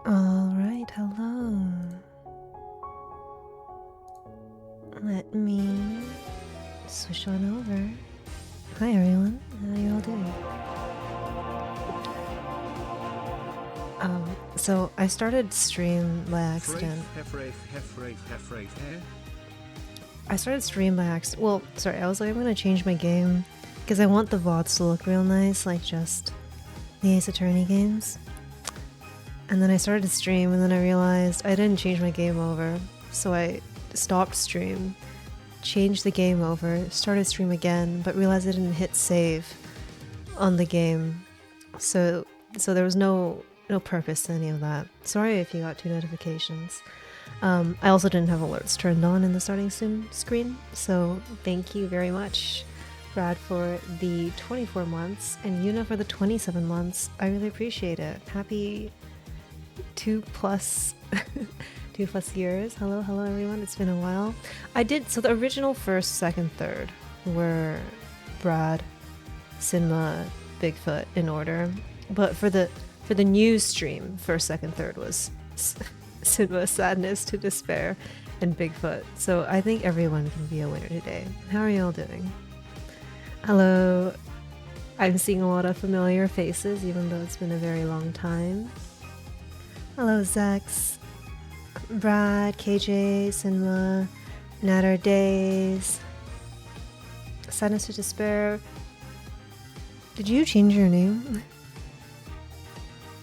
Alright, hello. Let me switch on over. Hi everyone, how you all doing? So I started stream by accident. I started stream by accident. Well, sorry, I was like, I'm gonna change my game because I want the VODs to look real nice, like just the Ace Attorney games. And then I started to stream and then I realized I didn't change my game over. So I stopped stream, changed the game over, started stream again, but realized I didn't hit save on the game. So there was no purpose to any of that. Sorry if you got 2 notifications. I also didn't have alerts turned on in the starting screen, so thank you very much, Brad, for the 24 months and Yuna for the 27 months. I really appreciate it. Happy 2+ years. Hello everyone, it's been a while. So the original first, second, third were Brad, Sinma, Bigfoot in order, but for the new stream, first, second, third was Sinma, Sadness to Despair, and Bigfoot. So I think everyone can be a winner today. How are y'all doing? Hello. I'm seeing a lot of familiar faces, even though it's been a very long time. Hello, Zex, Brad, KJ, Sinma, Natter Days, Sadness to Despair. Did you change your name?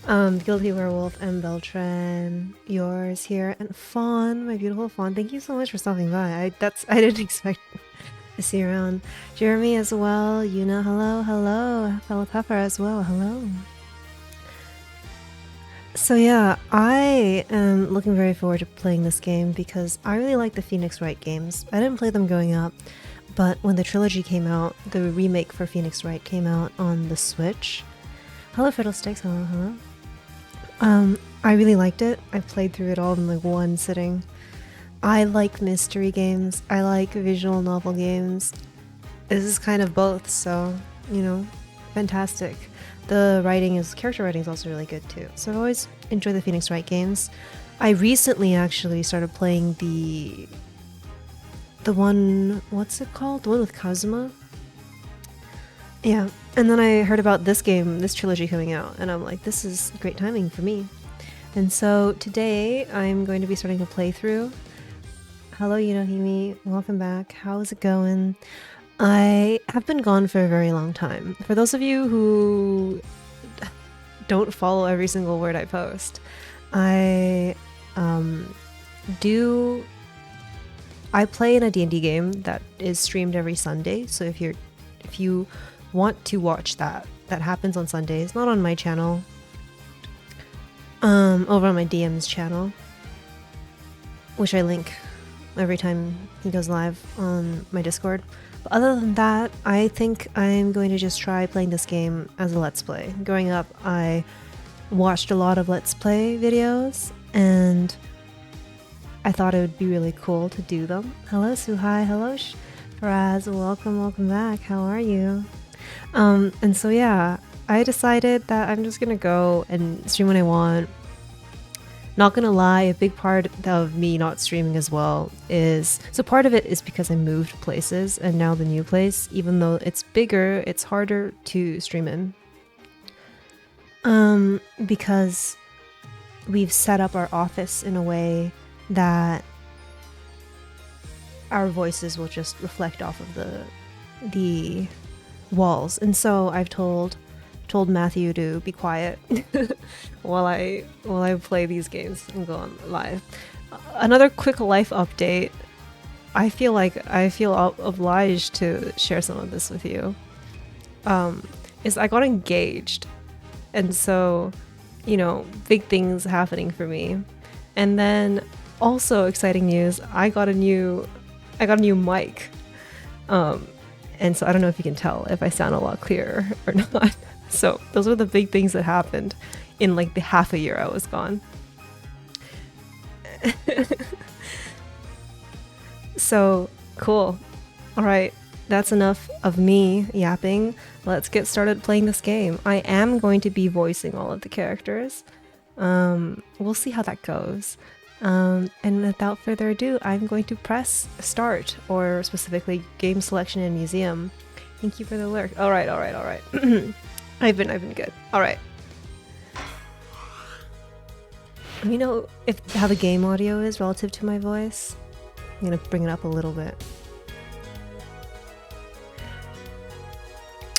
Guilty Werewolf, M. Beltran, yours here, and Fawn, my beautiful Fawn. Thank you so much for stopping by. I didn't expect to see you around. Jeremy as well. Yuna, hello. Fellow Pepper as well, hello. So yeah, I am looking very forward to playing this game because I really like the Phoenix Wright games. I didn't play them growing up, but when the trilogy came out, the remake for Phoenix Wright came out on the Switch. Hello Fiddlesticks, hello. I really liked it. I played through it all in like one sitting. I like mystery games. I like visual novel games. This is kind of both, so, you know, fantastic. The character writing is also really good too. So I've always enjoyed the Phoenix Wright games. I recently actually started playing the one, what's it called? The one with Kazuma? Yeah, and then I heard about this game, this trilogy coming out, and I'm like, this is great timing for me. And so today I'm going to be starting a playthrough. Hello Yunohime, welcome back. How's it going? I have been gone for a very long time. For those of you who don't follow every single word I post, I play in a D&D game that is streamed every Sunday. So if you want to watch that happens on Sundays, not on my channel, over on my DM's channel, which I link every time he goes live on my Discord. But other than that, I think I'm going to just try playing this game as a Let's Play. Growing up, I watched a lot of Let's Play videos, and I thought it would be really cool to do them. Hello Suhai, hello Faraz, welcome back, how are you? And so yeah, I decided that I'm just gonna go and stream when I want. Not gonna lie, a big part of me not streaming as well is... So part of it is because I moved places, and now the new place, even though it's bigger, it's harder to stream in. Because we've set up our office in a way that our voices will just reflect off of the walls. And so I've told Matthew to be quiet while I play these games and go on live. Another quick life update. I feel obliged to share some of this with you. Is I got engaged, and so, you know, big things happening for me. And then also exciting news, I got a new mic. And so I don't know if you can tell if I sound a lot clearer or not. So those were the big things that happened in like the half a year I was gone. So cool. All right, that's enough of me yapping. Let's get started playing this game. I am going to be voicing all of the characters. We'll see how that goes. And without further ado, I'm going to press start, or specifically game selection in museum. Thank you for the lurk. All right. I've been good. All right. Let me know how the game audio is relative to my voice. I'm gonna bring it up a little bit.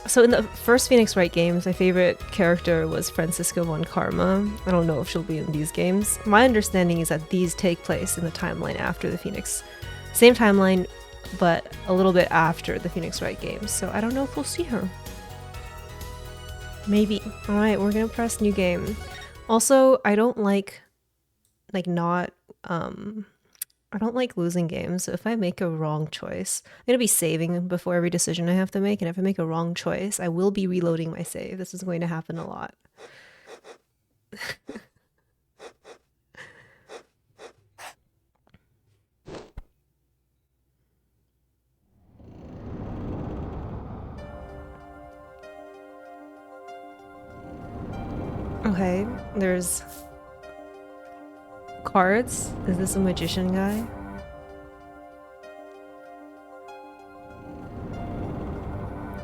So in the first Phoenix Wright games, my favorite character was Francisca von Karma. I don't know if she'll be in these games. My understanding is that these take place in the timeline after the Phoenix. Same timeline, but a little bit after the Phoenix Wright games. So I don't know if we'll see her. Maybe. Alright, we're gonna press new game. Also, I don't like I don't like losing games, so if I make a wrong choice, I'm going to be saving before every decision I have to make, and if I make a wrong choice, I will be reloading my save. This is going to happen a lot. Okay, there's cards. Is this a magician guy?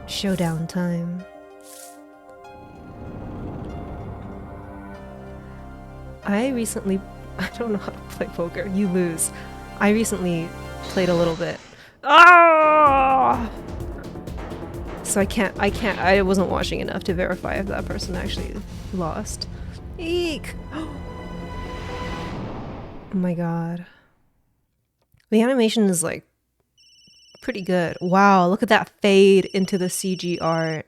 Showdown time. I don't know how to play poker. You lose. I recently played a little bit. Ah! So I wasn't watching enough to verify if that person actually lost. Eek! Oh my god. The animation is like pretty good. Wow, look at that fade into the CG art.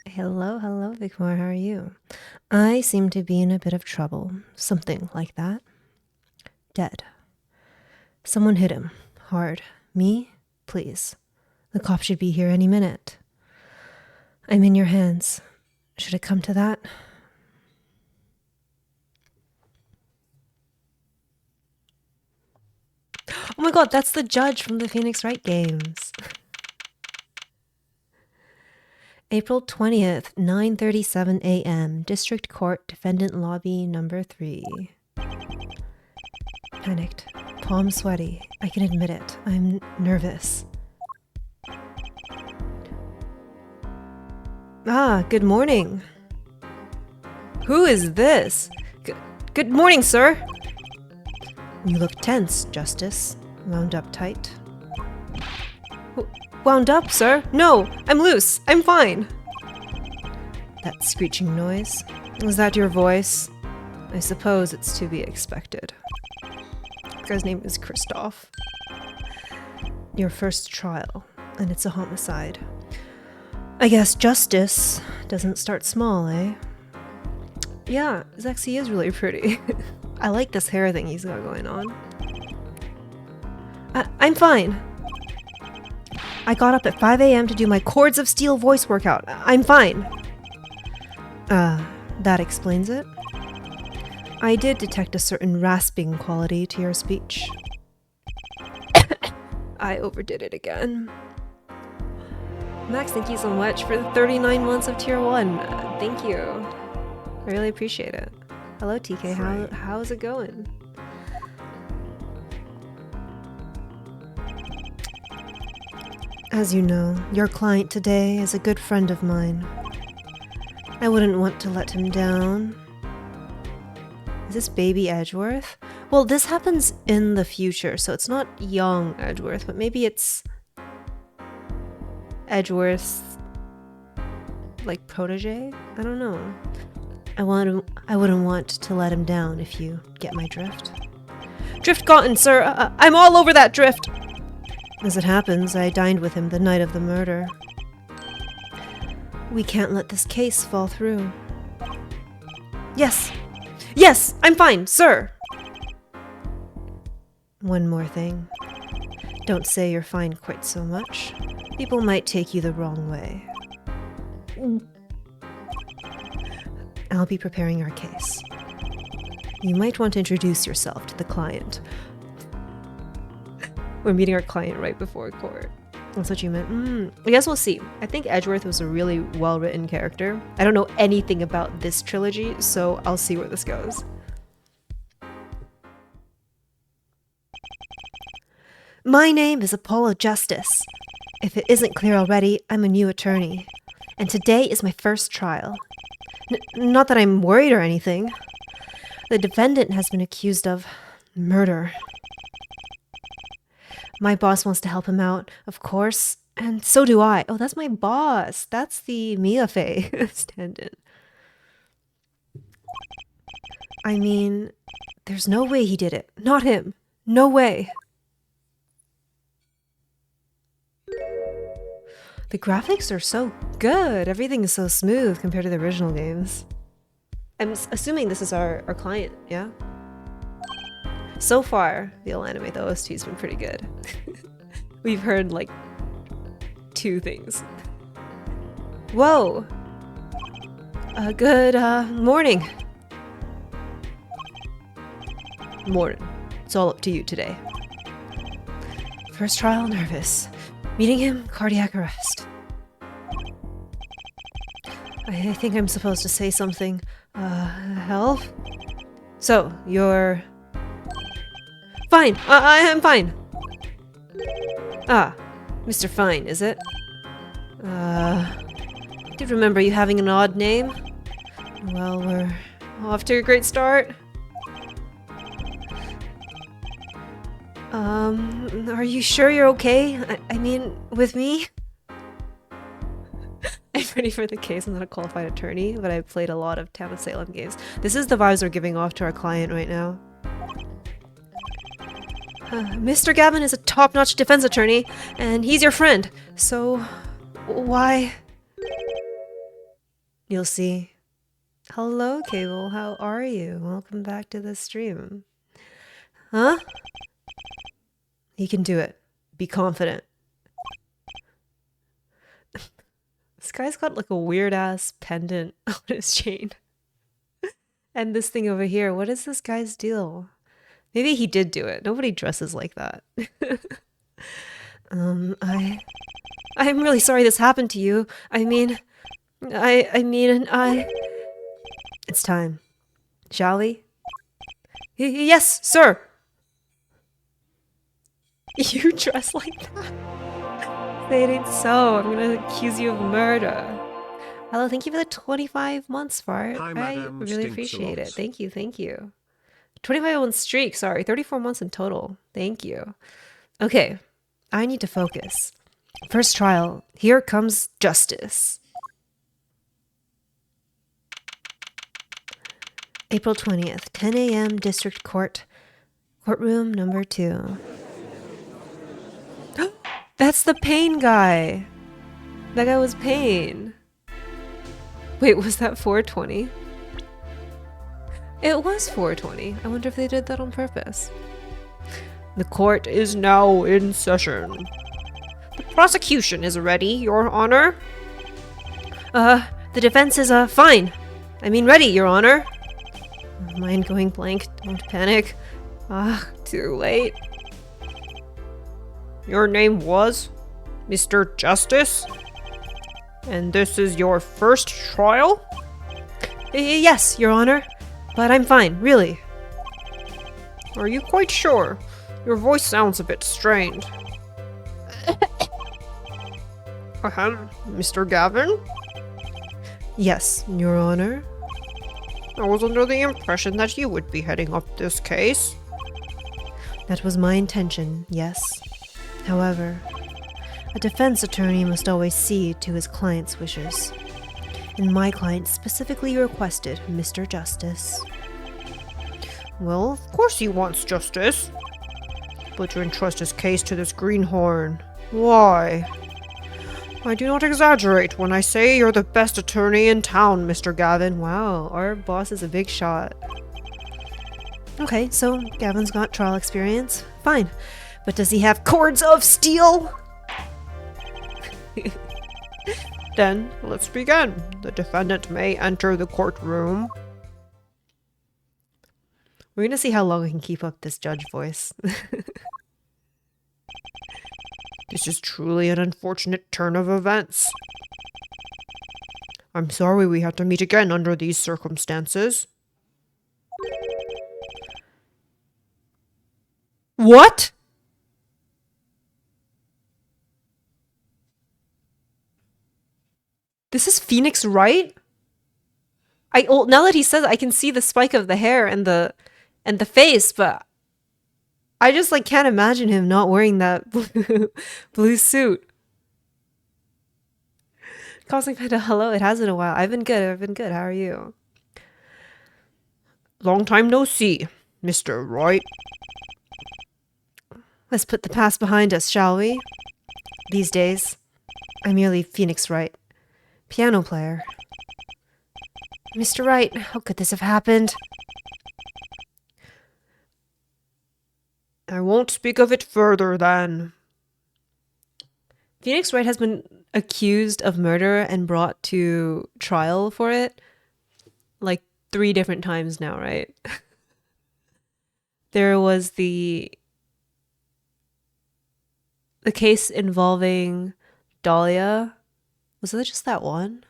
Hello, Vikmar, how are you? I seem to be in a bit of trouble. Something like that. Dead. Someone hit him. Hard. Me? Please. The cop should be here any minute. I'm in your hands. Should it come to that? Oh my god, that's the judge from the Phoenix Wright games. April 20th, 9:37 a.m. District Court, Defendant Lobby number 3. Panicked. Palm sweaty. I can admit it. I'm nervous. Ah, good morning. Who is this? Good morning, sir. You look tense, Justice. Wound up tight. Wound up, sir? No, I'm loose. I'm fine. That screeching noise. Was that your voice? I suppose it's to be expected. The guy's name is Christoph. Your first trial, and it's a homicide. I guess justice doesn't start small, eh? Yeah, Zexy is really pretty. I like this hair thing he's got going on. I'm fine. I got up at 5 a.m. to do my Chords of Steel voice workout. I'm fine. That explains it. I did detect a certain rasping quality to your speech. I overdid it again. Max, thank you so much for the 39 months of Tier 1. Thank you. I really appreciate it. Hello, TK. How's it going? As you know, your client today is a good friend of mine. I wouldn't want to let him down. Is this baby Edgeworth? Well, this happens in the future, so it's not young Edgeworth, but maybe it's Edgeworth's, like, protege? I don't know. I wouldn't want to let him down, if you get my drift. Drift gotten, sir! I'm all over that drift! As it happens, I dined with him the night of the murder. We can't let this case fall through. Yes! Yes! I'm fine, sir! One more thing. Don't say you're fine quite so much. People might take you the wrong way. I'll be preparing our case. You might want to introduce yourself to the client. We're meeting our client right before court. That's what you meant? I guess we'll see. I think Edgeworth was a really well-written character. I don't know anything about this trilogy, so I'll see where this goes. My name is Apollo Justice. If it isn't clear already, I'm a new attorney. And today is my first trial. Not that I'm worried or anything. The defendant has been accused of murder. My boss wants to help him out, of course, and so do I. Oh, that's my boss. That's the Mia Fey stand-in. I mean, there's no way he did it. Not him. No way. The graphics are so good. Everything is so smooth compared to the original games. I'm assuming this is our client, yeah? So far, the anime, the OST has been pretty good. We've heard like 2 things. Whoa! Good morning. Morning. It's all up to you today. First trial, nervous. Meeting him, cardiac arrest. I think I'm supposed to say something. Help? So, you're... Fine! I am fine! Ah, Mr. Fine, is it? Did remember you having an odd name? Well, we're off to a great start. Are you sure you're okay? I mean, with me? I'm ready for the case. I'm not a qualified attorney, but I've played a lot of Town of Salem games. This is the vibes we're giving off to our client right now. Mr. Gavin is a top-notch defense attorney, and he's your friend. So, why? You'll see. Hello, Cable. How are you? Welcome back to the stream. Huh? He can do it. Be confident. This guy's got like a weird-ass pendant on his chain. And this thing over here, what is this guy's deal? Maybe he did do it. Nobody dresses like that. I'm really sorry this happened to you. I mean... It's time. Shall we? Yes, sir! You dress like that? Say it ain't so. I'm gonna accuse you of murder. Hello, thank you for the 25 months, Fart. I really appreciate it. Thank you, thank you. 25 month streak, sorry. 34 months in total. Thank you. Okay, I need to focus. First trial. Here comes justice. April 20th, 10 a.m. District Court. Courtroom number 2. That's the Pain guy! That guy was Pain. Wait, was that 420? It was 420. I wonder if they did that on purpose. The court is now in session. The prosecution is ready, Your Honor. The defense is, fine. I mean ready, Your Honor. Mind going blank, don't panic. Too late. Your name was Mr. Justice? And this is your first trial? Yes, Your Honor. But I'm fine, really. Are you quite sure? Your voice sounds a bit strained. Mr. Gavin? Yes, Your Honor. I was under the impression that you would be heading up this case. That was my intention, yes. However, a defense attorney must always cede to his client's wishes. And my client specifically requested Mr. Justice. Well, of course he wants justice. But to entrust his case to this greenhorn. Why? I do not exaggerate when I say you're the best attorney in town, Mr. Gavin. Wow, our boss is a big shot. Okay, so Gavin's got trial experience. Fine. But does he have cords of steel? Then, let's begin. The defendant may enter the courtroom. We're gonna see how long I can keep up this judge voice. This is truly an unfortunate turn of events. I'm sorry we had to meet again under these circumstances. What? This is Phoenix Wright? Well, now that he says it, I can see the spike of the hair and the face, but I just like can't imagine him not wearing that blue suit. Cosmic Panda, hello, it has been a while. I've been good. How are you? Long time no see, Mr. Wright. Let's put the past behind us, shall we? These days, I'm merely Phoenix Wright, piano player. Mr. Wright, how could this have happened? I won't speak of it further then. Phoenix Wright has been accused of murder and brought to trial for it like 3 different times now, right? There was the case involving Dahlia. Was it just that one?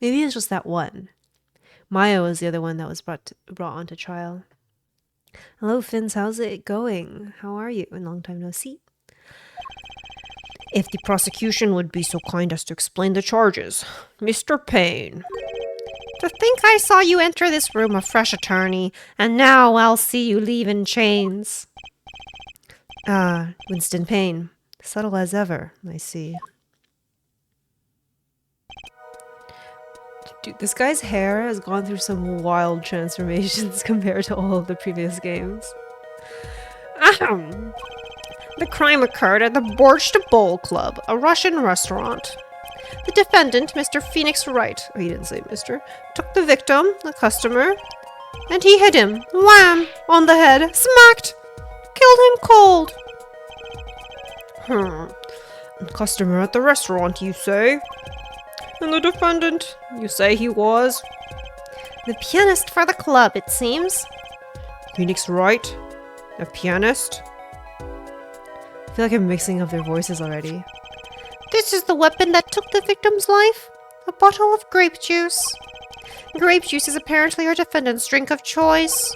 Maybe it's just that one. Maya was the other one that was brought onto trial. Hello, Finns. How's it going? How are you? Long time no see. If the prosecution would be so kind as to explain the charges. Mr. Payne. To think I saw you enter this room a fresh attorney, and now I'll see you leave in chains. Ah, Winston Payne. Subtle as ever, I see. Dude, this guy's hair has gone through some wild transformations compared to all of the previous games. Ahem. The crime occurred at the Borscht Bowl Club, a Russian restaurant. The defendant, Mr. Phoenix Wright, oh, he didn't say Mr., took the victim, a customer, and he hit him, wham, on the head, smacked, killed him cold. Customer at the restaurant, you say? And the defendant, you say he was? The pianist for the club, it seems. Phoenix Wright? A pianist? I feel like I'm mixing up their voices already. This is the weapon that took the victim's life? A bottle of grape juice. Grape juice is apparently our defendant's drink of choice.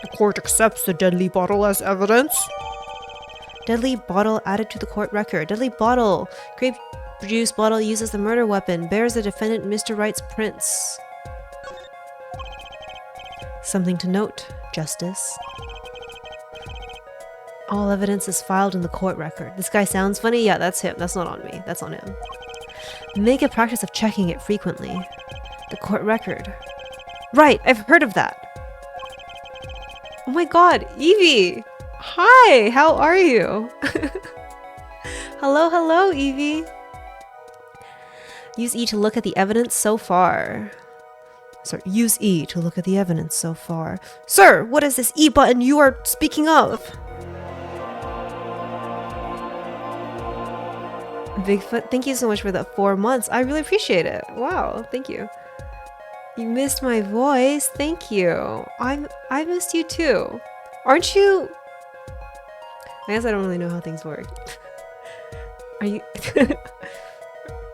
The court accepts the deadly bottle as evidence. Deadly bottle added to the court record. Deadly bottle. Grape juice bottle used as the murder weapon. Bears the defendant Mr. Wright's prints. Something to note, Justice. All evidence is filed in the court record. This guy sounds funny? Yeah, that's him. That's not on me. That's on him. Make a practice of checking it frequently. The court record. Right, I've heard of that. Oh my god, Evie! Hi, how are you? Hello, Evie. Use E to look at the evidence so far. Sorry, use E to look at the evidence so far. Sir, what is this E button you are speaking of? Bigfoot, thank you so much for the 4 months. I really appreciate it. Wow, thank you. You missed my voice. Thank you. I missed you too. Aren't you? I guess I don't really know how things work. Are you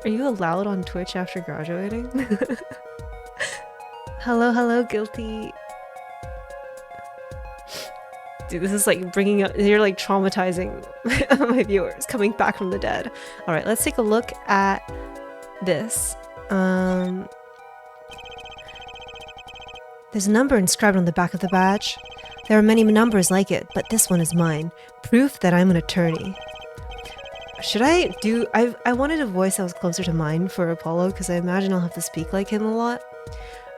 Are you allowed on Twitch after graduating? Hello, guilty. Dude, this is like bringing up, you're like traumatizing my viewers coming back from the dead. All right, let's take a look at this. There's a number inscribed on the back of the badge. There are many numbers like it, but this one is mine. Proof that I'm an attorney. Should I do... I wanted a voice that was closer to mine for Apollo, because I imagine I'll have to speak like him a lot.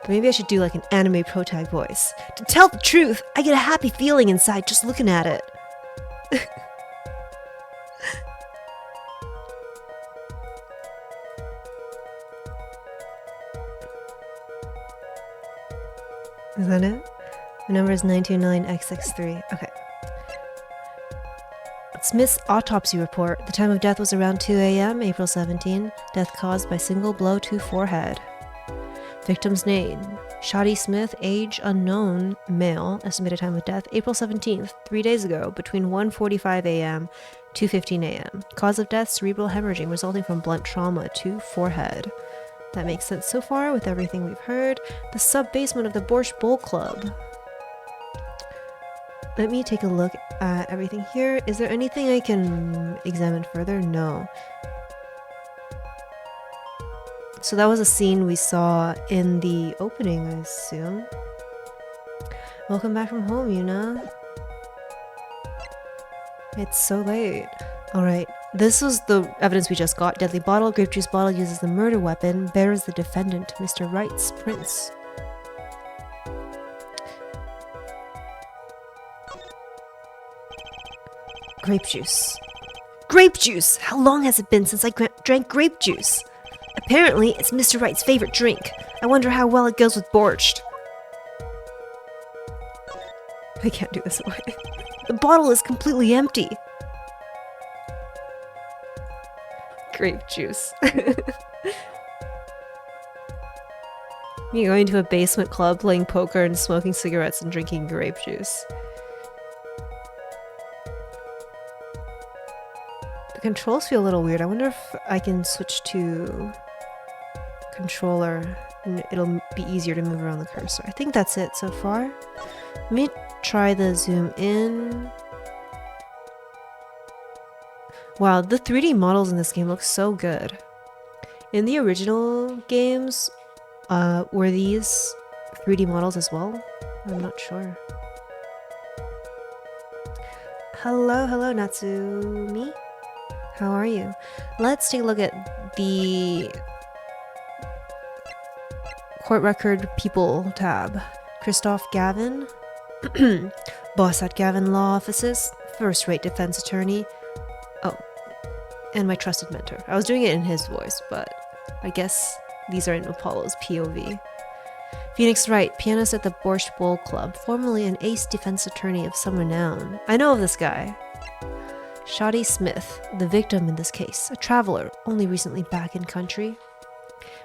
But maybe I should do like an anime protag voice. To tell the truth, I get a happy feeling inside just looking at it. Is that it? The number is 929X63. Okay. Smith's autopsy report. The time of death was around 2 a.m., April 17. Death caused by single blow to forehead. Victim's name. Shadi Smith, age unknown, male. Estimated time of death, April 17th, 3 days ago, between 1:45 a.m. 2:15 a.m. Cause of death, cerebral hemorrhaging resulting from blunt trauma to forehead. That makes sense so far with everything we've heard. The sub-basement of the Borscht Bowl Club. Let me take a look at everything here. Is there anything I can examine further? No. So that was a scene we saw in the opening, I assume. Welcome back from home, Yuna. It's so late. Alright, this was the evidence we just got. Deadly bottle, grape juice bottle uses the murder weapon, bears the defendant, Mr. Wright's prints. Grape juice. Grape juice! How long has it been since I drank grape juice? Apparently, it's Mr. Wright's favorite drink. I wonder how well it goes with borscht. I can't do this away. The bottle is completely empty. Grape juice. Me going to a basement club, playing poker and smoking cigarettes and drinking grape juice. The controls feel a little weird. I wonder if I can switch to controller and it'll be easier to move around the cursor. I think that's it so far. Let me try the zoom in. Wow, the 3D models in this game look so good. In the original games, were these 3D models as well? I'm not sure. Hello, hello, Natsumi. How are you? Let's take a look at the Court Record People tab. Christoph Gavin. Boss at Gavin Law Offices. First-rate defense attorney. Oh, and my trusted mentor. I was doing it in his voice, but I guess these are in Apollo's POV. Phoenix Wright, pianist at the Borscht Bowl Club, formerly an ace defense attorney of some renown. I know of this guy. Shadi Smith, the victim in this case, a traveler, only recently back in country.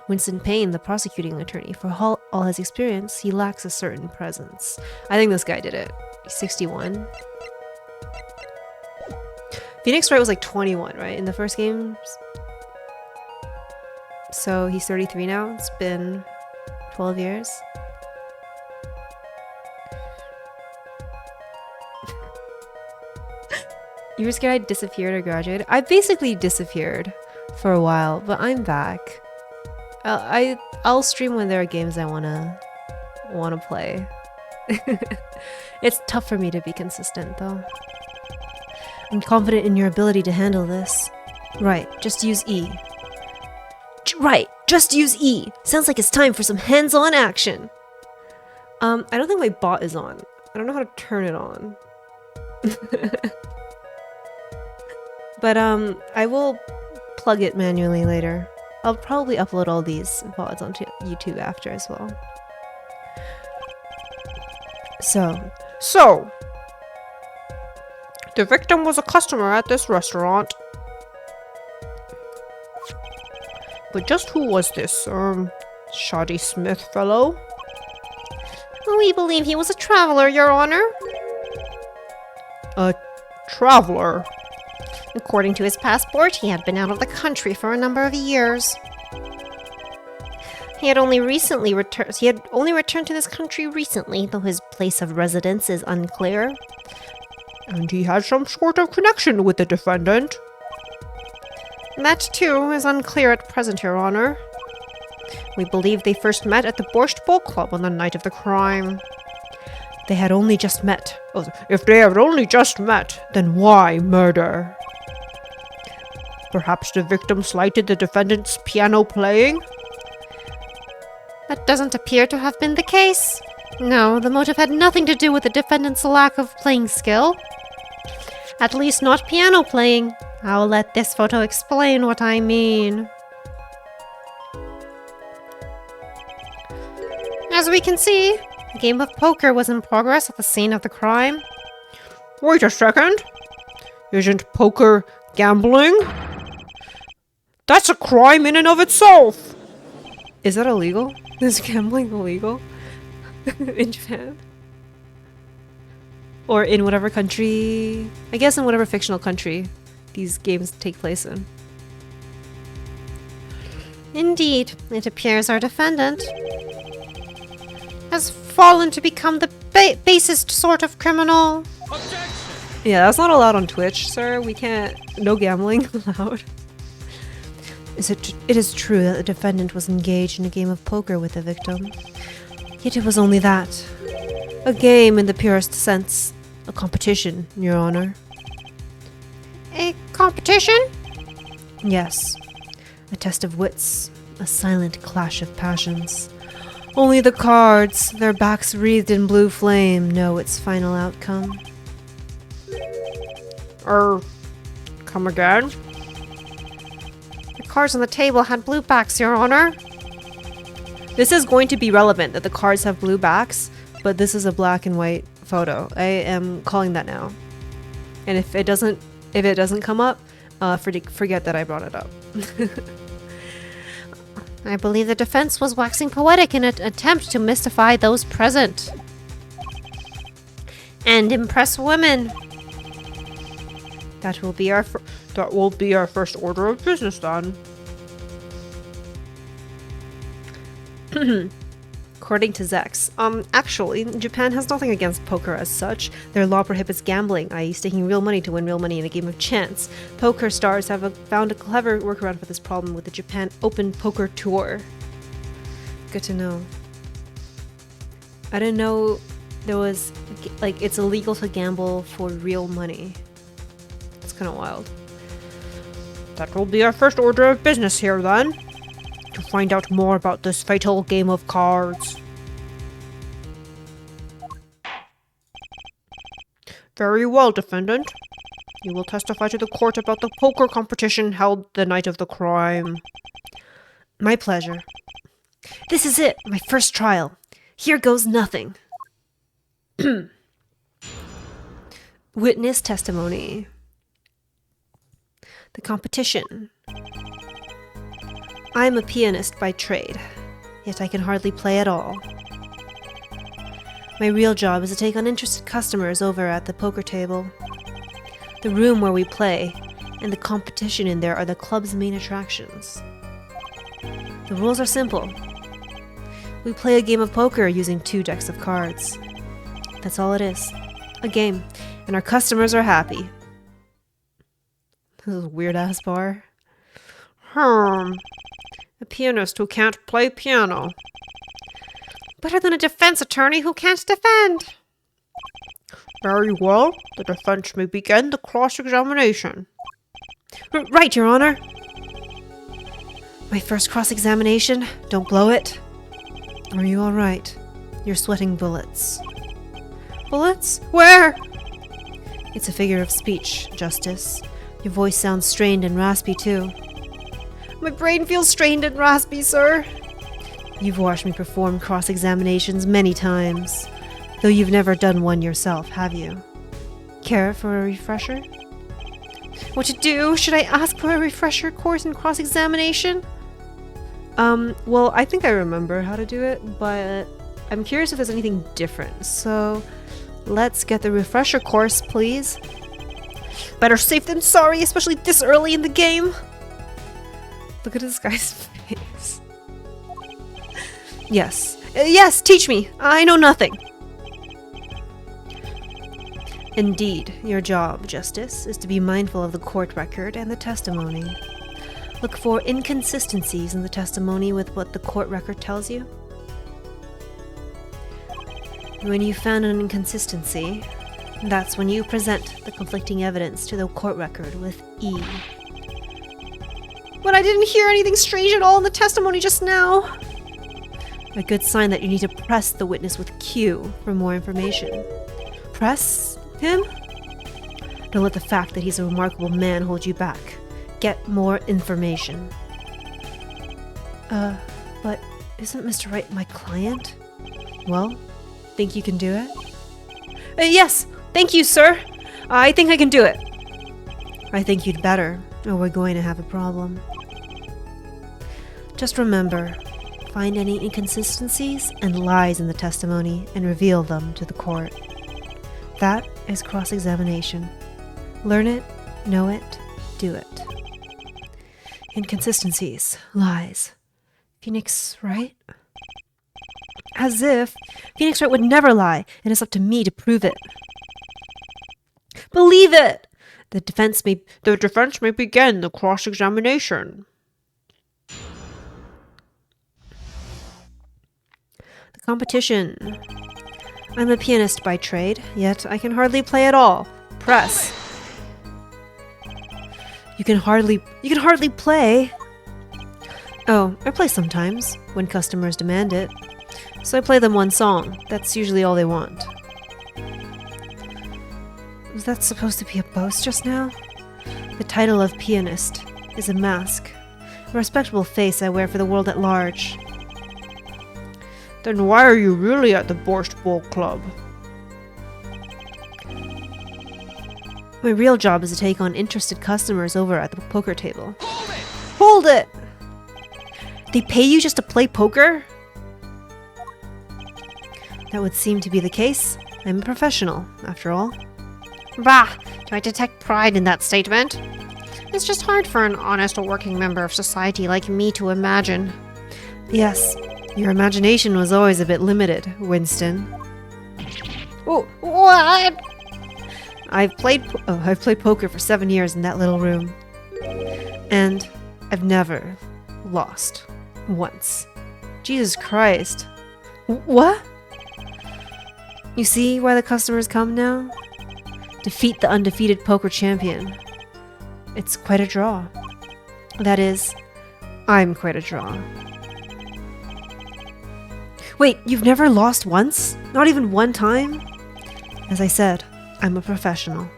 Winston Payne, the prosecuting attorney, for all his experience, he lacks a certain presence. I think this guy did it. He's 61. Phoenix Wright was like 21, right, in the first games? So he's 33 now. It's been 12 years. You were scared I disappeared or graduated? I basically disappeared for a while, but I'm back. I'll stream when there are games I wanna play. It's tough for me to be consistent, though. I'm confident in your ability to handle this. Right, just use E. Right, just use E. Sounds like it's time for some hands-on action. I don't think my bot is on. I don't know how to turn it on. But I will plug it manually later. I'll probably upload all these VODs onto YouTube after as well. So, the victim was a customer at this restaurant. But just who was this, Shadi Smith fellow? We believe he was a traveler, Your Honor. A traveler? According to his passport, he had been out of the country for a number of years. He had only returned to this country recently, though his place of residence is unclear. And he had some sort of connection with the defendant. That, too, is unclear at present, Your Honor. We believe they first met at the Borscht Bowl Club on the night of the crime. They had only just met. Oh, if they had only just met, then why murder? Perhaps the victim slighted the defendant's piano playing? That doesn't appear to have been the case. No, the motive had nothing to do with the defendant's lack of playing skill. At least not piano playing. I'll let this photo explain what I mean. As we can see, a game of poker was in progress at the scene of the crime. Wait a second. Isn't poker gambling? That's a crime in and of itself! Is that illegal? Is gambling illegal? In Japan? Or in whatever country... I guess in whatever fictional country these games take place in. Indeed, it appears our defendant has fallen to become the basest sort of criminal. Objection! Yeah, that's not allowed on Twitch, sir. We can't... No gambling allowed. It is true that the defendant was engaged in a game of poker with the victim. Yet it was only that. A game in the purest sense. A competition, Your Honor. A competition? Yes. A test of wits. A silent clash of passions. Only the cards, their backs wreathed in blue flame, know its final outcome. Come again? The cards on the table had blue backs, Your Honor. This is going to be relevant that the cards have blue backs, but this is a black and white photo. I am calling that now. And if it doesn't come up, forget that I brought it up. I believe the defense was waxing poetic in an attempt to mystify those present. And impress women. That will be our first order of business then. According to Zex, actually, Japan has nothing against poker as such. Their law prohibits gambling, i.e. staking real money to win real money in a game of chance. Poker stars have found a clever workaround for this problem with the Japan Open Poker Tour. Good to know. I didn't know there was, like, it's illegal to gamble for real money. It's kind of wild. That will be our first order of business here then. To find out more about this fatal game of cards. Very well, defendant. You will testify to the court about the poker competition held the night of the crime. My pleasure. This is it, my first trial. Here goes nothing. Witness testimony. The competition. I am a pianist by trade, yet I can hardly play at all. My real job is to take on interested customers over at the poker table. The room where we play, and the competition in there are the club's main attractions. The rules are simple. We play a game of poker using 2 decks of cards. That's all it is. A game, and our customers are happy. This is a weird-ass bar. A pianist who can't play piano. Better than a defense attorney who can't defend. Very well. The defense may begin the cross-examination. Right, Your Honor. My first cross-examination. Don't blow it. Are you all right? You're sweating bullets. Bullets? Where? It's a figure of speech, Justice. Your voice sounds strained and raspy, too. My brain feels strained and raspy, sir. You've watched me perform cross-examinations many times, though you've never done one yourself, have you? Care for a refresher? What to do? Should I ask for a refresher course in cross-examination? Well, I think I remember how to do it, but I'm curious if there's anything different, so let's get the refresher course, please. Better safe than sorry, especially this early in the game. Look at this guy's face. Yes. Yes, teach me. I know nothing. Indeed, your job, Justice, is to be mindful of the court record and the testimony. Look for inconsistencies in the testimony with what the court record tells you. When you found an inconsistency, that's when you present the conflicting evidence to the court record with E. But I didn't hear anything strange at all in the testimony just now. A good sign that you need to press the witness with Q for more information. Press him? Don't let the fact that he's a remarkable man hold you back. Get more information. But isn't Mr. Wright my client? Well, think you can do it? Yes, thank you, sir. I think I can do it. I think you'd better, or we're going to have a problem. Just remember, find any inconsistencies and lies in the testimony and reveal them to the court. That is cross-examination. Learn it, know it, do it. Inconsistencies, lies. Phoenix Wright? As if Phoenix Wright would never lie, and it's up to me to prove it. Believe it! The defense may begin the cross-examination. The competition. I'm a pianist by trade, yet I can hardly play at all. Press. You can hardly play. Oh, I play sometimes, when customers demand it. So I play them one song. That's usually all they want. Was that supposed to be a boast just now? The title of pianist is a mask. A respectable face I wear for the world at large. Then why are you really at the Borscht Bowl Club? My real job is to take on interested customers over at the poker table. Hold it! They pay you just to play poker? That would seem to be the case. I'm a professional, after all. Bah! Do I detect pride in that statement? It's just hard for an honest working member of society like me to imagine. Yes, your imagination was always a bit limited, Winston. Oh, what? I've played poker for 7 years in that little room. And I've never lost. Once. Jesus Christ. What? You see why the customers come now? Defeat the undefeated poker champion. It's quite a draw. That is, I'm quite a draw. Wait, you've never lost once? Not even one time? As I said, I'm a professional.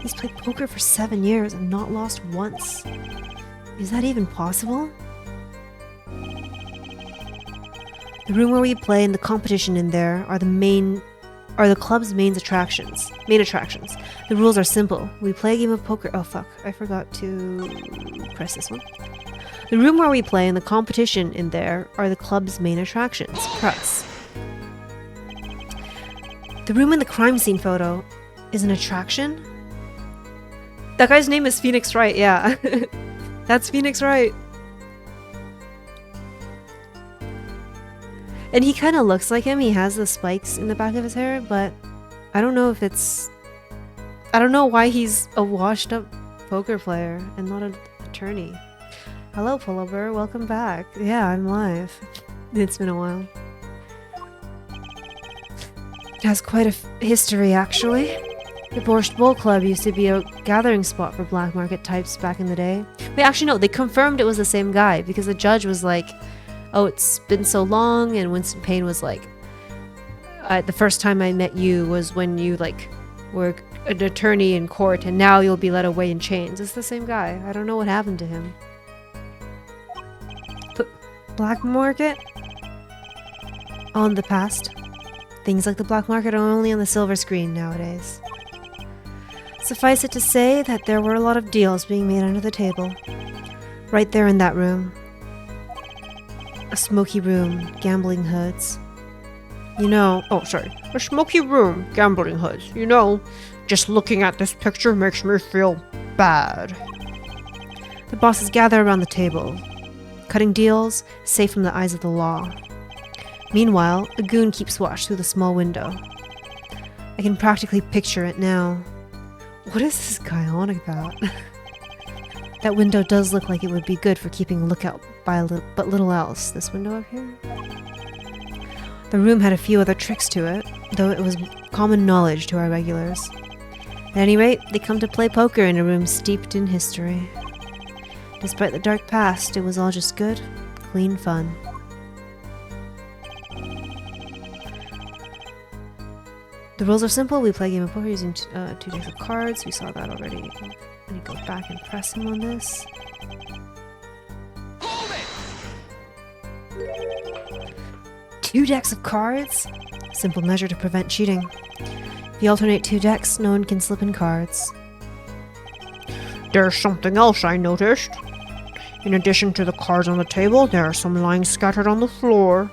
He's played poker for 7 years and not lost once. Is that even possible? The room where we play and the competition in there are the club's main attractions. The rules are simple. We play a game of poker. Oh fuck, I forgot to press this one. The room where we play and the competition in there are the club's main attractions. Press. The room in the crime scene photo is an attraction? That guy's name is Phoenix Wright, yeah. That's Phoenix Wright. And he kind of looks like him. He has the spikes in the back of his hair, but I don't know if it's... I don't know why he's a washed up poker player and not an attorney. Hello, Pullover. Welcome back. Yeah, I'm live. It's been a while. It has quite a history, actually. The Borscht Bowl Club used to be a gathering spot for black market types back in the day. Wait, actually no, they confirmed it was the same guy because the judge was like, oh, it's been so long, and Winston Payne was like, the first time I met you was when you, like, were an attorney in court, and now you'll be led away in chains. It's the same guy. I don't know what happened to him. Black market? On the past. Things like the black market are only on the silver screen nowadays. Suffice it to say that there were a lot of deals being made under the table. Right there in that room. A smoky room, gambling hoods. You know... Oh, sorry. A smoky room, gambling hoods. You know, just looking at this picture makes me feel bad. The bosses gather around the table. Cutting deals, safe from the eyes of the law. Meanwhile, a goon keeps watch through the small window. I can practically picture it now. What is this guy on about? That window does look like it would be good for keeping a lookout by but little else. This window up here? The room had a few other tricks to it, though it was common knowledge to our regulars. At any rate, they come to play poker in a room steeped in history. Despite the dark past, it was all just good, clean fun. The rules are simple. We play a game of poker using 2 decks of cards. We saw that already. Let me go back and press him on this. Hold it! 2 decks of cards? Simple measure to prevent cheating. If you alternate 2 decks, no one can slip in cards. There's something else I noticed. In addition to the cards on the table, there are some lying scattered on the floor.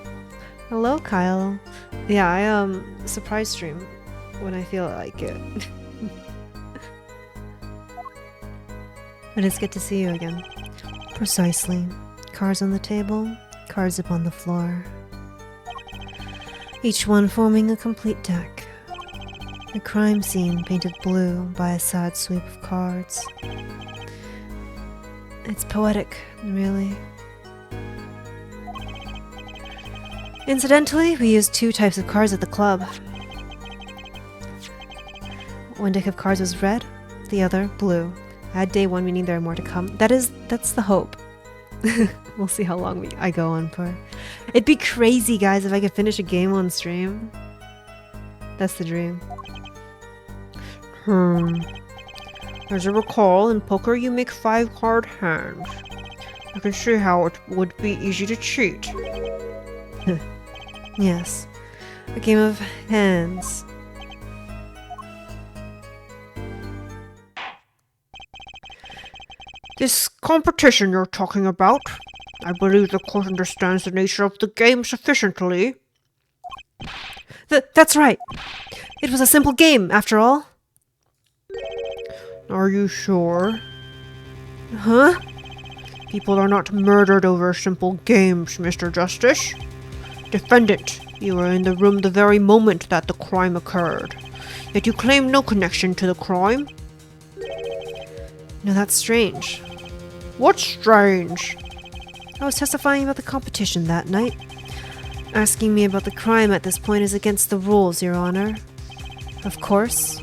Hello, Kyle. Yeah, I surprise stream when I feel like it. But it's good to see you again. Precisely. Cards on the table, cards upon the floor. Each one forming a complete deck. A crime scene painted blue by a sad sweep of cards. It's poetic, really. Incidentally, we use 2 types of cards at the club. One deck of cards was red, the other blue. I had day 1, meaning there are more to come. That's the hope. We'll see how long I go on for. It'd be crazy, guys, if I could finish a game on stream. That's the dream. As I recall, in poker you make 5-card hands. I can see how it would be easy to cheat. Yes. A game of hands. This competition you're talking about, I believe the court understands the nature of the game sufficiently. That's right. It was a simple game, after all. Are you sure? Huh? People are not murdered over simple games, Mr. Justice. Defendant, you were in the room the very moment that the crime occurred. Yet you claim no connection to the crime. No, that's strange. What's strange? I was testifying about the competition that night. Asking me about the crime at this point is against the rules, Your Honor. Of course.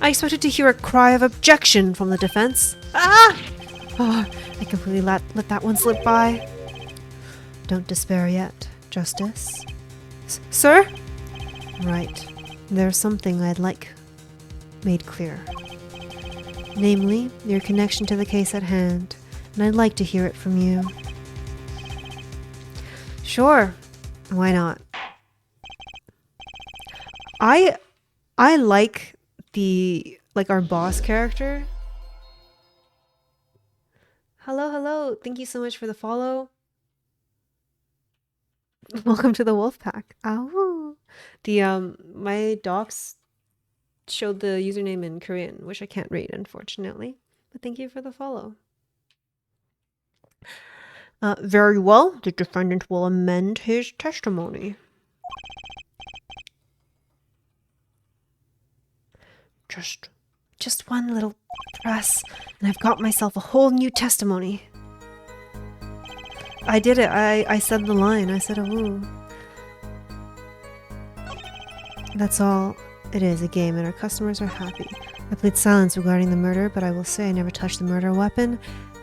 I expected to hear a cry of objection from the defense. Ah! Oh, I completely let that one slip by. Don't despair yet, Justice. Sir? Right. There's something I'd like made clear. Namely, your connection to the case at hand, and I'd like to hear it from you. Sure. Why not? I like our boss character. Hello. Thank you so much for the follow. Welcome to the wolf pack. Ow. My docs showed the username in Korean, which I can't read, unfortunately. But thank you for the follow. Very well. The defendant will amend his testimony. Just one little press, and I've got myself a whole new testimony. I did it. I said the line. I said a woo. That's all it is, a game, and our customers are happy. I played silence regarding the murder, but I will say I never touched the murder weapon.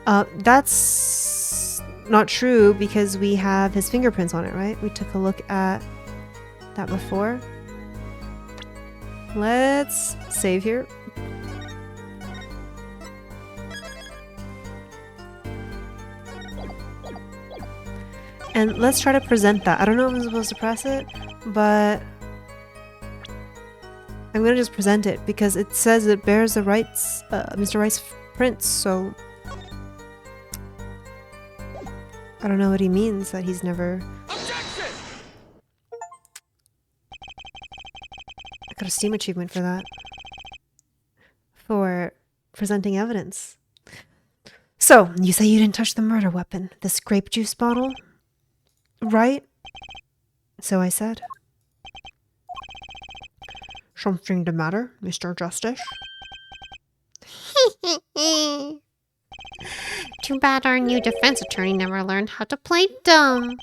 That's not true because we have his fingerprints on it, right? We took a look at that before. Let's save here. And let's try to present that. I don't know if I'm supposed to press it, but I'm gonna just present it because it says it bears the rights, Mr. Wright's prints, so I don't know what he means, that he's never... Objection! I got a Steam achievement for that. For presenting evidence. So, you say you didn't touch the murder weapon, this grape juice bottle? Right? So I said. Something the matter, Mr. Justice? Too bad our new defense attorney never learned how to play dumb.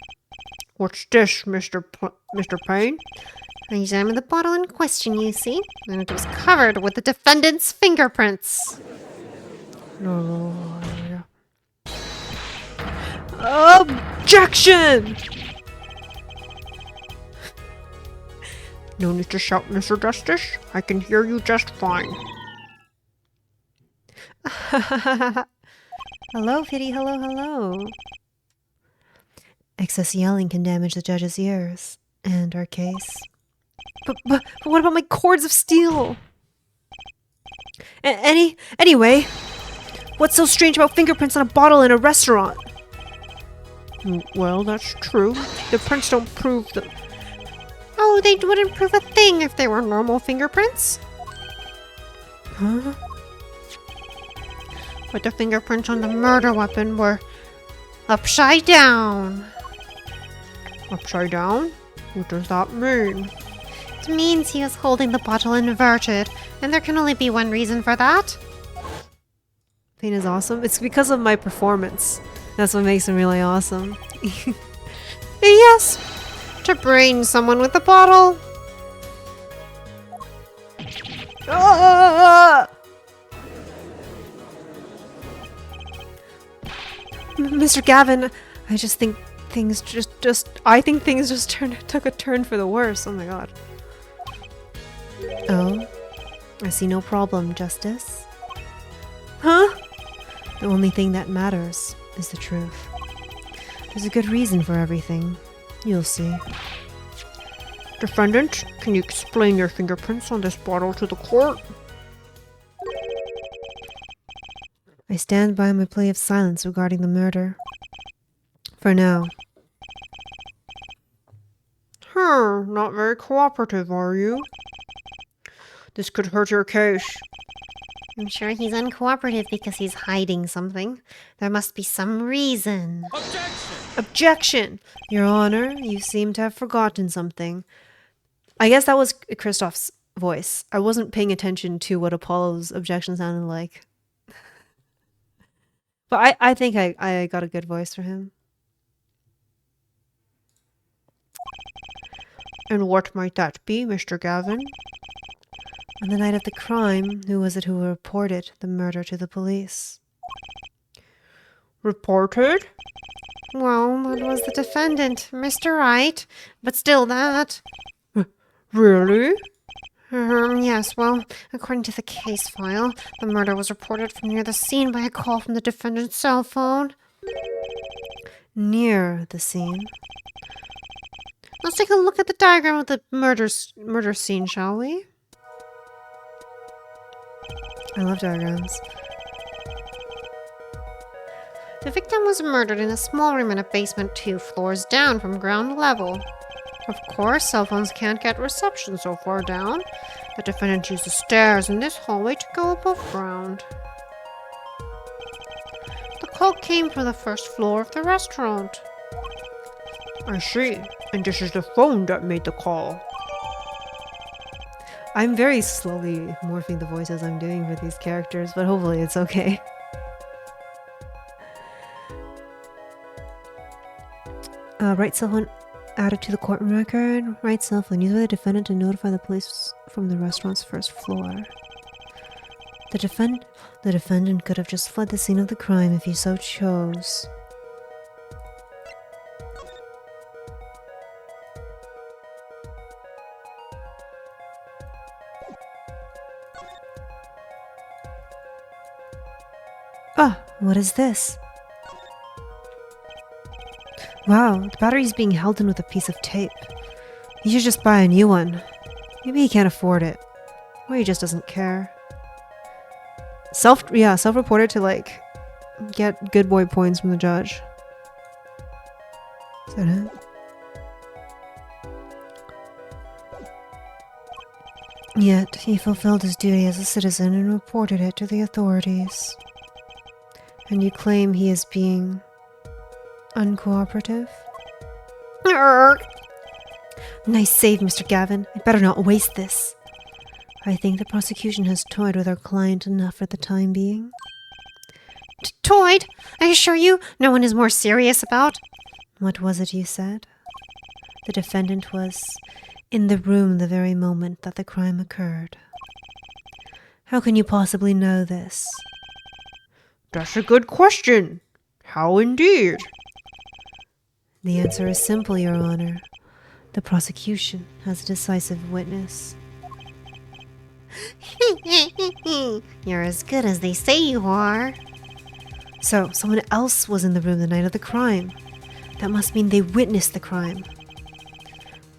What's this, Mr. Payne? I examined the bottle in question, you see, and it was covered with the defendant's fingerprints. Objection! No need to shout, Mr. Justice. I can hear you just fine. Hello, Kitty. Hello, hello. Excess yelling can damage the judge's ears and our case. But what about my cords of steel? Anyway, what's so strange about fingerprints on a bottle in a restaurant? Well, that's true. The prints don't prove that. Oh, they wouldn't prove a thing if they were normal fingerprints. Huh? But the fingerprints on the murder weapon were upside down. Upside down? What does that mean? It means he was holding the bottle inverted, and there can only be one reason for that. Payne is awesome. It's because of my performance. That's what makes him really awesome. Yes, to brain someone with a bottle. Ah! Mr. Gavin, I just think things took a turn for the worse. Oh my god. Oh, I see no problem, Justice. Huh? The only thing that matters is the truth. There's a good reason for everything. You'll see. Defendant, can you explain your fingerprints on this bottle to the court? I stand by my plea of silence regarding the murder. For now. Not very cooperative, are you? This could hurt your case. I'm sure he's uncooperative because he's hiding something. There must be some reason. Objection! Your Honor, you seem to have forgotten something. I guess that was Kristoff's voice. I wasn't paying attention to what Apollo's objection sounded like. But I think I got a good voice for him. And what might that be, Mr. Gavin? On the night of the crime, who was it who reported the murder to the police? Reported? Well, that was the defendant, Mr. Wright. But still that. Really? Yes, well, according to the case file, the murder was reported from near the scene by a call from the defendant's cell phone. Near the scene? Let's take a look at the diagram of the murder scene, shall we? I love diagrams. The victim was murdered in a small room in a basement 2 floors down from ground level. Of course, cell phones can't get reception so far down. The defendant used the stairs in this hallway to go above ground. The call came from the first floor of the restaurant. I see. And this is the phone that made the call. I'm very slowly morphing the voices I'm doing for these characters, but hopefully it's okay. Right cell phone added to the courtroom record. Right cell phone used by the defendant to notify the police from the restaurant's first floor. The defendant could have just fled the scene of the crime if he so chose. Ah, what is this? Wow, the battery's being held in with a piece of tape. He should just buy a new one. Maybe he can't afford it. Or he just doesn't care. Self-reported to, like, get good boy points from the judge. Is that it? Yet, he fulfilled his duty as a citizen and reported it to the authorities. And you claim he is being uncooperative? Nice save, Mr. Gavin. I'd better not waste this. I think the prosecution has toyed with our client enough for the time being. Toyd, I assure you, no one is more serious about. What was it you said? The defendant was in the room the very moment that the crime occurred. How can you possibly know this? That's a good question. How indeed? The answer is simple, Your Honor. The prosecution has a decisive witness. You're as good as they say you are. So, someone else was in the room the night of the crime. That must mean they witnessed the crime.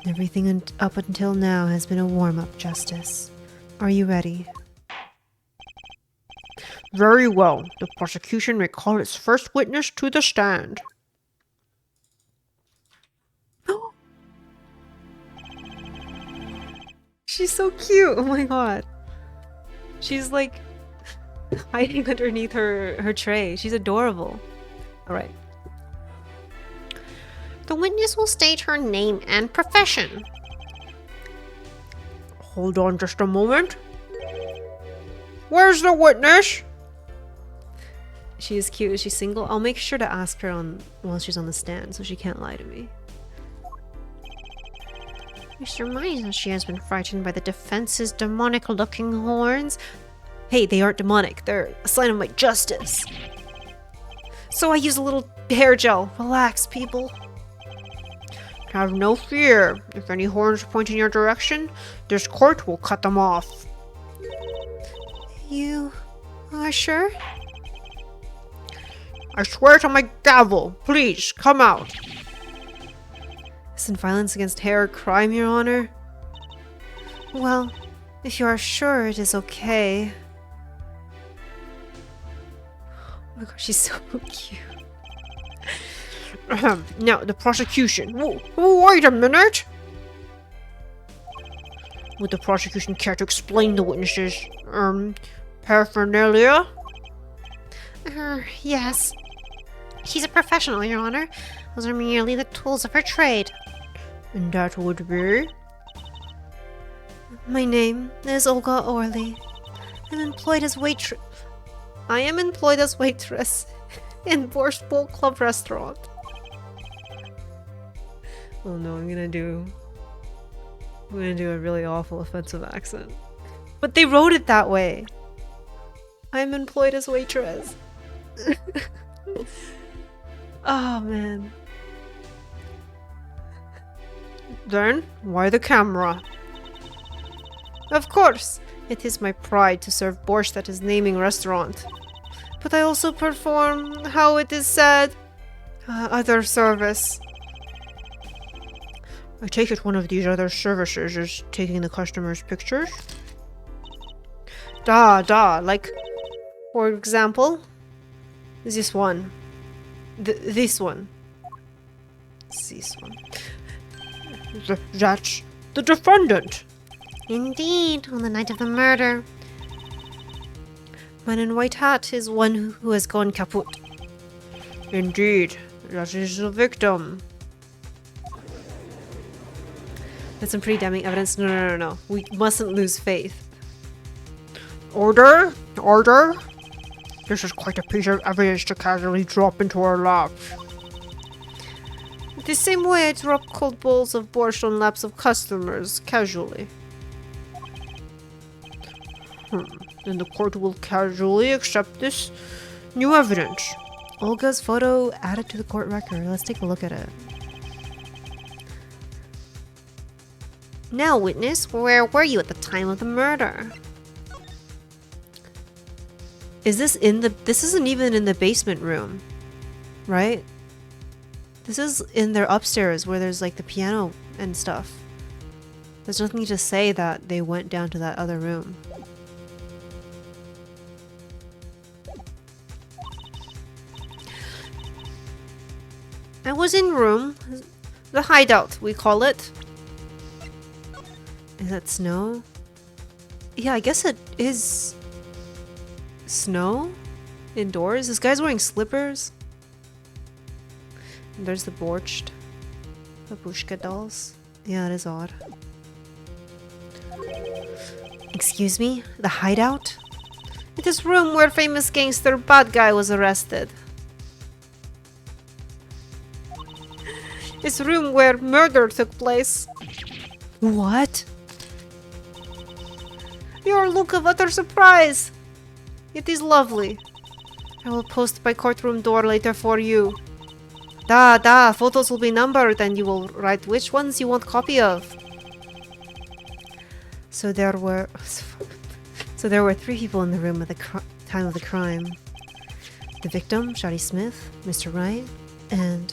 Everything up until now has been a warm-up, Justice. Are you ready? Very well. The prosecution may call its first witness to the stand. She's so cute! Oh my god. She's like hiding underneath her tray. She's adorable. Alright. The witness will state her name and profession. Hold on just a moment. Where's the witness? She is cute. Is she single? I'll make sure to ask her while she's on the stand so she can't lie to me. I surmise that she has been frightened by the defense's demonic-looking horns. Hey, they aren't demonic. They're a sign of my justice. So I use a little hair gel. Relax, people. Have no fear. If any horns point in your direction, this court will cut them off. You are sure? I swear to my gavel. Please, come out. Isn't violence against hair a crime, Your Honor? Well, if you are sure it is okay. Oh my gosh, she's so cute. Now, the prosecution. Wait a minute. Would the prosecution care to explain the witness's, paraphernalia? Yes. She's a professional, Your Honor. Those are merely the tools of her trade. And that would be? My name is Olga Orly. I'm employed as waitress. I am employed as waitress in Borscht Bowl Club restaurant. Oh no, I'm gonna do a really awful offensive accent. But they wrote it that way. I'm employed as waitress. Oh man. Then, why the camera? Of course, it is my pride to serve borscht at his naming restaurant. But I also perform, how it is said, other service. I take it one of these other services is taking the customer's pictures? Like, for example, this one. This one. This one. That's the defendant. Indeed, on the night of the murder. Man in white hat is one who has gone kaput. Indeed, that is the victim. That's some pretty damning evidence. No. We mustn't lose faith. Order! Order! This is quite a piece of evidence to casually drop into our laps. The same way I drop cold bowls of borscht on laps of customers, casually. Then the court will casually accept this new evidence. Olga's photo added to the court record. Let's take a look at it. Now, witness, where were you at the time of the murder? This isn't even in the basement room, right? This is in their upstairs where there's like the piano and stuff. There's nothing to say that they went down to that other room. I was in room, the hideout, we call it. Is that snow? Yeah, I guess it is snow indoors. This guy's wearing slippers. And there's the borscht. Babushka dolls. Yeah, it is odd. Excuse me? The hideout? It is room where famous gangster bad guy was arrested. It's room where murder took place. What? Your look of utter surprise. It is lovely. I will post by courtroom door later for you. Photos will be numbered and you will write which ones you want copy of. So there were 3 people in the room at the time of the crime. The victim, Shotty Smith, Mr. Wright, and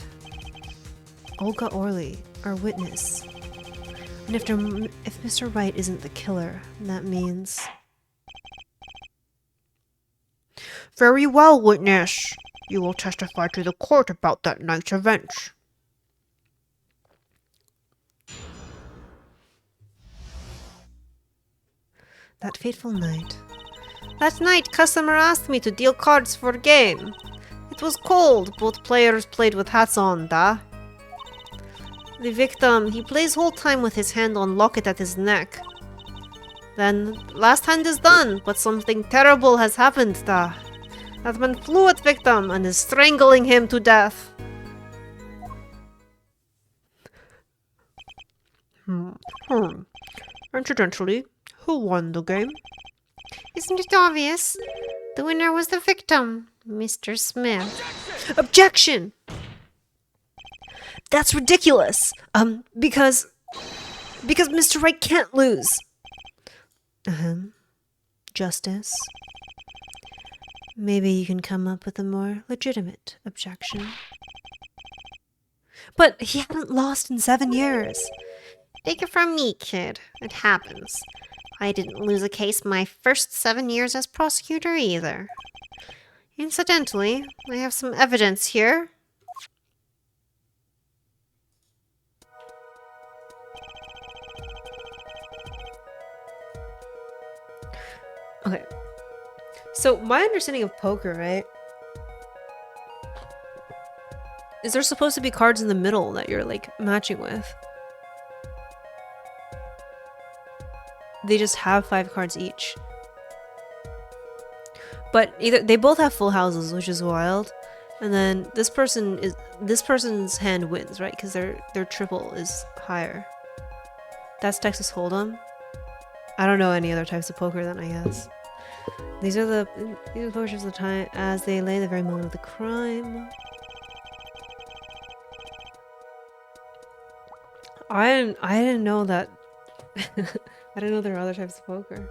Olga Orley, our witness. And if Mr. Wright isn't the killer, that means... Very well, witness. You will testify to the court about that night's events. That fateful night. That night, customer asked me to deal cards for game. It was cold. Both players played with hats on, da. The victim, he plays whole time with his hand on locket at his neck. Then, last hand is done, but something terrible has happened, da. That man flew at victim and is strangling him to death. Incidentally, who won the game? Isn't it obvious? The winner was the victim, Mr. Smith. Objection! That's ridiculous! Because Mr. Wright can't lose. Justice. Maybe you can come up with a more legitimate objection. But he hadn't lost in 7 years. Take it from me, kid. It happens. I didn't lose a case my first 7 years as prosecutor either. Incidentally, I have some evidence here. Okay. So, my understanding of poker, right, is there supposed to be cards in the middle that you're, like, matching with. They just have 5 cards each. But either they both have full houses, which is wild. And then this person's hand wins, right? Because their triple is higher. That's Texas Hold'em. I don't know any other types of poker then, I guess. These are the posters of the time as they lay the very moment of the crime. I didn't know that. I didn't know there are other types of poker.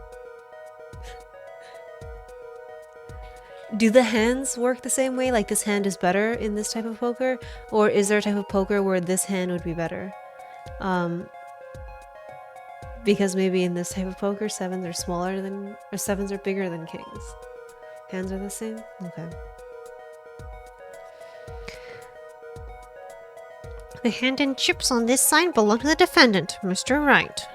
Do the hands work the same way? Like this hand is better in this type of poker? Or is there a type of poker where this hand would be better? Because maybe in this type of poker, 7s are smaller than, or 7s are bigger than kings. Hands are the same? Okay. The hand and chips on this side belong to the defendant, Mr. Wright.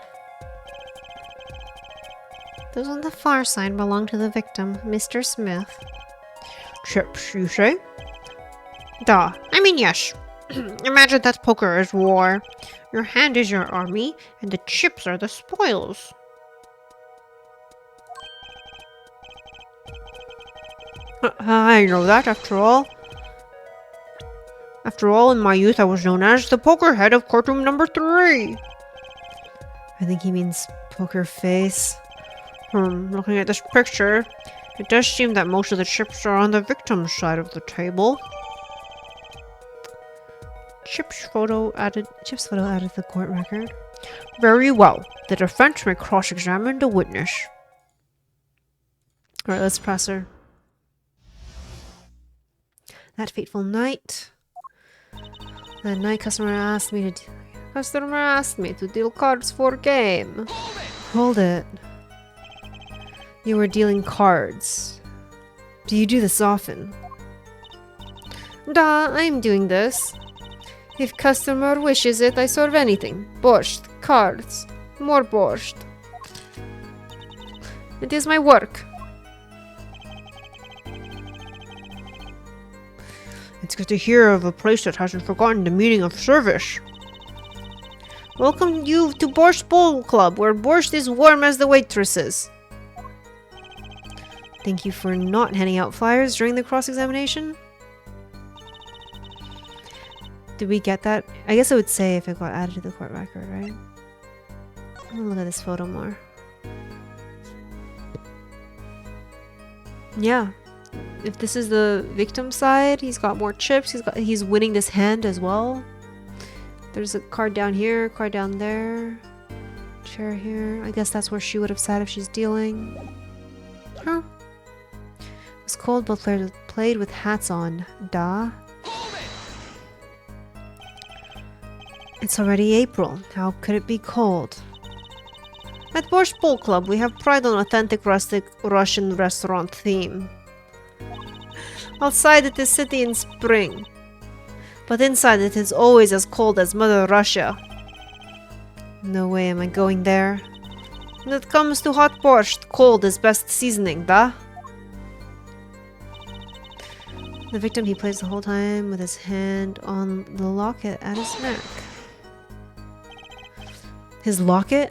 Those on the far side belong to the victim, Mr. Smith. Chips, you say? I mean, yes. Imagine that poker is war. Your hand is your army, and the chips are the spoils. I know that, after all. After all, in my youth I was known as the poker head of courtroom number 3. I think he means poker face. Looking at this picture, it does seem that most of the chips are on the victim's side of the table. Chip's photo added to the court record. Very well. The defense may cross-examine the witness. Alright, let's press her. That fateful night. That night, customer asked me to deal cards for game. Hold it. You were dealing cards. Do you do this often? I'm doing this. If customer wishes it, I serve anything. Borscht, cards, more borscht. It is my work. It's good to hear of a place that hasn't forgotten the meaning of service. Welcome you to Borscht Bowl Club, where borscht is warm as the waitresses. Thank you for not handing out flyers during the cross-examination. Did we get that? I guess it would say if it got added to the court record, right? I'm gonna look at this photo more. Yeah. If this is the victim side, he's got more chips. He's winning this hand as well. There's a card down here, card down there. Chair here. I guess that's where she would have sat if she's dealing. Huh. It was cold, both players played with hats on. Da. It's already April. How could it be cold? At Borscht Bowl Club, we have pride on authentic rustic Russian restaurant theme. Outside it is city in spring, but inside it is always as cold as Mother Russia. No way am I going there. When it comes to hot borscht, cold is best seasoning, da? The victim, he plays the whole time with his hand on the locket at his neck. His locket?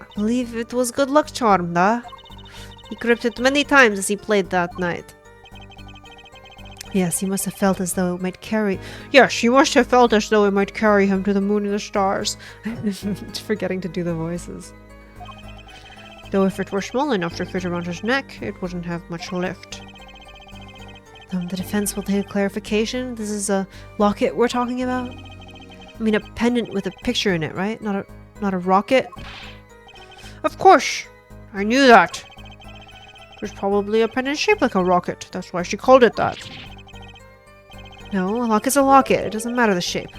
I believe it was good luck charm, da? He gripped it many times as he played that night. Yes, he must have felt as though it might carry... Yes, she must have felt as though it might carry him to the moon and the stars. Forgetting to do the voices. Though if it were small enough to fit around his neck, it wouldn't have much lift. The defense will take a clarification. This is a locket we're talking about? I mean, a pendant with a picture in it, right? Not a rocket? Of course! I knew that! It was probably a pendant shaped like a rocket. That's why she called it that. No, a locket's a locket. It doesn't matter the shape.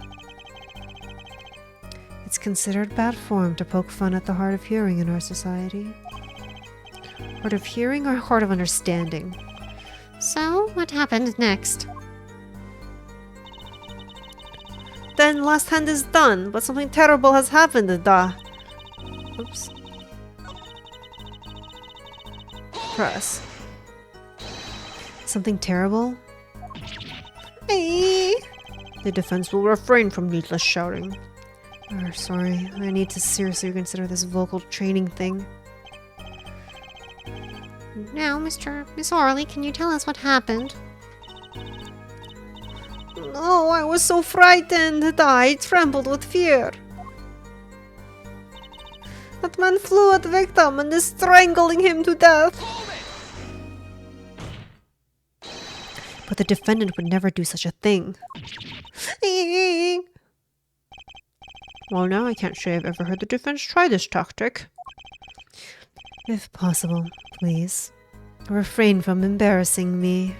It's considered bad form to poke fun at the hard of hearing in our society. Hard of hearing or hard of understanding? So, what happened next? Then last hand is done, but something terrible has happened, da. Oops. Press. Something terrible? Hey. The defense will refrain from needless shouting. Oh, sorry, I need to seriously reconsider this vocal training thing. Now, Miss Orley, can you tell us what happened? No, I was so frightened that I trembled with fear. That man flew at the victim and is strangling him to death. But the defendant would never do such a thing. Well, now I can't say I've ever heard the defense try this tactic. If possible, please, refrain from embarrassing me.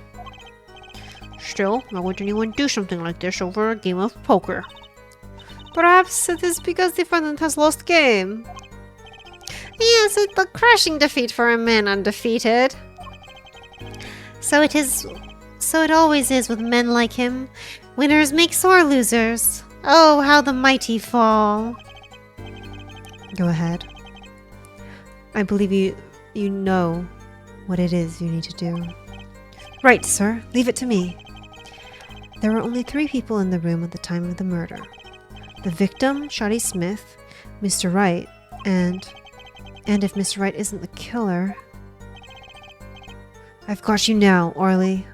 Still, why would anyone do something like this over a game of poker? Perhaps it is because the defendant has lost game. Yes, it's a crushing defeat for a man undefeated. So it always is with men like him. Winners make sore losers. Oh, how the mighty fall. Go ahead. I believe you know what it is you need to do. Right, sir. Leave it to me. There were only 3 people in the room at the time of the murder. The victim, Shotty Smith, Mr. Wright, and if Mr. Wright isn't the killer... I've got you now, Orley.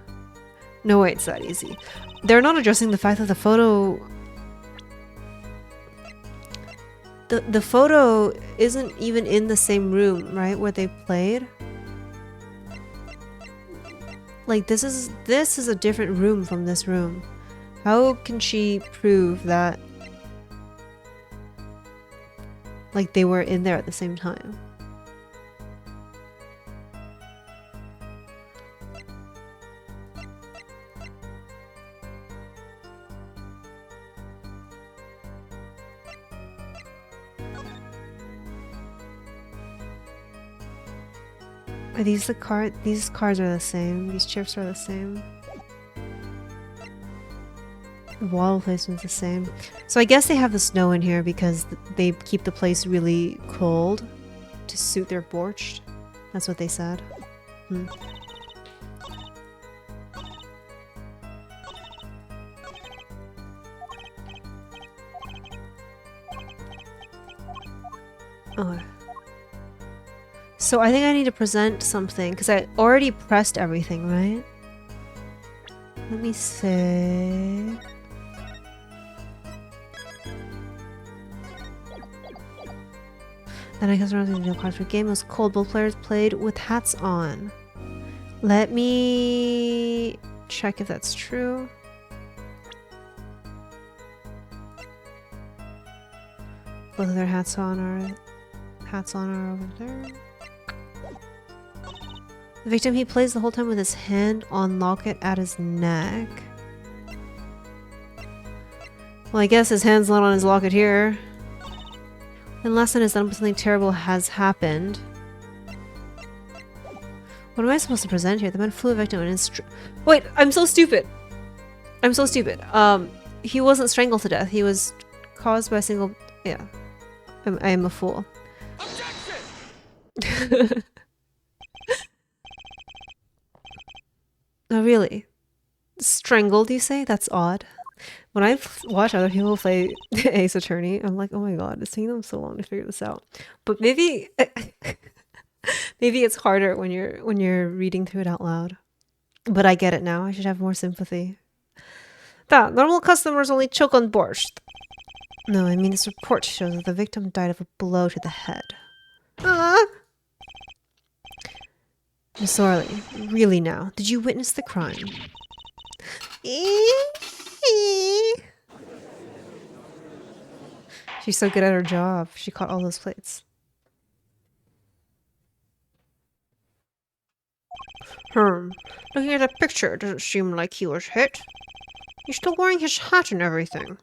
No way it's that easy. They're not addressing the fact that the photo... The photo isn't even in the same room, right, where they played. Like, this is a different room from this room. How can she prove that, like, they were in there at the same time? Are these the card? These cards are the same. These chips are the same. The wall placement's the same. So I guess they have the snow in here because they keep the place really cold to suit their borscht. That's what they said. Okay. So I think I need to present something because I already pressed everything, right? Let me see. Then I guess around the deal cards for game was cold. Both players played with hats on. Let me check if that's true. Both of their hats on are over there. The victim, he plays the whole time with his hand on locket at his neck. Well, I guess his hand's not on his locket here. Then last time is done, but something terrible has happened. What am I supposed to present here? The man flew a victim and wait, I'm so stupid. I'm so stupid. He wasn't strangled to death. He was caused by a single... Yeah. I am a fool. Objection! Oh, really? Strangled, you say? That's odd. When I watch other people play Ace Attorney, I'm like, oh my god, it's taking them so long to figure this out. But maybe... maybe it's harder when you're reading through it out loud. But I get it now. I should have more sympathy. Normal customers only choke on borscht. No, I mean this report shows that the victim died of a blow to the head. Miss Orley, really now, did you witness the crime? She's so good at her job. She caught all those plates. Looking at the picture, it doesn't seem like he was hit. He's still wearing his hat and everything.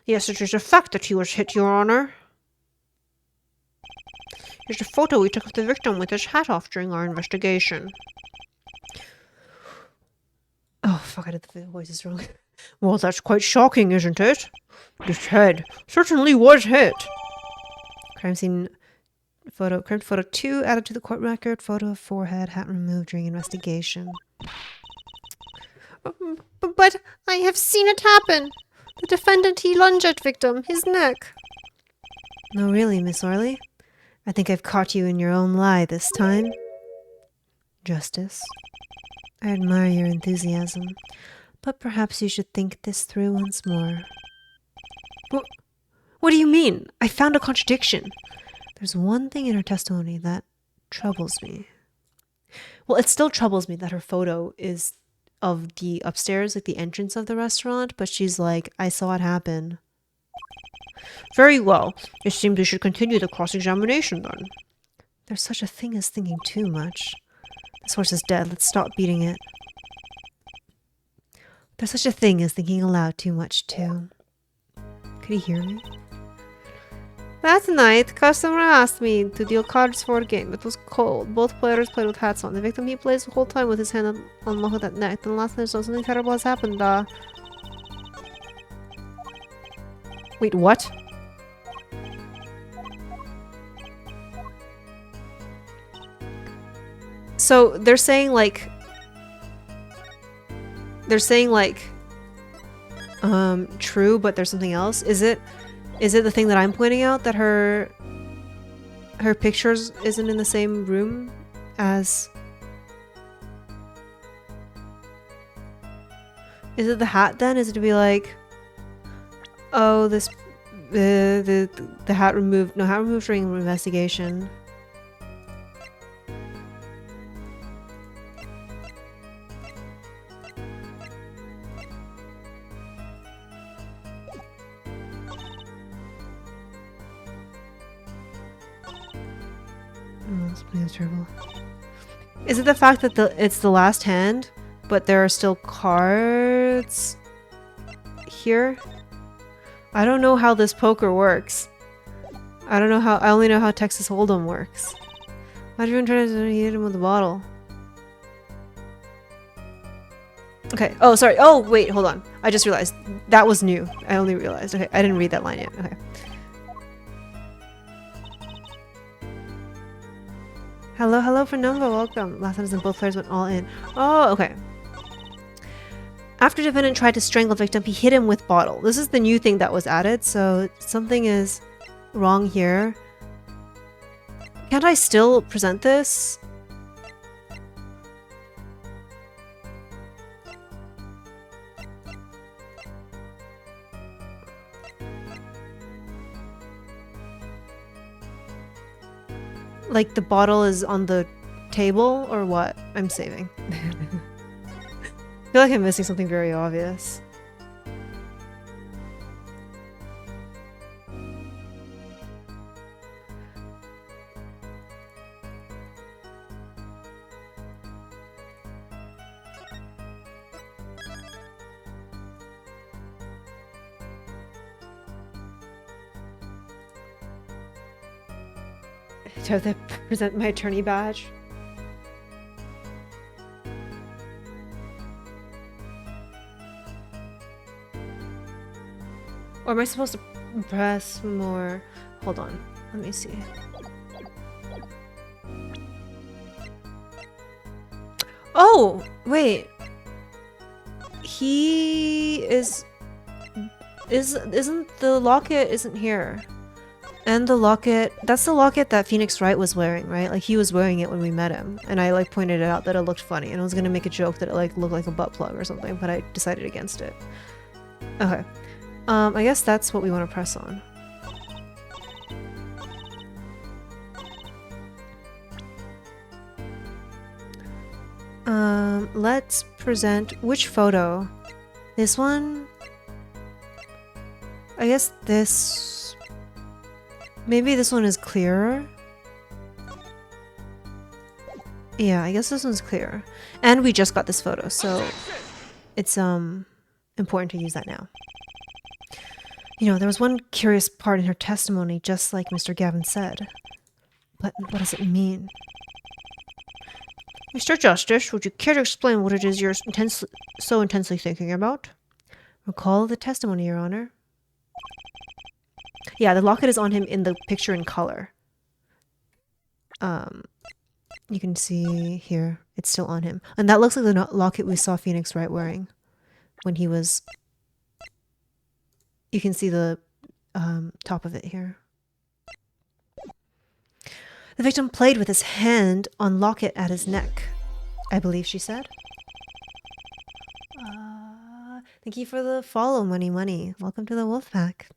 Yes, it is a fact that he was hit, Your Honor. Here's a photo we took of the victim with his hat off during our investigation. Oh, fuck, I did the voices wrong. Well, that's quite shocking, isn't it? This head certainly was hit. Crime scene photo 2 added to the court record. Photo of forehead, hat removed during investigation. But I have seen it happen. The defendant, he lunged at victim, his neck. No, really, Miss Orley? I think I've caught you in your own lie this time. Justice. I admire your enthusiasm, but perhaps you should think this through once more. What do you mean? I found a contradiction. There's one thing in her testimony that troubles me. Well, it still troubles me that her photo is of the upstairs, like the entrance of the restaurant, but she's like, I saw it happen. Very well. It seems we should continue the cross-examination then. There's such a thing as thinking too much. This horse is dead. Let's stop beating it. There's such a thing as thinking aloud too much too. Could he hear me? That night, customer asked me to deal cards for a game. It was cold. Both players played with hats on. The victim, he plays the whole time with his hand on locked at neck. Then last night, something terrible has happened. Wait, what? So they're saying like true, but there's something else. Is it the thing that I'm pointing out, that her pictures isn't in the same room as... Is it the hat then? Is it to be like, oh, this the hat removed? No, hat removed during investigation. That's terrible. Is it the fact that it's the last hand, but there are still cards here? I don't know how this poker works. I only know how Texas Hold'em works. Why'd you even try to hit him with a bottle? Okay. Oh, sorry. Oh, wait. Hold on. I just realized. That was new. I only realized. Okay. I didn't read that line yet. Okay. Hello for Nova, welcome. Last time both players went all in. Oh, okay. After defendant tried to strangle victim, he hit him with bottle. This is the new thing that was added, so something is wrong here. Can't I still present this? Like the bottle is on the table or what? I'm saving. I feel like I'm missing something very obvious. Do I have to present my attorney badge? Or am I supposed to press more? Hold on, let me see. Oh, wait. He is... Isn't the locket isn't here? And the locket, that's the locket that Phoenix Wright was wearing, right? Like he was wearing it when we met him. And I like pointed it out that it looked funny. And I was gonna make a joke that it like looked like a butt plug or something, but I decided against it. Okay. I guess that's what we want to press on. Let's present which photo? This one? I guess this... Maybe this one is clearer? Yeah, I guess this one's clearer. And we just got this photo, so it's important to use that now. You know, there was one curious part in her testimony, just like Mr. Gavin said. But what does it mean? Mr. Justice, would you care to explain what it is you're so intensely thinking about? Recall the testimony, Your Honor. Yeah, the locket is on him in the picture in color. You can see here, it's still on him. And that looks like the locket we saw Phoenix Wright wearing when he was... You can see the top of it here. The victim played with his hand on locket at his neck, I believe she said. Thank you for the follow, Money Money. Welcome to the Wolfpack.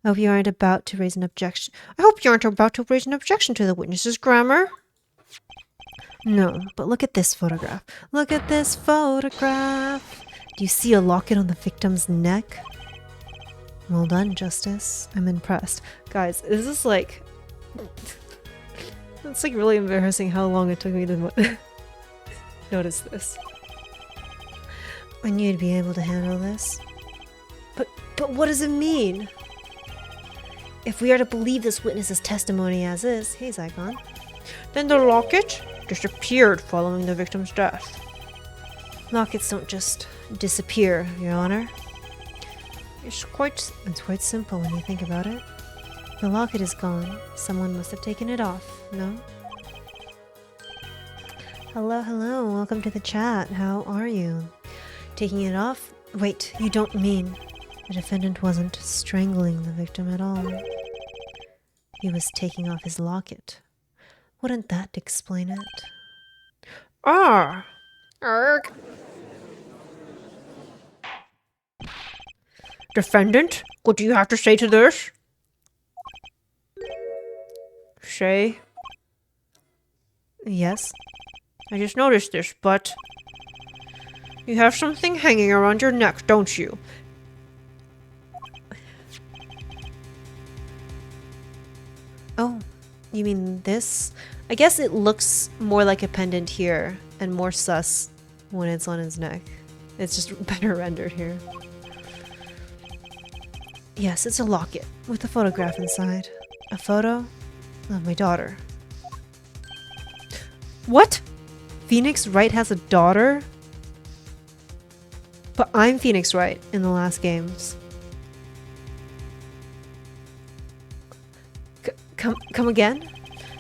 I hope you aren't about to raise an objection. I hope you aren't about to raise an objection to the witness's grammar. No, but look at this photograph. Look at this photograph. Do you see a locket on the victim's neck? Well done, Justice. I'm impressed. Guys, this is like... It's like really embarrassing how long it took me to notice this. I knew you'd be able to handle this. But what does it mean? If we are to believe this witness's testimony as is, hey Zygon, then the locket disappeared following the victim's death. Lockets don't just disappear, Your Honor. It's quite simple when you think about it. The locket is gone. Someone must have taken it off, no? Hello, hello. Welcome to the chat. How are you? Taking it off? Wait, you don't mean the defendant wasn't strangling the victim at all. He was taking off his locket. Wouldn't that explain it? Ah! Arg. Defendant, what do you have to say to this? Say? Yes? I just noticed this, but... You have something hanging around your neck, don't you? Oh, you mean this? I guess it looks more like a pendant here, and more sus when it's on his neck. It's just better rendered here. Yes, it's a locket with a photograph inside. A photo of my daughter. What? Phoenix Wright has a daughter? But I'm Phoenix Wright in the last games. Come again?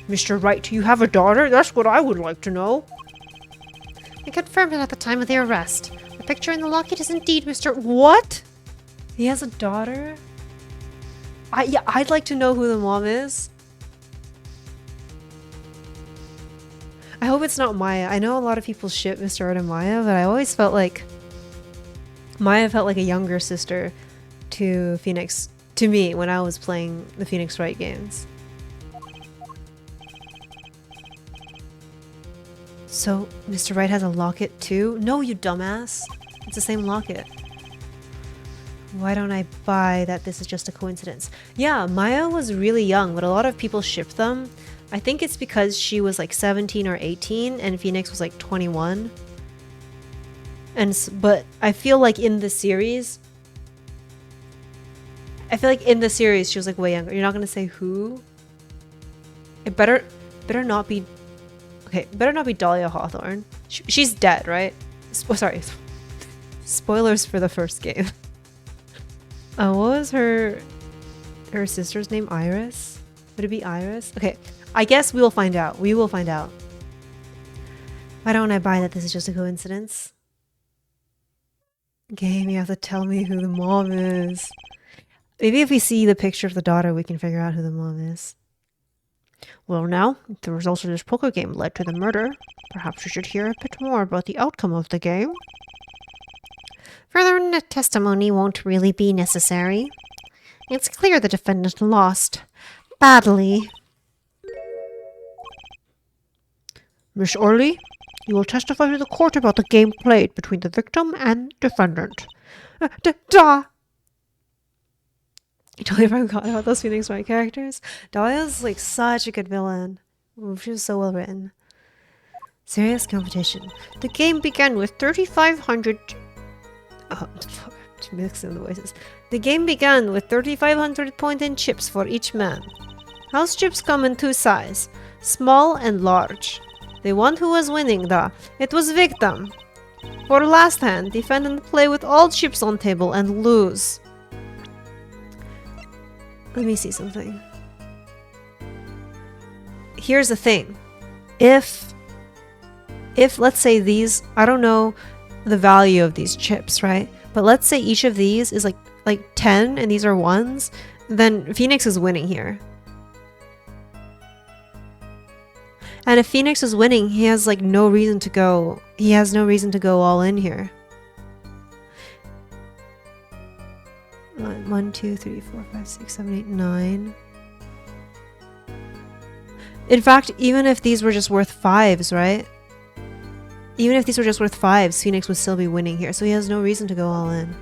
Mr. Wright, you have a daughter? That's what I would like to know. I confirmed it at the time of the arrest. The picture in the locket is indeed Mr. What? He has a daughter? Yeah, I'd like to know who the mom is. I hope it's not Maya. I know a lot of people ship Mr. Art and Maya, but I always felt like Maya felt like a younger sister to Phoenix, to me, when I was playing the Phoenix Wright games. So, Mr. Wright has a locket too? No, you dumbass. It's the same locket. Why don't I buy that this is just a coincidence? Yeah, Maya was really young, but a lot of people ship them. I think it's because she was like 17 or 18 and Phoenix was like 21. But I feel like in the series, she was like way younger. You're not gonna say who? It better not be. Okay, better not be Dahlia Hawthorne. She's dead, right? Sorry. Spoilers for the first game. What was her sister's name? Iris? Would it be Iris? Okay, I guess we will find out. We will find out. Why don't I buy that this is just a coincidence? Game, you have to tell me who the mom is. Maybe if we see the picture of the daughter, we can figure out who the mom is. Well now, the results of this poker game led to the murder. Perhaps you should hear a bit more about the outcome of the game. Further testimony won't really be necessary. It's clear the defendant lost. Badly. Miss Orley, you will testify to the court about the game played between the victim and defendant. I totally forgot about those Phoenix Wright characters. Dahlia's like such a good villain. Ooh, she was so well written. Serious competition. The game began with 3,500... mixing the voices. The game began with 3,500 points in chips for each man. House chips come in two sizes, small and large. The one who was winning it was victim. For last hand, defendant play with all chips on table and lose. Let me see something. Here's the thing. If let's say these, I don't know the value of these chips, right? But let's say each of these is like 10 and these are ones, then Phoenix is winning here. And if Phoenix is winning, he has like no reason to go. He has no reason to go all in here. 1, 2, 3, 4, 5, 6, 7, 8, 9. In fact, even if these were just worth 5s, right? Even if these were just worth 5s, Phoenix would still be winning here, so he has no reason to go all in.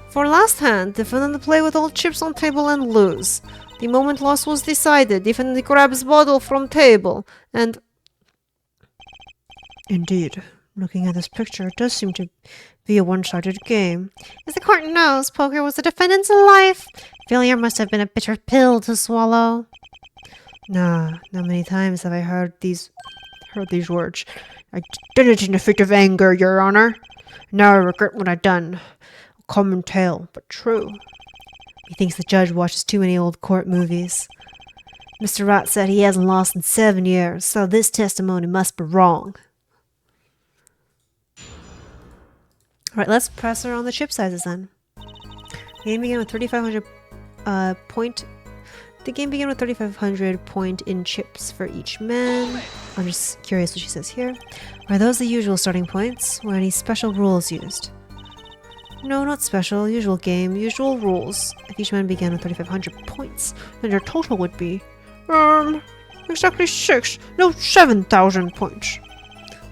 For last hand, defendant play with all chips on table and lose. The moment loss was decided, defendant grabs bottle from table, and... Indeed, looking at this picture, it does seem to be a one-sided game. As the court knows, poker was the defendant's life. Failure must have been a bitter pill to swallow. Nah, not many times have I heard these words. I did it in a fit of anger, Your Honor. Now I regret what I done. A common tale, but true. He thinks the judge watches too many old court movies. Mr. Wright said he hasn't lost in 7 years, so this testimony must be wrong. Alright, let's press her on the chip sizes then. The game began with 3,500 point. The game began with 3,500 point in chips for each man. I'm just curious what she says here. Are those the usual starting points? Were any special rules used? No, not special. Usual game, usual rules. If each man began with 3,500 points, then your total would be, exactly 6, no 7,000 points.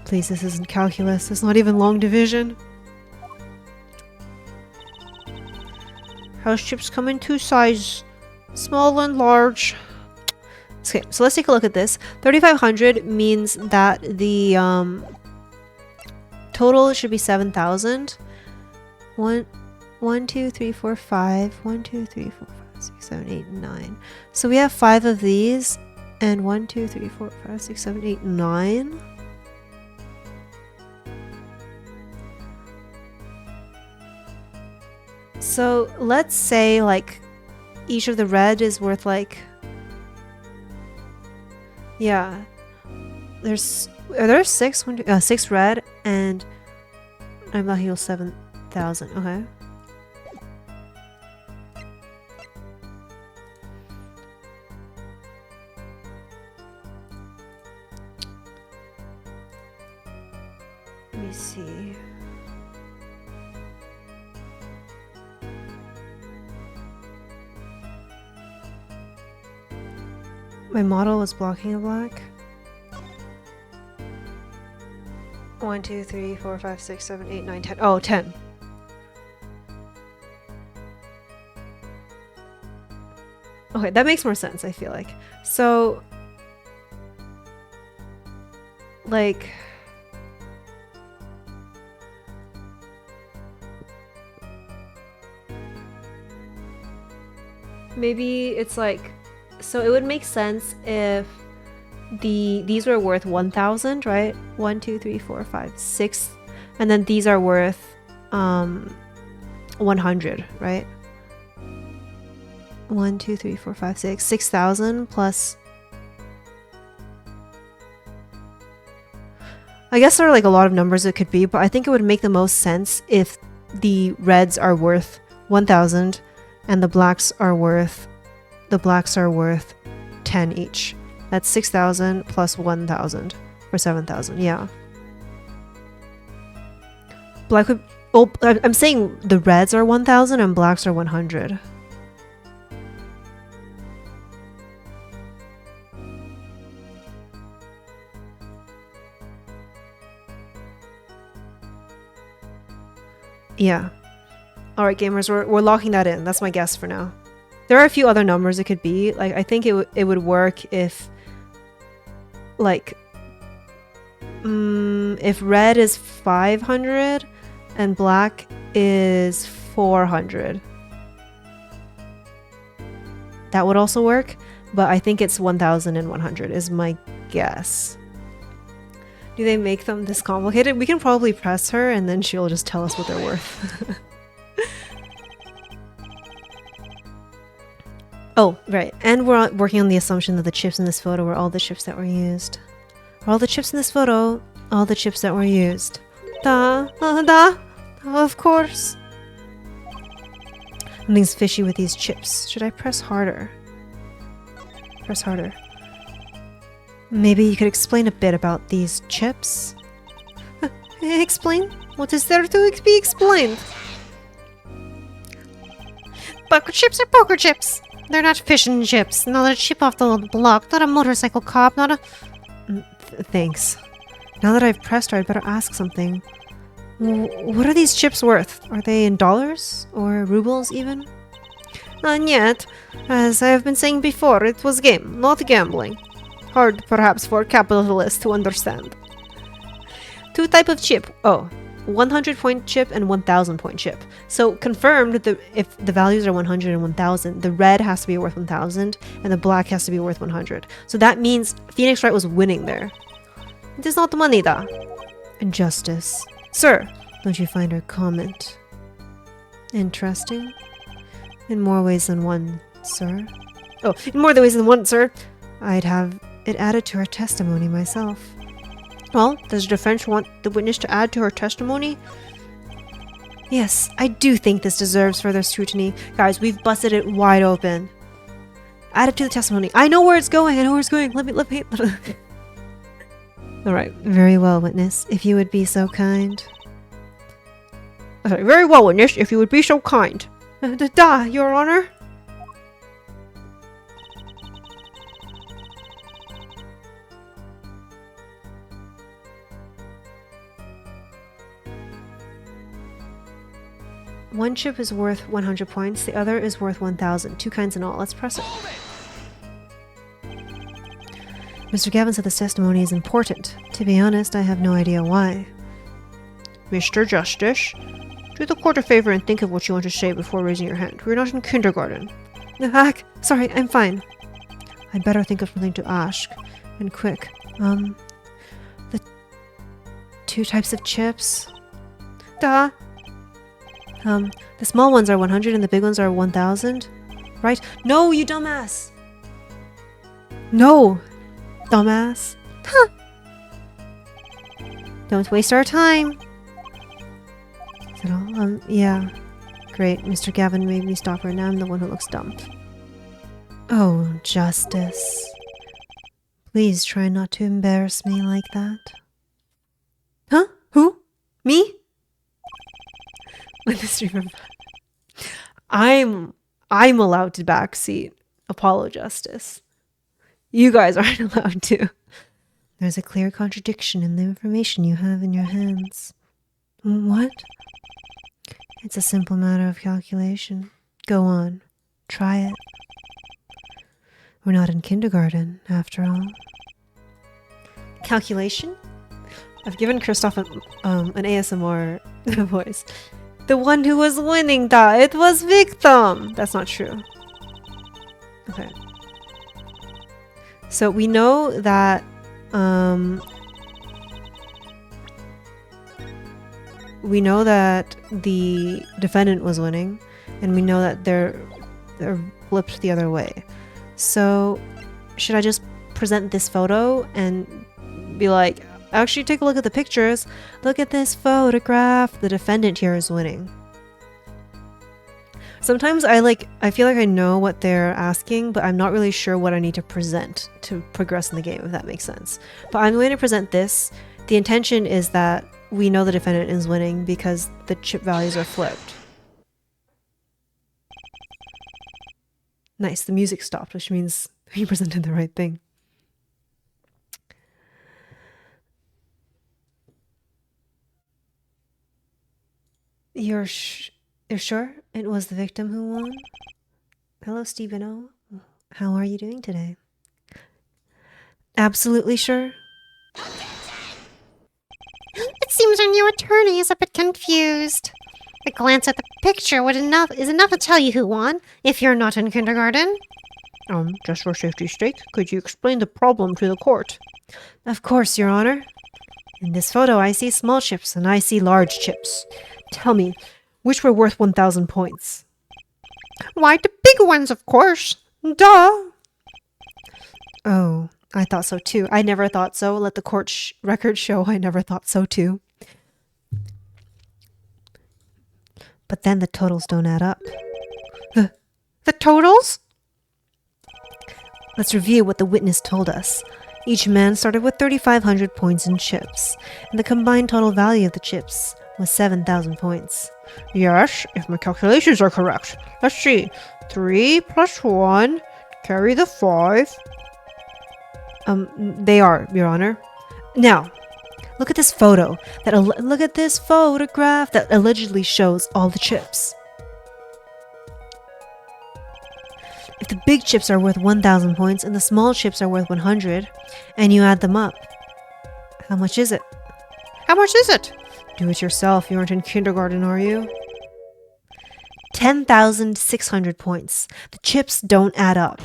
Please, this isn't calculus. It's not even long division. House chips come in two sizes, small and large. Okay, so let's take a look at this. 3,500 means that the total should be 7,000. 1, 2, 3, 4, 5. 1, 2, 3, 4, 5, 6, 7, 8, 9. So we have 5 of these, and 1, 2, 3, 4, 5, 6, 7, 8, 9. So let's say like each of the red is worth like, yeah, are there 6? 6 red, and I'm not heal 7,000. Okay. me see. My model was blocking a black. 1, 2, 3, 4, 5, 6, 7, 8, 9, 10. Oh, 10. Okay, that makes more sense, I feel like. So, like, maybe it's like, so it would make sense if these were worth 1,000, right? 1, 2, 3, 4, 5, 6, and then these are worth 100, right? 1, 2, 3, 4, 5, 6, 6,000 plus. I guess there are like a lot of numbers it could be, but I think it would make the most sense if the reds are worth 1,000 and the blacks are worth 10 each. That's 6,000 plus 1,000 or 7,000. Yeah. Black would. Oh, I'm saying the reds are 1,000 and blacks are 100. Yeah. All right, gamers, we're locking that in. That's my guess for now. There are a few other numbers it could be. Like, I think it would work if, like, if red is 500 and black is 400. That would also work, but I think it's 1,100 is my guess. Do they make them this complicated? We can probably press her and then she'll just tell us what they're worth. Oh, right. And we're working on the assumption that the chips in this photo were all the chips that were used. Are all the chips in this photo all the chips that were used? Of course. Something's fishy with these chips. Should I press harder? Press harder. Maybe you could explain a bit about these chips? Explain? What is there to be explained? Poker chips are poker chips. They're not fish and chips. Not a chip off the block. Not a motorcycle cop. Not a... Thanks. Now that I've pressed her, I'd better ask something. What are these chips worth? Are they in dollars? Or rubles even? And yet, as I have been saying before, it was game, not gambling. Hard, perhaps, for capitalists to understand. Two type of chip. Oh, 100-point chip and 1,000-point chip. So confirmed that if the values are 100 and 1,000, the red has to be worth 1,000 and the black has to be worth 100. So that means Phoenix Wright was winning there. It is not money, da. Injustice. Sir, don't you find her comment interesting? In more ways than one, sir. Oh, in more ways than one, sir. I'd have it added to her testimony myself. Well, does the defense want the witness to add to her testimony? Yes, I do think this deserves further scrutiny. Guys, we've busted it wide open. Add it to the testimony. I know where it's going. I know where it's going. Let me. All right. Very well, witness. If you would be so kind. Okay, very well, witness. If you would be so kind. Your Honor. One chip is worth 100 points, the other is worth 1,000. Two kinds in all. Let's press it. Mr. Gavin said this testimony is important. To be honest, I have no idea why. Mr. Justice, do the court a favor and think of what you want to say before raising your hand. We're not in kindergarten. Sorry, I'm fine. I'd better think of something to ask. And quick. The two types of chips. The small ones are 100 and the big ones are 1,000. Right? No, you dumbass! No! Dumbass. Huh! Don't waste our time! Is that all? Yeah. Great, Mr. Gavin made me stop her, now I'm the one who looks dumb. Oh, Justice. Please try not to embarrass me like that. Huh? Who? Me? When the streamer... I'm allowed to backseat Apollo Justice. You guys aren't allowed to. There's a clear contradiction in the information you have in your hands. What? It's a simple matter of calculation. Go on. Try it. We're not in kindergarten, after all. Calculation? I've given Christoph an ASMR voice. The one who was winning, it was victim! That's not true. Okay. So we know that the defendant was winning, and we know that they're flipped the other way. So should I just present this photo and be like, actually take a look at the pictures. Look at this photograph. The defendant here is winning. Sometimes I feel like I know what they're asking, but I'm not really sure what I need to present to progress in the game, if that makes sense. But I'm going to present this. The intention is that we know the defendant is winning because the chip values are flipped. Nice, the music stopped, which means we presented the right thing. You're sure it was the victim who won? Hello, Stephen O. How are you doing today? Absolutely sure? It seems our new attorney is a bit confused. A glance at the picture is enough to tell you who won, if you're not in kindergarten. Just for safety's sake, could you explain the problem to the court? Of course, Your Honor. In this photo, I see small chips and I see large chips. Tell me, which were worth 1,000 points? Why, the big ones, of course. Duh. Oh, I thought so too. I never thought so. Let the court record show I never thought so too. But then the totals don't add up. The totals? Let's review what the witness told us. Each man started with 3,500 points in chips, and the combined total value of the chips was 7,000 points. Yes, if my calculations are correct. Let's see. 3 plus 1, carry the 5. They are, Your Honor. Now, look at this photo. Look at this photograph that allegedly shows all the chips. If the big chips are worth 1,000 points and the small chips are worth 100, and you add them up, how much is it? How much is it? Do it yourself. You aren't in kindergarten, are you? 10,600 points. The chips don't add up.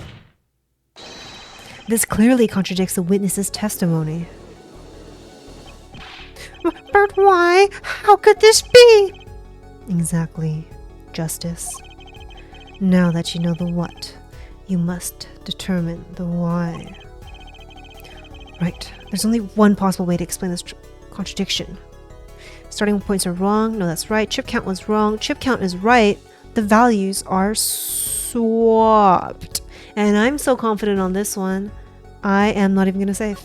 This clearly contradicts the witness's testimony. But why? How could this be? Exactly, Justice. Now that you know the what, you must determine the why. Right, there's only one possible way to explain this contradiction. Starting points are wrong. No, that's right. Chip count was wrong. Chip count is right. The values are swapped. And I'm so confident on this one, I am not even going to save.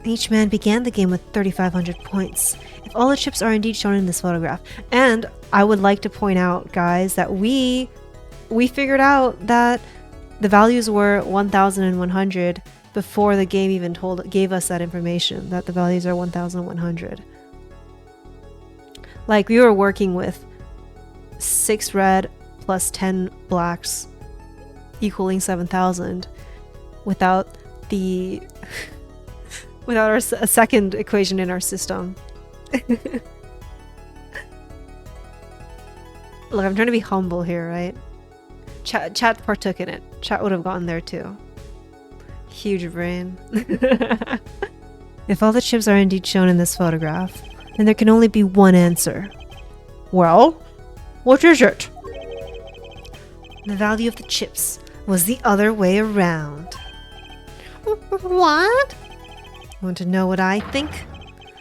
Each man began the game with 3,500 points. If all the chips are indeed shown in this photograph. And I would like to point out, guys, that we figured out the values were 1,100 before the game even gave us that information, that the values are 1,100. Like, we were working with 6 red plus 10 blacks equaling 7,000 without the without a second equation in our system. Look, I'm trying to be humble here, right? Chat partook in it. Chat would have gotten there too. Huge brain. If all the chips are indeed shown in this photograph, then there can only be one answer. Well, what is it? The value of the chips was the other way around. What? Want to know what I think?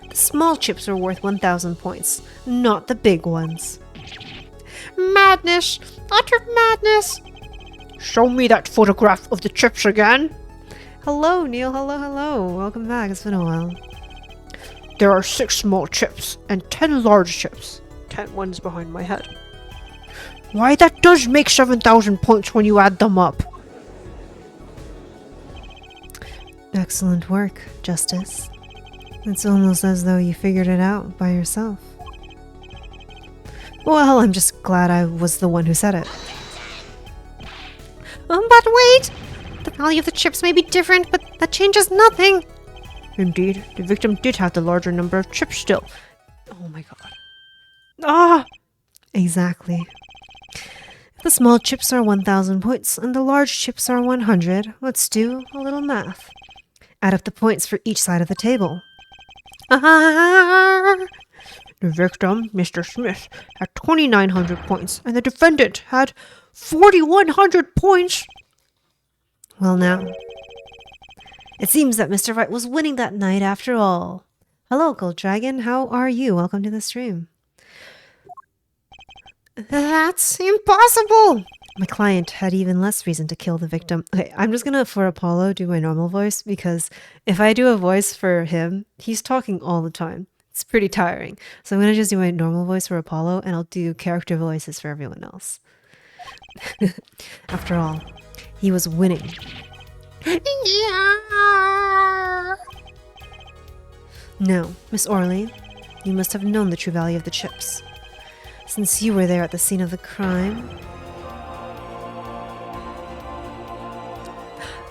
The small chips are worth 1,000 points, not the big ones. Madness! Utter madness! Show me that photograph of the chips again. Hello, Neil. Hello. Welcome back. It's been a while. There are 6 small chips and 10 large chips. 10 ones behind my head. Why, that does make 7,000 points when you add them up. Excellent work, Justice. It's almost as though you figured it out by yourself. Well, I'm just glad I was the one who said it. But wait! The value of the chips may be different, but that changes nothing. Indeed, the victim did have the larger number of chips still. Oh my god. Ah! Exactly. If the small chips are 1,000 points and the large chips are 100, let's do a little math. Add up the points for each side of the table. The victim, Mr. Smith, had 2,900 points, and the defendant had 4,100 points. Well now, it seems that Mr. Wright was winning that night after all. Hello, Gold Dragon. How are you? Welcome to the stream. That's impossible! My client had even less reason to kill the victim. Okay, I'm just gonna, for Apollo, do my normal voice, because if I do a voice for him, he's talking all the time. It's pretty tiring. So I'm gonna just do my normal voice for Apollo, and I'll do character voices for everyone else. After all, he was winning. Yeah. No, Miss Orley, you must have known the true value of the chips. Since you were there at the scene of the crime.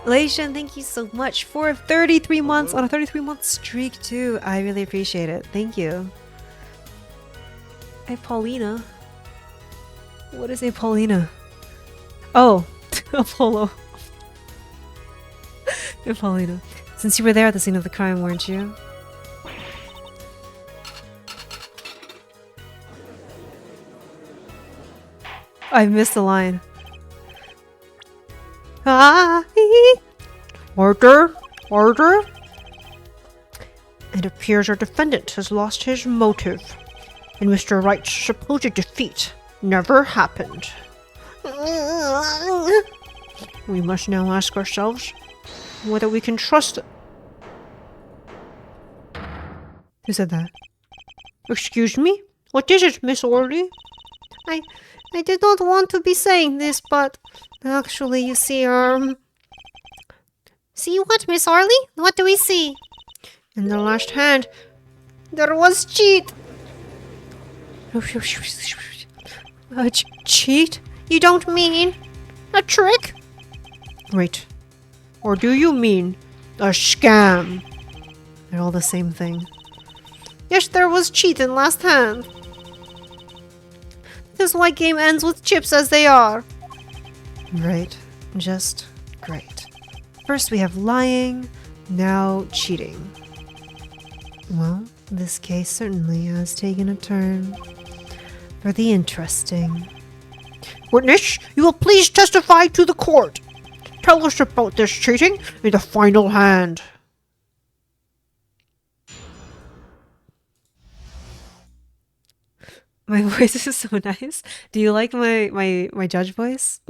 Leishan, thank you so much for 33 months on a 33-month streak too. I really appreciate it. Thank you. Hey, Paulina. What is a Paulina? Oh, Apollo. Hey, Paulina. Since you were there at the scene of the crime, weren't you? I missed a line. Ah! Order! Order! It appears our defendant has lost his motive, and Mr. Wright's supposed defeat never happened. We must now ask ourselves whether we can trust it. Who said that? Excuse me? What is it, Miss Orley? I did not want to be saying this, but actually, you see, See what, Miss Orley? What do we see? In the last hand, There was cheat! Cheat? You don't mean a trick? wait. Or do you mean a scam? They're all the same thing. Yes, there was cheat in last hand. This is why game ends with chips as they are. Right. Just great. First we have lying, now cheating. Well, this case certainly has taken a turn for the interesting. Witness, you will please testify to the court. Tell us about this cheating in the final hand. My voice is so nice. Do you like my judge voice?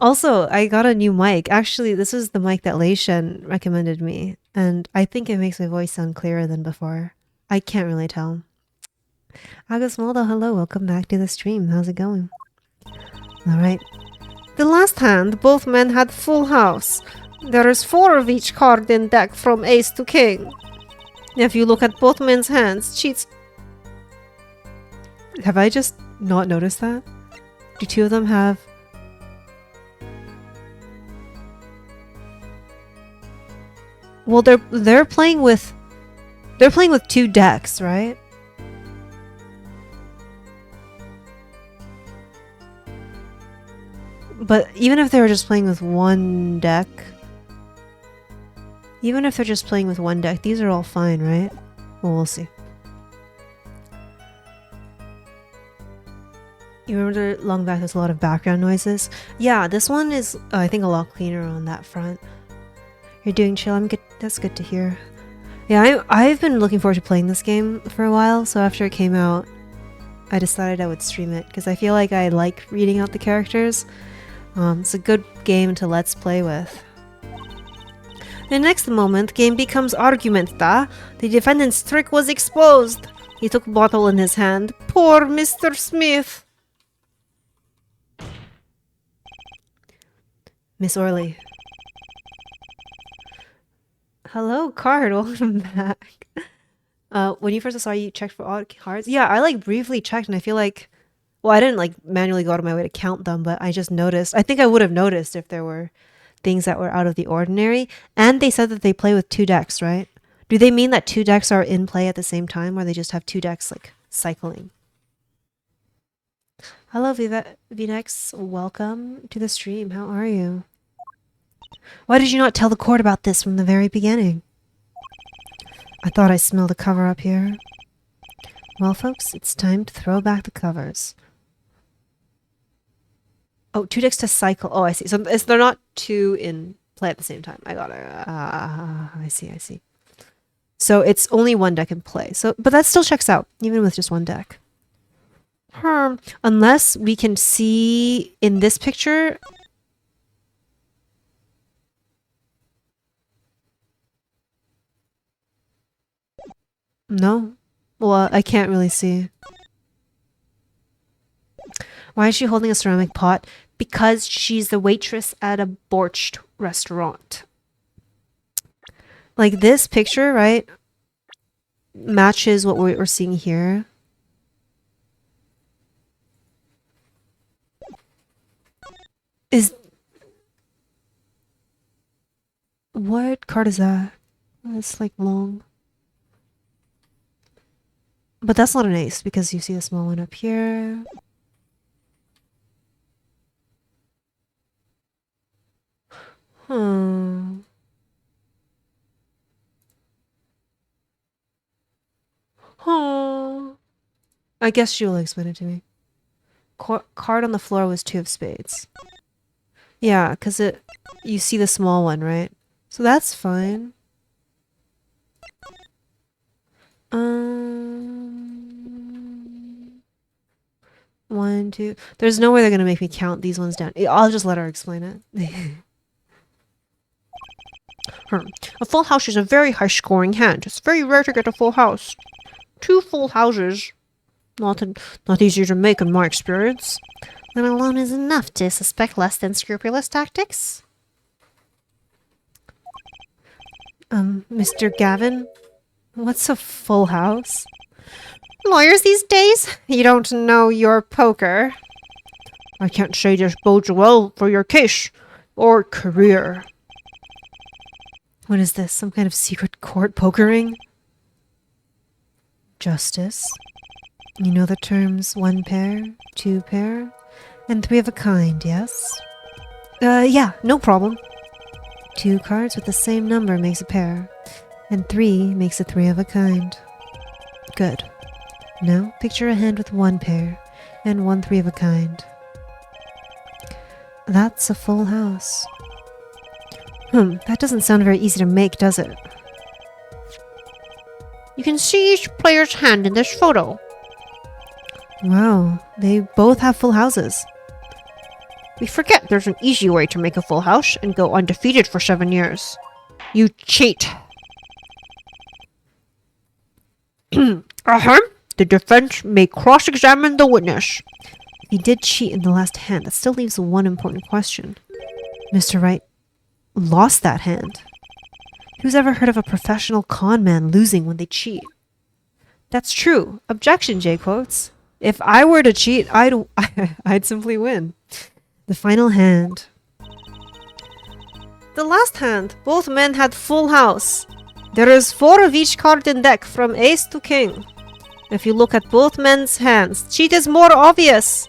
Also, I got a new mic. Actually, this is the mic that Leishan recommended me, and I think it makes my voice sound clearer than before. I can't really tell. Agasmaldo, hello, welcome back to the stream. How's it going? Alright. The last hand, both men had full house. There is 4 of each card in deck from ace to king. If you look at both men's hands, cheats. Have I just not noticed that? Do 2 of them have... Well, they're playing with 2 decks, right? But even if they were just playing with one deck, these are all fine, right? Well, we'll see. You remember long back there's a lot of background noises? Yeah, this one is, I think, a lot cleaner on that front. You're doing chill. I'm good. That's good to hear. Yeah, I've been looking forward to playing this game for a while, so after it came out, I decided I would stream it, because I feel like I like reading out the characters. It's a good game to let's play with. The next moment, game becomes argument, da. The defendant's trick was exposed. He took bottle in his hand. Poor Mr. Smith. Miss Orley. Hello, card. Welcome back. When you first saw you checked for odd cards? Yeah, I like briefly checked and I feel like, well, I didn't like manually go out of my way to count them, but I just noticed. I think I would have noticed if there were things that were out of the ordinary. And they said that they play with 2 decks, right? Do they mean that 2 decks are in play at the same time, or they just have 2 decks like cycling? Hello, Vnex. Welcome to the stream. How are you? Why did you not tell the court about this from the very beginning? I thought I smelled a cover up here. Well, folks, it's time to throw back the covers. Oh, 2 decks to cycle. Oh, I see. So they're not 2 in play at the same time. I got it. I see. So it's only 1 deck in play. So, but that still checks out, even with just 1 deck. Unless we can see in this picture. No? Well, I can't really see. Why is she holding a ceramic pot? Because she's the waitress at a borscht restaurant. Like this picture, right? Matches what we're seeing here. What card is that? It's like long. But that's not an ace because you see the small one up here. I guess she will explain it to me. Card on the floor was 2 of spades. Yeah, because you see the small one, right? So that's fine. 1, 2. There's no way they're gonna make me count these ones down. I'll just let her explain it. A full house is a very high-scoring hand. It's very rare to get a full house. 2 full houses. Not easy to make in my experience. That alone is enough to suspect less than scrupulous tactics. Mr. Gavin? What's a full house? Lawyers these days? You don't know your poker. I can't say this bodes well for your case or career. What is this? Some kind of secret court pokering? Justice. You know the terms 1 pair, 2 pair, and 3 of a kind, yes? Yeah, no problem. 2 cards with the same number makes a pair, and 3 makes a 3 of a kind. Good. Now, picture a hand with 1 pair, and 1 3 of a kind. That's a full house. That doesn't sound very easy to make, does it? You can see each player's hand in this photo. Wow, they both have full houses. We forget there's an easy way to make a full house and go undefeated for 7 years. You cheat. The defense may cross-examine the witness. If he did cheat in the last hand, that still leaves one important question. Mr. Wright lost that hand. Who's ever heard of a professional con man losing when they cheat? That's true. Objection, J-quotes. If I were to cheat, I'd simply win. The final hand. The last hand, both men had full house. There is 4 of each card in deck from ace to king. If you look at both men's hands, cheat is more obvious.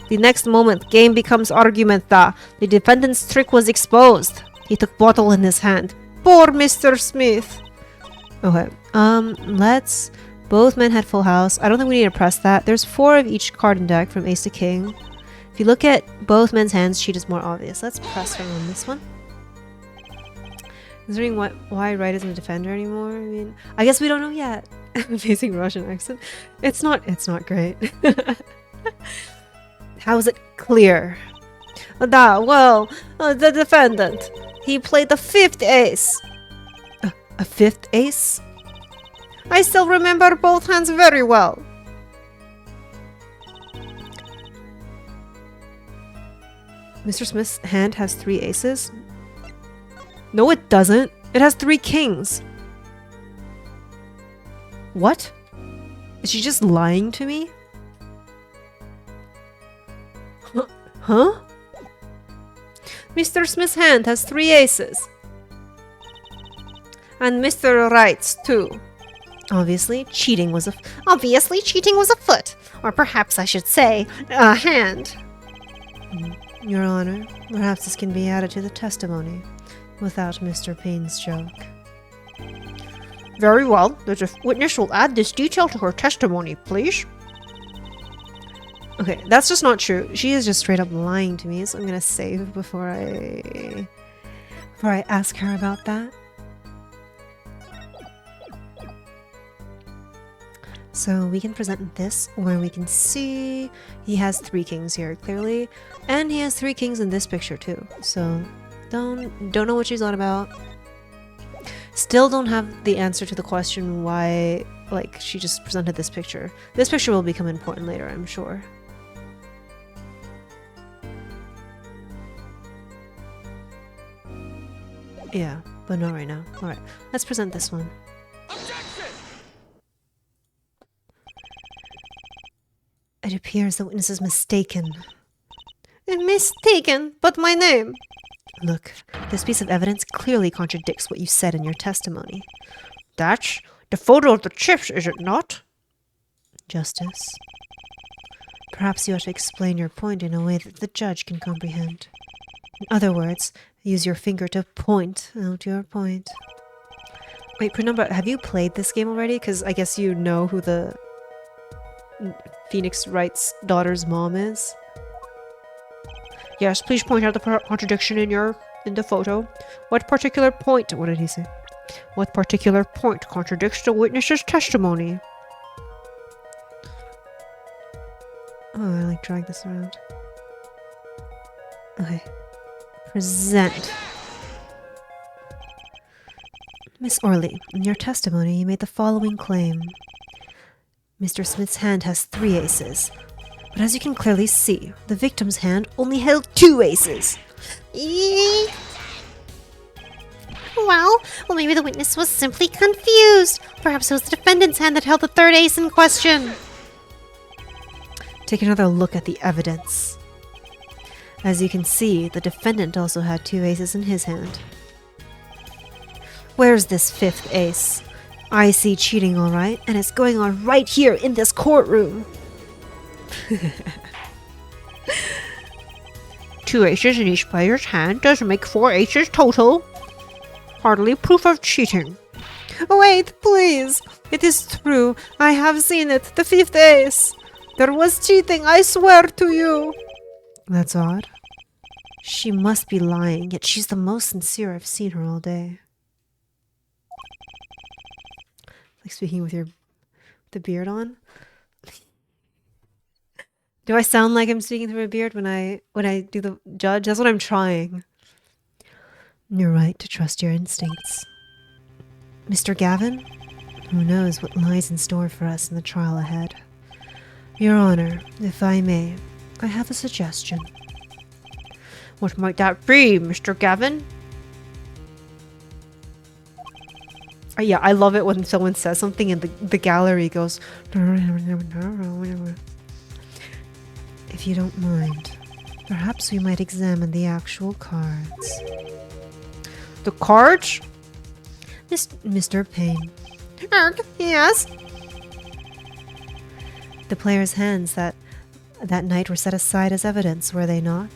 The next moment, game becomes argumenta. The defendant's trick was exposed. He took bottle in his hand. Poor Mr. Smith. Okay, let's... Both men had full house. I don't think we need to press that. There's 4 of each card in deck from ace to king. If you look at both men's hands, cheat is more obvious. Let's press her on this one. Considering why Wright isn't a defender anymore, I mean, I guess we don't know yet. Amazing Russian accent. It's not great. How is it clear? The defendant. He played the 5th ace. A fifth ace? I still remember both hands very well. Mr. Smith's hand has 3 aces? No, it doesn't. It has 3 kings. What? Is she just lying to me? Huh? Mr. Smith's hand has 3 aces. And Mr. Wright's too. Obviously, cheating was Obviously, cheating was afoot. Or perhaps I should say, a hand. Your Honor, perhaps this can be added to the testimony without Mr. Payne's joke. Very well. The witness will add this detail to her testimony, please. Okay, that's just not true. She is just straight up lying to me, so I'm gonna save before I ask her about that. So we can present this where we can see he has 3 kings here clearly, and he has 3 kings in this picture too. So don't know what she's on about. Still don't have the answer to the question why like she just presented this picture. This picture will become important later, I'm sure. Yeah, but not right now. Alright, let's present this one. It appears the witness is mistaken. Mistaken, but my name. Look, this piece of evidence clearly contradicts what you said in your testimony. That's the photo of the chips, is it not? Justice. Perhaps you ought to explain your point in a way that the judge can comprehend. In other words, use your finger to point out your point. Wait, Penumbra, have you played this game already? Because I guess you know who the Phoenix Wright's daughter's mom is. Yes, please point out the contradiction in the photo. What particular point? What did he say? What particular point contradicts the witness's testimony? Oh, I like drag this around. Okay. Present. Miss Orley, in your testimony, you made the following claim. Mr. Smith's hand has 3 aces, but as you can clearly see, the victim's hand only held 2 aces. Well, maybe the witness was simply confused. Perhaps it was the defendant's hand that held the 3rd ace in question. Take another look at the evidence. As you can see, the defendant also had 2 aces in his hand. Where's this 5th ace? I see cheating alright, and it's going on right here in this courtroom. 2 aces in each player's hand does make 4 aces total. Hardly proof of cheating. Wait, please. It is true. I have seen it. The 5th ace. There was cheating, I swear to you. That's odd. She must be lying, yet she's the most sincere I've seen her all day. Like speaking with the beard on. Do I sound like I'm speaking through a beard when I do the judge? That's what I'm trying. You're right to trust your instincts. Mr. Gavin, who knows what lies in store for us in the trial ahead? Your Honor, if I may, I have a suggestion. What might that be, Mr. Gavin? Yeah, I love it when someone says something and the gallery goes... If you don't mind, perhaps we might examine the actual cards. The cards? Mr. Payne. Yes? The players' hands that night were set aside as evidence, were they not?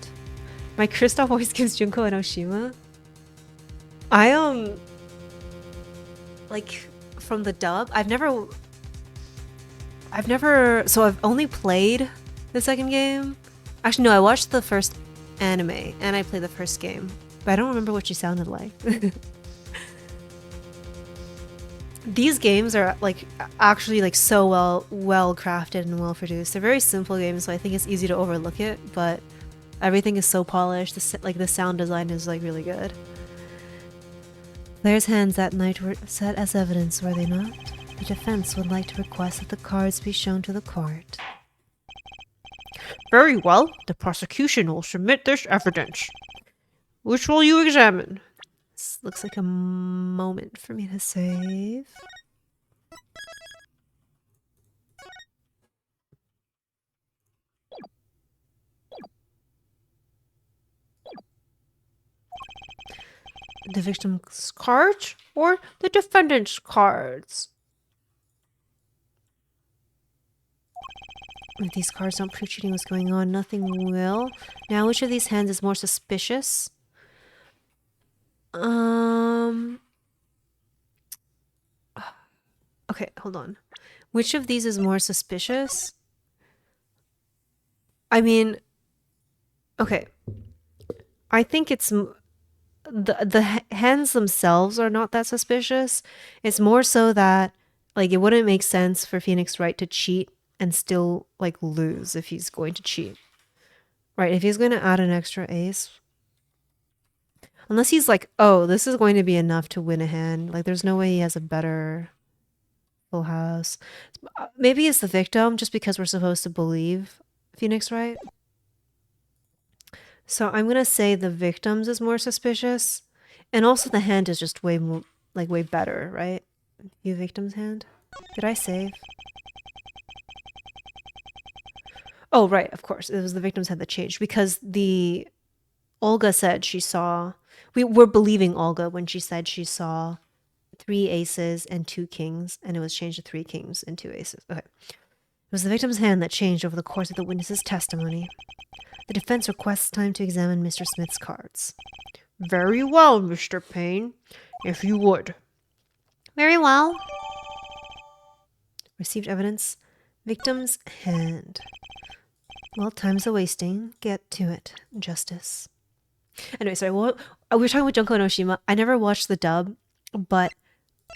My Kristoff always gives Junko and Oshima. Like, from the dub, I've only played the second game. Actually, no, I watched the first anime, and I played the first game. But I don't remember what she sounded like. These games are, like, actually, like, so well crafted and well produced. They're very simple games, so I think it's easy to overlook it, but everything is so polished. The sound design is, like, really good. Claire's hands that night were set as evidence, were they not? The defense would like to request that the cards be shown to the court. Very well. The prosecution will submit this evidence. Which will you examine? This looks like a moment for me to save. The victim's cards or the defendant's cards? If these cards don't prove cheating was going on, nothing will. Now, which of these hands is more suspicious? Okay, hold on. Which of these is more suspicious? I mean, okay. I think it's the hands themselves are not that suspicious. It's more so that like it wouldn't make sense for Phoenix Wright to cheat and still like lose if he's going to cheat. Right, if he's going to add an extra ace. Unless he's like, oh, this is going to be enough to win a hand. Like there's no way he has a better full house. Maybe it's the victim just because we're supposed to believe Phoenix Wright. So I'm going to say the victim's is more suspicious. And also the hand is just way more, like way better, right? You victim's hand? Did I save? Oh, right, of course. It was the victim's hand that changed because the Olga said she saw, we were believing Olga when she said she saw 3 aces and 2 kings, and it was changed to 3 kings and 2 aces. Okay. It was the victim's hand that changed over the course of the witness's testimony. The defense requests time to examine Mr. Smith's cards. Very well, Mr. Payne, if you would. Very well. Received evidence. Victim's hand. Well, time's a wasting. Get to it. Justice. Anyway, sorry, we were talking about Junko Enoshima. I never watched the dub, but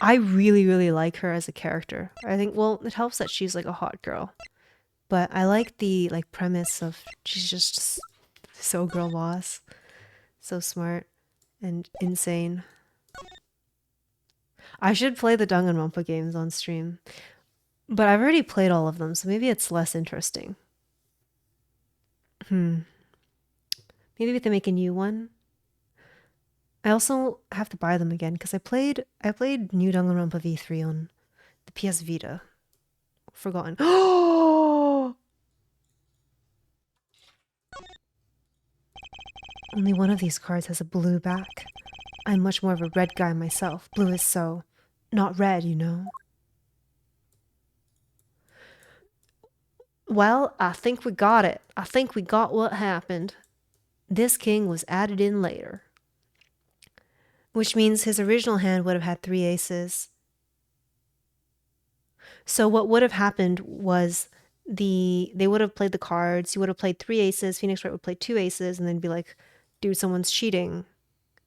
I really, really like her as a character. I think, well, it helps that she's like a hot girl. But I like the like premise of she's just so girl boss. So smart and insane. I should play the Danganronpa games on stream. But I've already played all of them, so maybe it's less interesting. Maybe if they make a new one. I also have to buy them again because I played New Danganronpa V3 on the PS Vita. Forgotten. Only one of these cards has a blue back. I'm much more of a red guy myself. Blue is so not red, you know. Well, I think we got it. I think we got what happened. This king was added in later. Which means his original hand would have had 3 aces. So what would have happened was they would have played the cards. He would have played 3 aces. Phoenix Wright would play 2 aces and then be like, dude, someone's cheating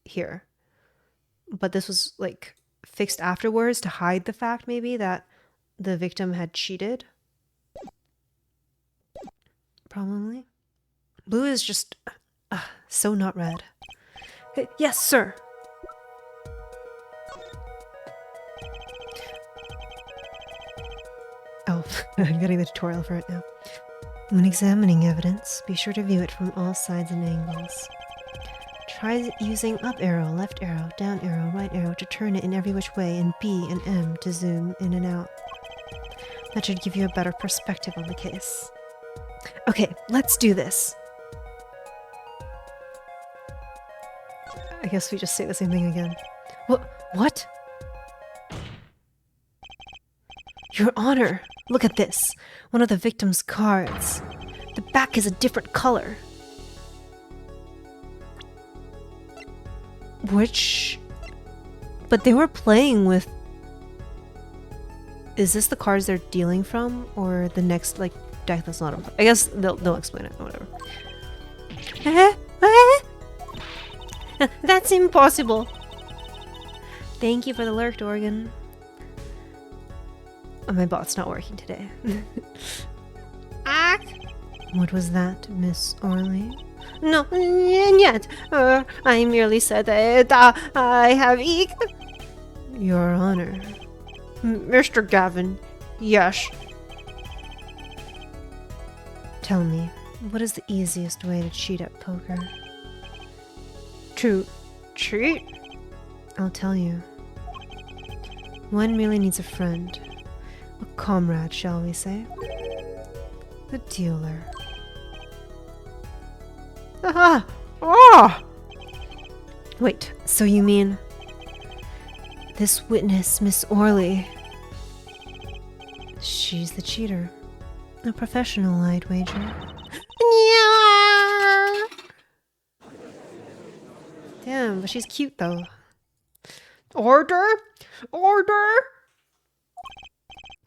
here. But this was like fixed afterwards to hide the fact maybe that the victim had cheated. Probably. Blue is just so not red. Hey, yes, sir. Oh, I'm getting the tutorial for it now. When examining evidence, be sure to view it from all sides and angles. Try using up arrow, left arrow, down arrow, right arrow to turn it in every which way, and B and M to zoom in and out. That should give you a better perspective on the case. Okay, let's do this. I guess we just say the same thing again. What? Your Honor, look at this. One of the victim's cards. The back is a different color. But they were playing with... Is this the cards they're dealing from? Or the next, like, deck that's not... I guess they'll explain it, whatever. That's impossible. Thank you for the lurk, Dorgan. Oh, my bot's not working today. What was that, Miss Orley? No, yet. I merely said that I have Your Honor. Mr. Gavin, yes. Tell me, what is the easiest way to cheat at poker? To cheat? I'll tell you. One merely needs a friend. A comrade, shall we say? The dealer. Ah! Ah! Wait, so you mean... this witness, Miss Orley... she's the cheater. A professional, I'd wager. Yeah. Damn, but she's cute though. Order? Order?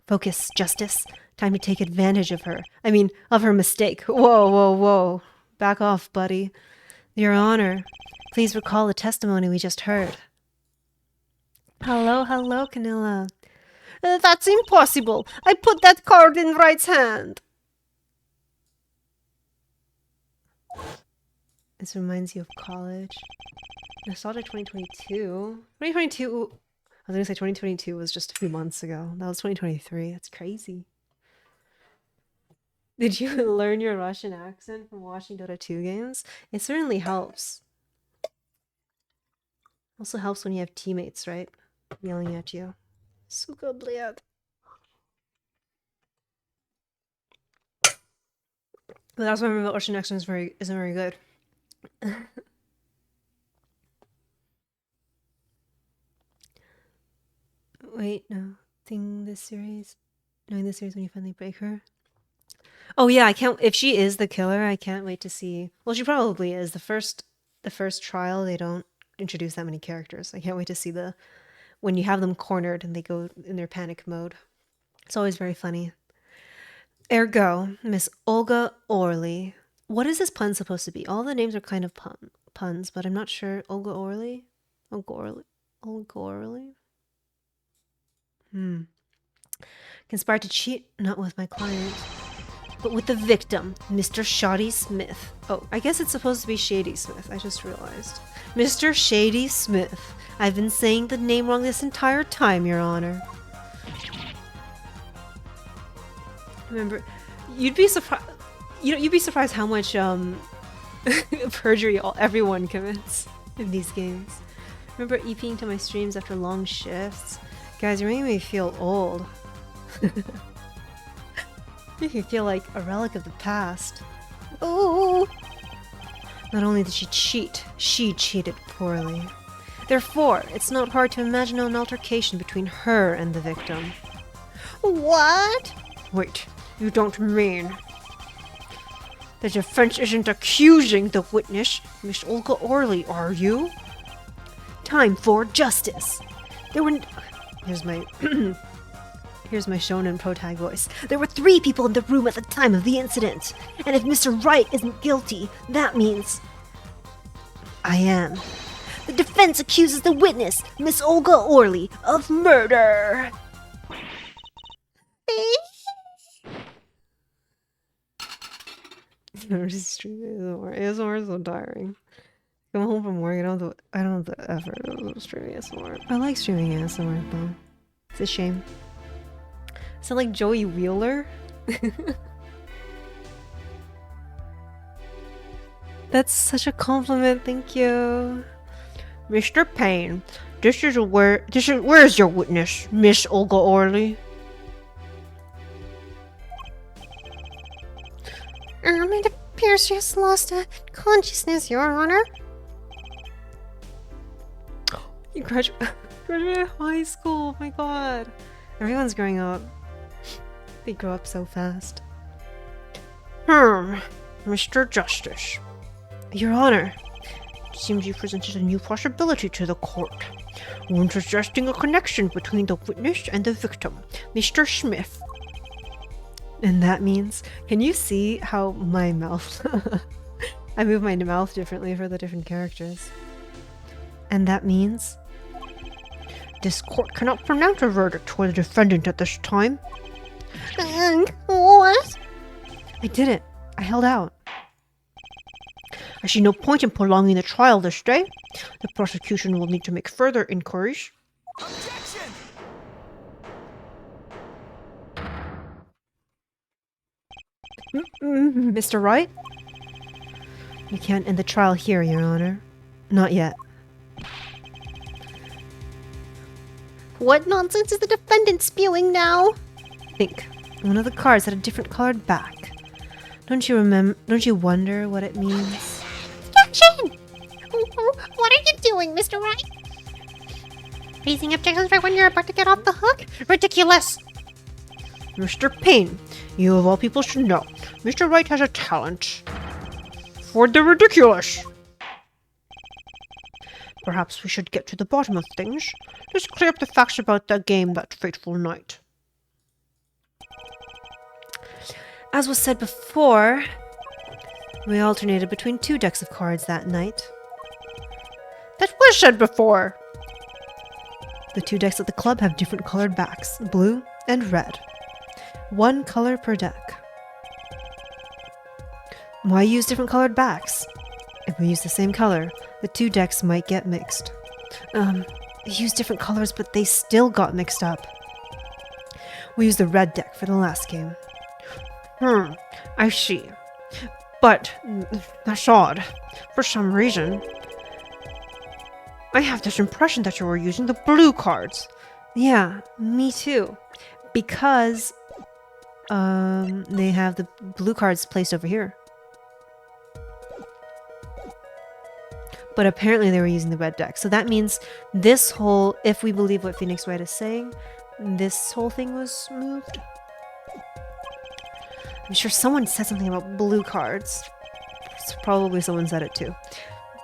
Focus, Justice. Time to take advantage of her. I mean, of her mistake. Whoa, whoa, whoa. Back off, buddy. Your Honor, please recall the testimony we just heard. Hello, hello, Canilla. That's impossible. I put that card in Wright's hand. This reminds you of college. Nostalgic 2022. 2022. I was going to say 2022 was just a few months ago. That was 2023. That's crazy. Did you learn your Russian accent from watching Dota 2 games? It certainly helps. Also helps when you have teammates, right? Yelling at you. Suka bled. But that's why my Russian accent isn't very good. Wait, no. Knowing this series when you finally break her. Oh yeah, I can't. If she is the killer, I can't wait to see. Well, she probably is. The first trial, they don't introduce that many characters. I can't wait to see when you have them cornered and they go in their panic mode. It's always very funny. Ergo, Miss Olga Orley. What is this pun supposed to be? All the names are kind of puns, but I'm not sure. Olga Orley? Olga Orley? Olga Orley? Conspired to cheat, not with my client, but with the victim, Mr. Shoddy Smith. Oh, I guess it's supposed to be Shady Smith. I just realized. Mr. Shady Smith. I've been saying the name wrong this entire time, Your Honor. Remember, you'd be surprised. You'd be surprised how much perjury everyone commits in these games. Remember EPing to my streams after long shifts? Guys, you're making me feel old. Make me feel like a relic of the past. Oh! Not only did she cheat, she cheated poorly. Therefore, it's not hard to imagine an altercation between her and the victim. What? Wait, you don't mean... The defense isn't accusing the witness, Miss Olga Orley, are you? Time for justice. There were... Here's my... Here's my shonen protag voice. There were 3 people in the room at the time of the incident. And if Mr. Wright isn't guilty, that means... I am. The defense accuses the witness, Miss Olga Orley, of murder. I'm just streaming ASMR. ASMR is so tiring. Come home from work, I don't have the effort of streaming ASMR. I like streaming ASMR though. It's a shame. Sound like Joey Wheeler? That's such a compliment, thank you. Mr. Payne, where's your witness, Miss Olga Orley? It appears she has lost consciousness, Your Honor. You graduated high school, oh my god. Everyone's growing up. They grow up so fast. Mr. Justice. Your Honor. It seems you presented a new possibility to the court. When suggesting a connection between the witness and the victim, Mr. Smith. And that means, can you see how my mouth, I move my mouth differently for the different characters. And that means? This court cannot pronounce a verdict for the defendant at this time. What? I did it. I held out. I see no point in prolonging the trial this day. The prosecution will need to make further inquiries. Objection! Mr. Wright? You can't end the trial here, Your Honor. Not yet. What nonsense is the defendant spewing now? Think. One of the cards had a different colored back. Don't you wonder what it means? Objection! What are you doing, Mr. Wright? Raising objections right when you're about to get off the hook? Ridiculous! Mr. Payne, you of all people should know, Mr. Wright has a talent for the ridiculous. Perhaps we should get to the bottom of things. Let's clear up the facts about that game that fateful night. As was said before, we alternated between 2 decks of cards that night. That was said before. The 2 decks at the club have different colored backs, blue and red. 1 color per deck. Why use different colored backs? If we use the same color, the 2 decks might get mixed. They used different colors, but they still got mixed up. We used the red deck for the last game. I see. But that's odd. For some reason, I have this impression that you were using the blue cards. Yeah, me too. Because they have the blue cards placed over here. But apparently they were using the red deck. So that means this whole, if we believe what Phoenix Wright is saying, this whole thing was moved. I'm sure someone said something about blue cards. Probably someone said it too.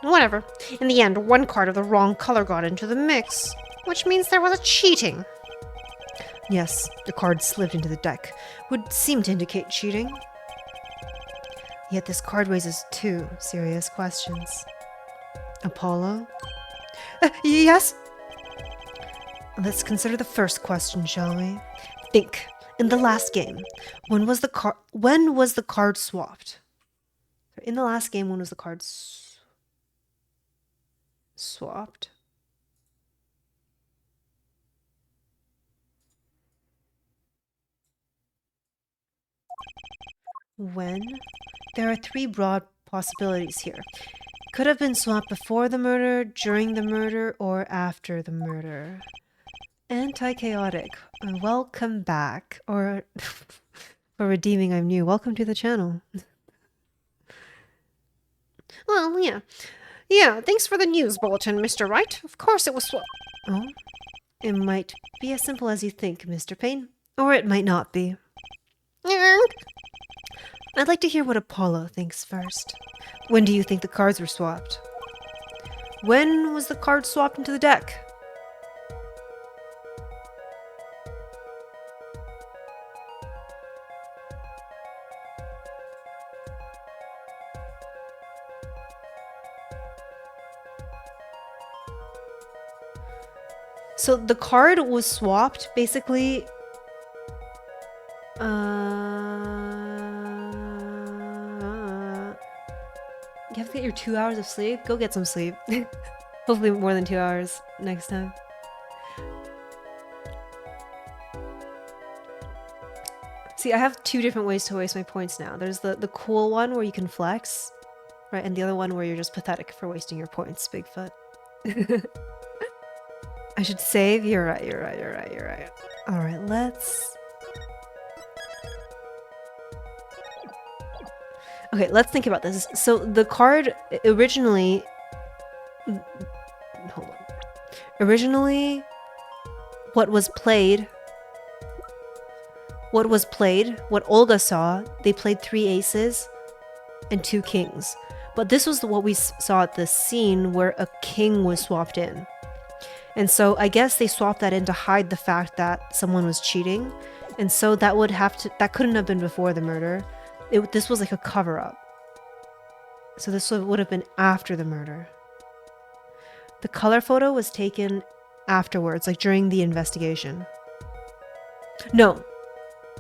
Whatever. In the end, 1 card of the wrong color got into the mix, which means there was a cheating. Yes, the card slipped into the deck. Would seem to indicate cheating. Yet this card raises 2 serious questions. Apollo? Yes? Let's consider the first question, shall we? Think. In the last game, when was the card swapped? In the last game, when was the card swapped? When? There are 3 broad possibilities here. Could have been swapped before the murder, during the murder, or after the murder. Anti-chaotic. Welcome back. Or, for redeeming I'm new, welcome to the channel. Well, yeah. Yeah, thanks for the news bulletin, Mr. Wright. Of course it was Oh? It might be as simple as you think, Mr. Payne. Or it might not be. I'd like to hear what Apollo thinks first. When do you think the cards were swapped? When was the card swapped into the deck? So the card was swapped basically. You have to get your 2 hours of sleep? Go get some sleep. Hopefully more than 2 hours next time. See, I have 2 different ways to waste my points now. There's the cool one where you can flex, right? And the other one where you're just pathetic for wasting your points, Bigfoot. I should save? You're right. Alright, let's... Okay, let's think about this. So the card originally... Hold on. Originally, what Olga saw, they played 3 aces and 2 kings. But this was what we saw at the scene where a king was swapped in. And so I guess they swapped that in to hide the fact that someone was cheating. And so that couldn't have been before the murder. This was like a cover-up. So this would have been after the murder. The color photo was taken afterwards, like during the investigation. No.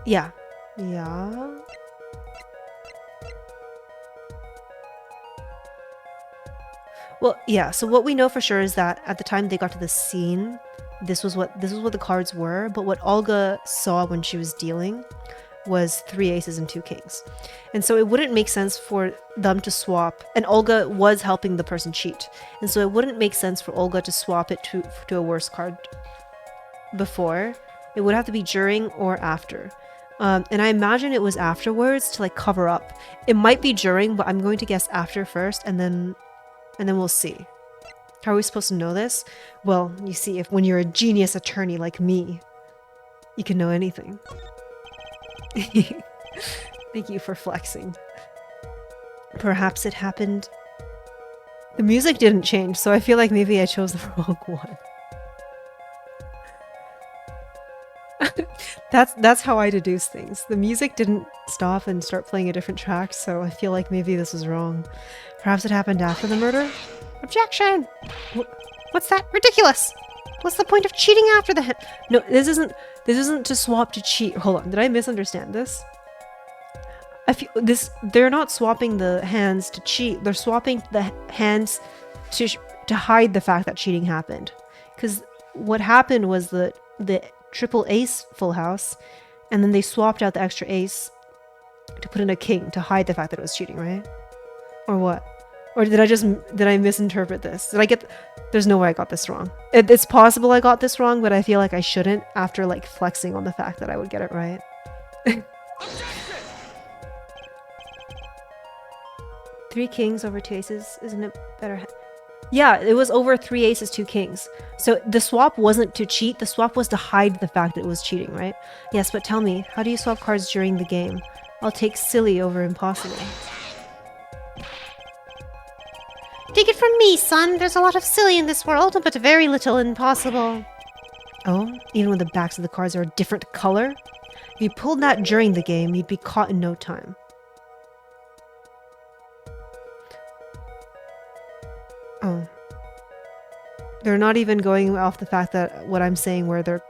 Yeah. Well, yeah, so what we know for sure is that at the time they got to the scene, this was what the cards were, but what Olga saw when she was dealing was 3 aces and 2 kings. And so it wouldn't make sense for them to swap. And Olga was helping the person cheat. And so it wouldn't make sense for Olga to swap it to a worse card before. It would have to be during or after. And I imagine it was afterwards to like cover up. It might be during, but I'm going to guess after first, and then we'll see. How are we supposed to know this? Well, you see, if when you're a genius attorney like me, you can know anything. Thank you for flexing. Perhaps it happened. The music didn't change, so I feel like maybe I chose the wrong one. That's how I deduce things. The music didn't stop and start playing a different track, so I feel like maybe this was wrong. Perhaps it happened after the murder? Objection! What's that? Ridiculous! What's the point of cheating after the No, this isn't to swap to cheat. Hold on, did I misunderstand this? They're not swapping the hands to cheat. They're swapping the hands to hide the fact that cheating happened. Because what happened was the triple ace full house, and then they swapped out the extra ace to put in a king to hide the fact that it was cheating, right? Or what? Or did I misinterpret this? There's no way I got this wrong. It's possible I got this wrong, but I feel like I shouldn't after like flexing on the fact that I would get it right. 3 kings over 2 aces, isn't it better? Yeah, it was over 3 aces, 2 kings. So the swap wasn't to cheat, the swap was to hide the fact that it was cheating, right? Yes, but tell me, how do you swap cards during the game? I'll take silly over impossible. Take it from me, son. There's a lot of silly in this world, but very little impossible. Oh, even when the backs of the cards are a different color? If you pulled that during the game, you'd be caught in no time. Oh. They're not even going off the fact that what I'm saying where they're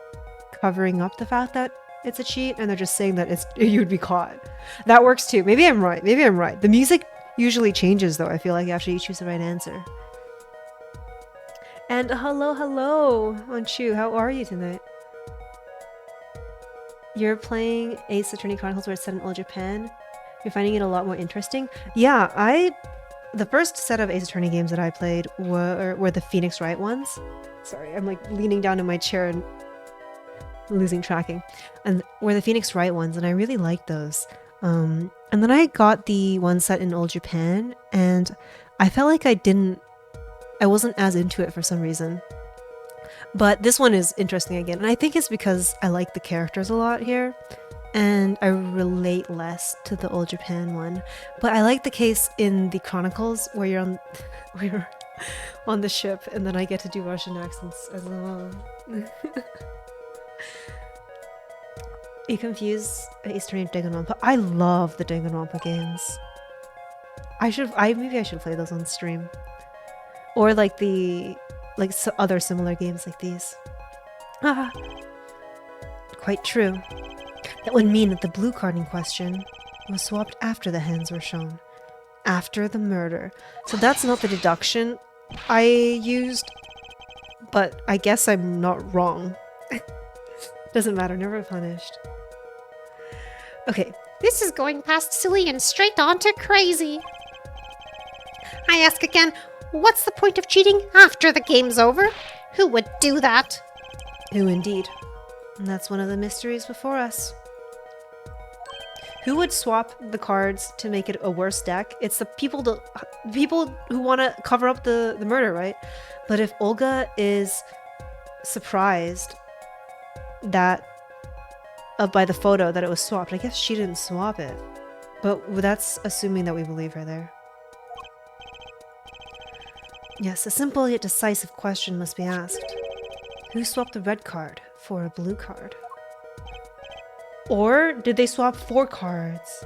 covering up the fact that it's a cheat, and they're just saying that you'd be caught. That works too. Maybe I'm right. Maybe I'm right. The music usually changes though, I feel like, after you choose the right answer. And hello, Onchu, how are you tonight? You're playing Ace Attorney Chronicles where it's set in old Japan. You're finding it a lot more interesting. Yeah, the first set of Ace Attorney games that I played were the Phoenix Wright ones. Sorry, I'm like leaning down in my chair and losing tracking. And were the Phoenix Wright ones, and I really liked those. And then I got the one set in old Japan, and I felt like I wasn't as into it for some reason. But this one is interesting again, and I think it's because I like the characters a lot here, and I relate less to the old Japan one. But I like the case in the Chronicles where you're on the ship, and then I get to do Russian accents as well. You confuse Ace Attorney and Danganronpa. I love the Danganronpa games. Maybe I should play those on stream, or like other similar games like these. Ah, quite true. That would mean that the blue card in question was swapped after the hands were shown, after the murder. So that's not the deduction I used, but I guess I'm not wrong. Doesn't matter. Never punished. Okay. This is going past silly and straight on to crazy. I ask again, what's the point of cheating after the game's over? Who would do that? Who indeed? And that's one of the mysteries before us. Who would swap the cards to make it a worse deck? It's the people who want to cover up the murder, right? But if Olga is surprised that by the photo that it was swapped, I guess she didn't swap it. But that's assuming that we believe her there. Yes, a simple yet decisive question must be asked. Who swapped the red card for a blue card? Or did they swap 4 cards?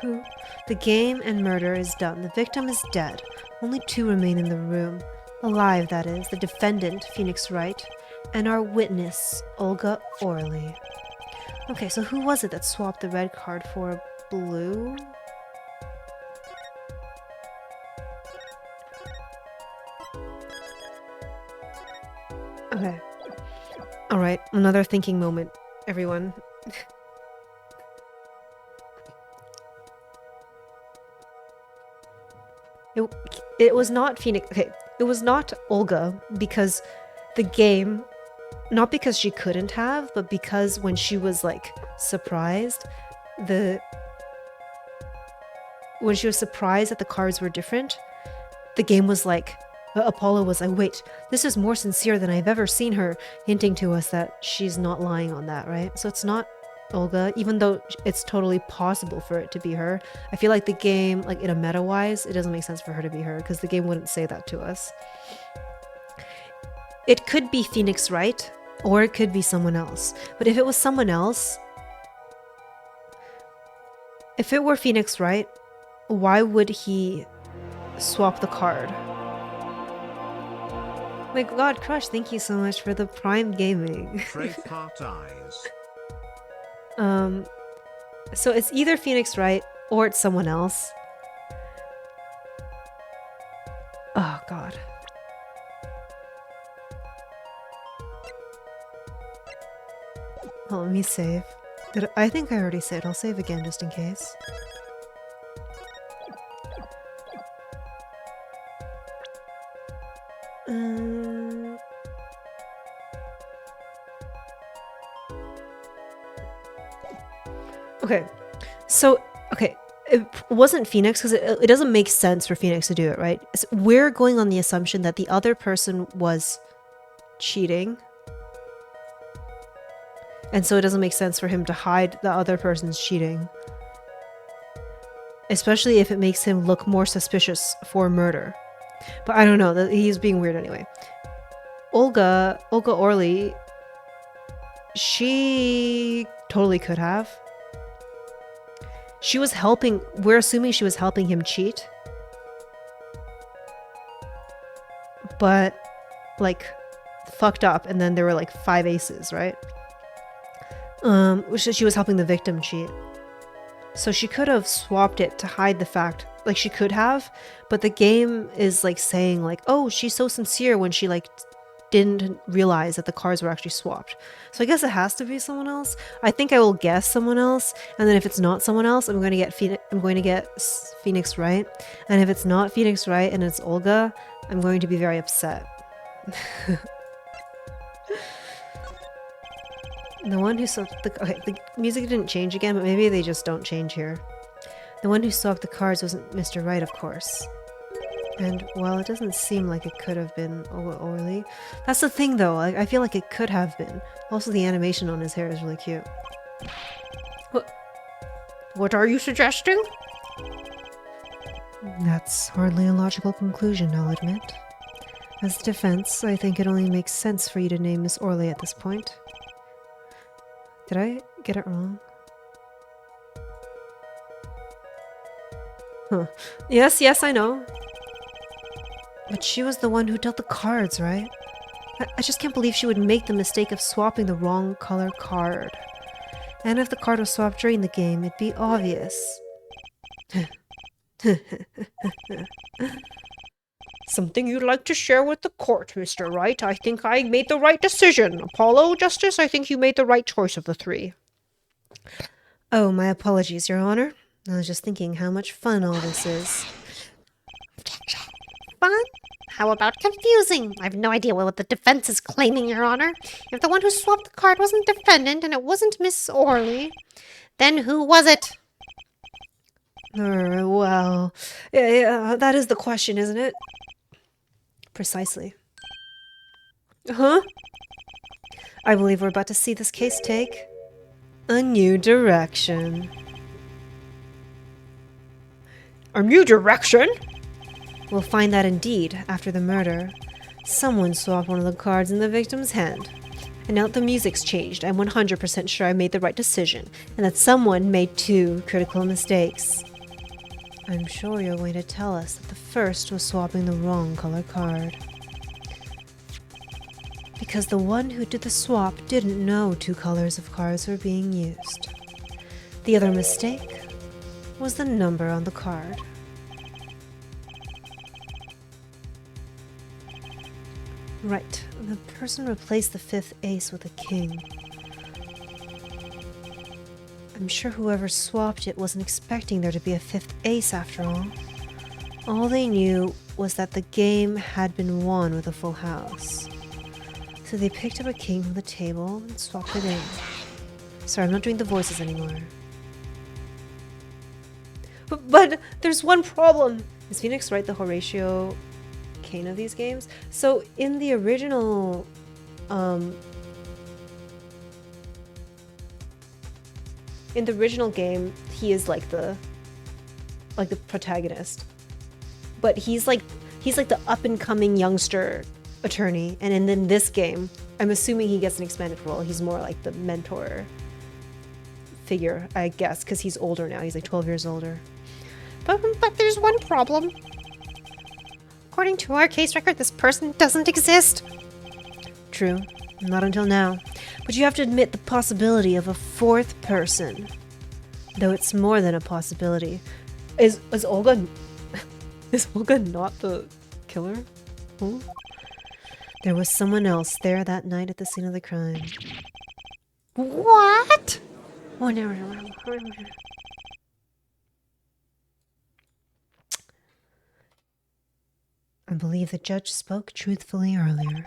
Who? The game and murder is done. The victim is dead. Only 2 remain in the room. Alive, that is. The defendant, Phoenix Wright, and our witness, Olga Orley. Okay, so who was it that swapped the red card for a blue? Okay. Alright, another thinking moment, everyone. It, it was not Phoenix. Okay, it was not Olga because the game, not because she couldn't have, but because when she was like surprised, the when she was surprised that the cards were different, the game was like, Apollo was like, wait, this is more sincere than I've ever seen her, hinting to us that she's not lying on that, right? So it's not Olga, even though it's totally possible for it to be her. I feel like the game, like in a meta-wise, it doesn't make sense for her to be her because the game wouldn't say that to us. It could be Phoenix Wright, or it could be someone else. But if it was someone else, if it were Phoenix Wright, why would he swap the card? My god, Crush, thank you so much for the Prime Gaming. Trace part eyes. So it's either Phoenix Wright or it's someone else. Oh god. Well, let me save. I think I already saved. I'll save again just in case. Okay, so, okay, it wasn't Phoenix because it doesn't make sense for Phoenix to do it, right? So we're going on the assumption that the other person was cheating. And so it doesn't make sense for him to hide the other person's cheating. Especially if it makes him look more suspicious for murder. But I don't know, he's being weird anyway. Olga Orly, she totally could have. She was helping, we're assuming she was helping him cheat. But, like, fucked up, and then there were like 5 aces, right? She was helping the victim cheat. So she could have swapped it to hide the fact, like she could have, but the game is like saying like, oh, she's so sincere when she like didn't realize that the cards were actually swapped. So I guess it has to be someone else. I think I will guess someone else, and then if it's not someone else, I'm going to get Phoenix Wright. And if it's not Phoenix Wright and it's Olga, I'm going to be very upset. The one who swapped the music didn't change again, but maybe they just don't change here. The one who swapped the cards wasn't Mr. Wright, of course. And while it doesn't seem like it could have been Orly, that's the thing though, I feel like it could have been. Also, the animation on his hair is really cute. What are you suggesting? That's hardly a logical conclusion, I'll admit. As defense, I think it only makes sense for you to name Miss Orly at this point. Did I get it wrong? Huh. Yes, I know. But she was the one who dealt the cards, right? I just can't believe she would make the mistake of swapping the wrong color card. And if the card was swapped during the game, it'd be obvious. Something you'd like to share with the court, Mr. Wright. I think I made the right decision. Apollo, Justice, I think you made the right choice of the 3. Oh, my apologies, Your Honor. I was just thinking how much fun all this is. Fun? How about confusing? I have no idea what the defense is claiming, Your Honor. If the one who swapped the card wasn't defendant and it wasn't Miss Orly, then who was it? Well, yeah, that is the question, isn't it? Precisely. Huh? I believe we're about to see this case take a new direction. A new direction? We'll find that indeed, after the murder, someone swapped one of the cards in the victim's hand. And now that the music's changed, I'm 100% sure I made the right decision, and that someone made 2 critical mistakes. I'm sure you're going to tell us that the first was swapping the wrong color card. Because the one who did the swap didn't know 2 colors of cards were being used. The other mistake was the number on the card. Right, The person replaced the 5th ace with a king. I'm sure whoever swapped it wasn't expecting there to be a 5th ace after all. All they knew was that the game had been won with a full house. So they picked up a king from the table and swapped it in. Sorry, I'm not doing the voices anymore. But there's one problem! Is Phoenix right, the Horatio Kane of these games? So in the original game, he is like the protagonist. But he's like the up and coming youngster attorney, and in this game, I'm assuming he gets an expanded role. He's more like the mentor figure, I guess, because he's older now. He's like 12 years older. But there's one problem. According to our case record, this person doesn't exist. True, not until now. But you have to admit the possibility of a 4th person. Though it's more than a possibility. Is Olga... Is Olga not the killer? Huh? There was someone else there that night at the scene of the crime. What? Oh, no. I believe the judge spoke truthfully earlier.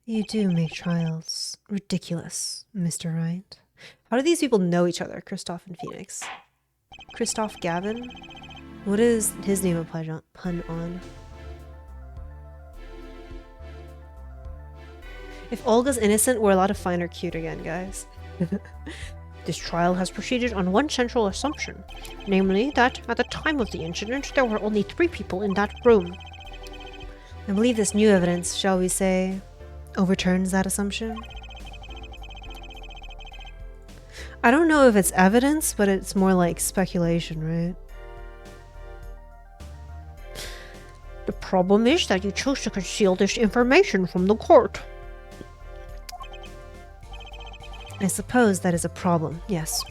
You do make trials ridiculous, Mr. Wright. How do these people know each other, Christoph and Phoenix? Christoph Gavin? What is his name a pun on? If Olga's innocent, we're allowed to find her cute again, guys. This trial has proceeded on one central assumption, namely that at the time of the incident there were only 3 people in that room. I believe this new evidence, shall we say, overturns that assumption. I don't know if it's evidence, but it's more like speculation, right? The problem is that you chose to conceal this information from the court. I suppose that is a problem, yes.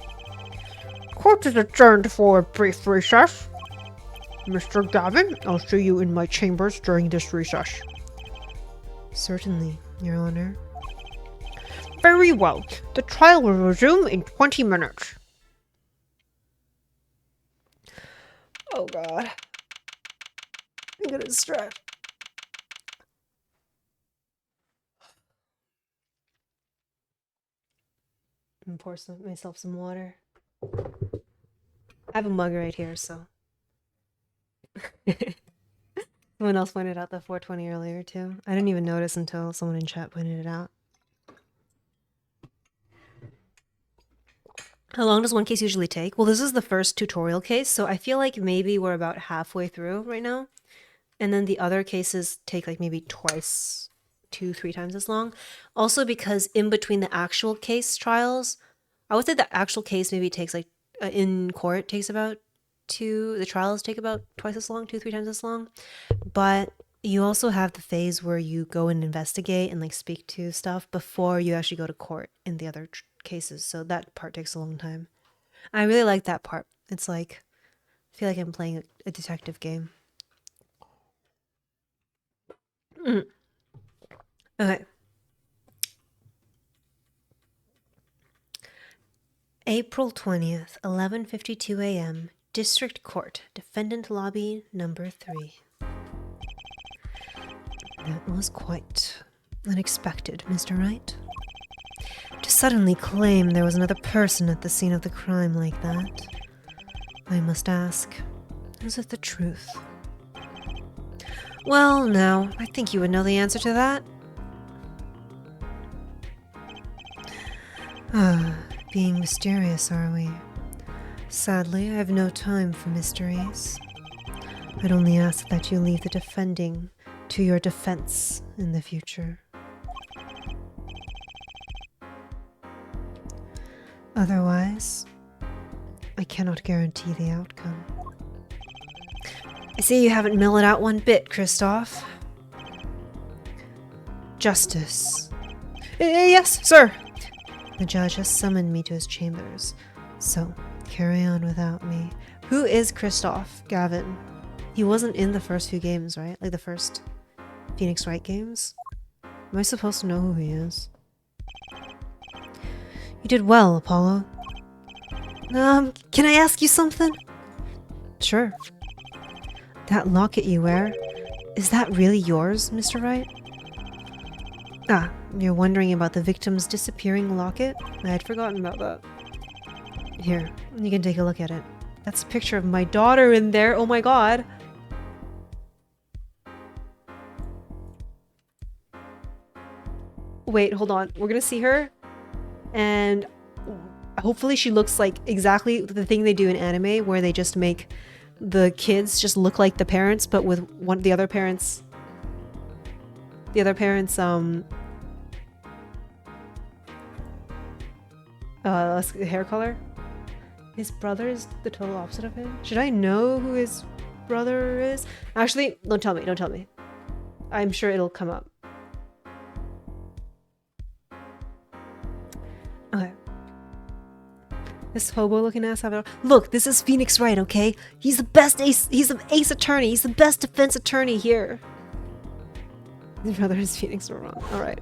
Court is adjourned for a brief recess. Mr. Gavin, I'll see you in my chambers during this recess. Certainly, Your Honor. Very well. The trial will resume in 20 minutes. Oh god. I'm gonna stretch. I'm gonna pour myself some water. I have a mug right here, so. Someone else pointed out the 420 earlier too. I didn't even notice until someone in chat pointed it out. How long does one case usually take? Well, this is the first tutorial case, so I feel like maybe we're about halfway through right now. And then the other cases take like maybe twice, 2-3 times as long. Also because in between the actual case trials, I would say the actual case maybe takes like, in court takes about the trials take about twice as long, 2-3 times as long. But you also have the phase where you go and investigate and like speak to stuff before you actually go to court in the other cases. So that part takes a long time. I really like that part. It's like, I feel like I'm playing a detective game. Okay. April 20th, 11:52 a.m. District Court, Defendant Lobby number 3. That was quite unexpected, Mr. Wright. To suddenly claim there was another person at the scene of the crime like that, I must ask, is it the truth? Well, now, I think you would know the answer to that. Being mysterious, are we? Sadly, I have no time for mysteries. I'd only ask that you leave the defending to your defense in the future. Otherwise, I cannot guarantee the outcome. I see you haven't mellowed out one bit, Christoph. Justice. Yes, sir. The judge has summoned me to his chambers, so carry on without me. Who is Christoph Gavin? He wasn't in the first few games, right? Like the first Phoenix Wright games? Am I supposed to know who he is? You did well, Apollo. Can I ask you something? Sure. That locket you wear, is that really yours, Mr. Wright? Ah, you're wondering about the victim's disappearing locket? I had forgotten about that. Here, you can take a look at it. That's a picture of my daughter in there. Oh my god. Wait, hold on. We're gonna see her. And hopefully she looks like exactly the thing they do in anime where they just make the kids just look like the parents, but with the other parents hair color. His brother is the total opposite of him. Should I know who his brother is? Actually, don't tell me. I'm sure it'll come up. Okay. This hobo looking ass. Look, this is Phoenix Wright, okay? He's the best ace. He's an ace attorney. He's the best defense attorney here. His brother is Phoenix. We're wrong. All right.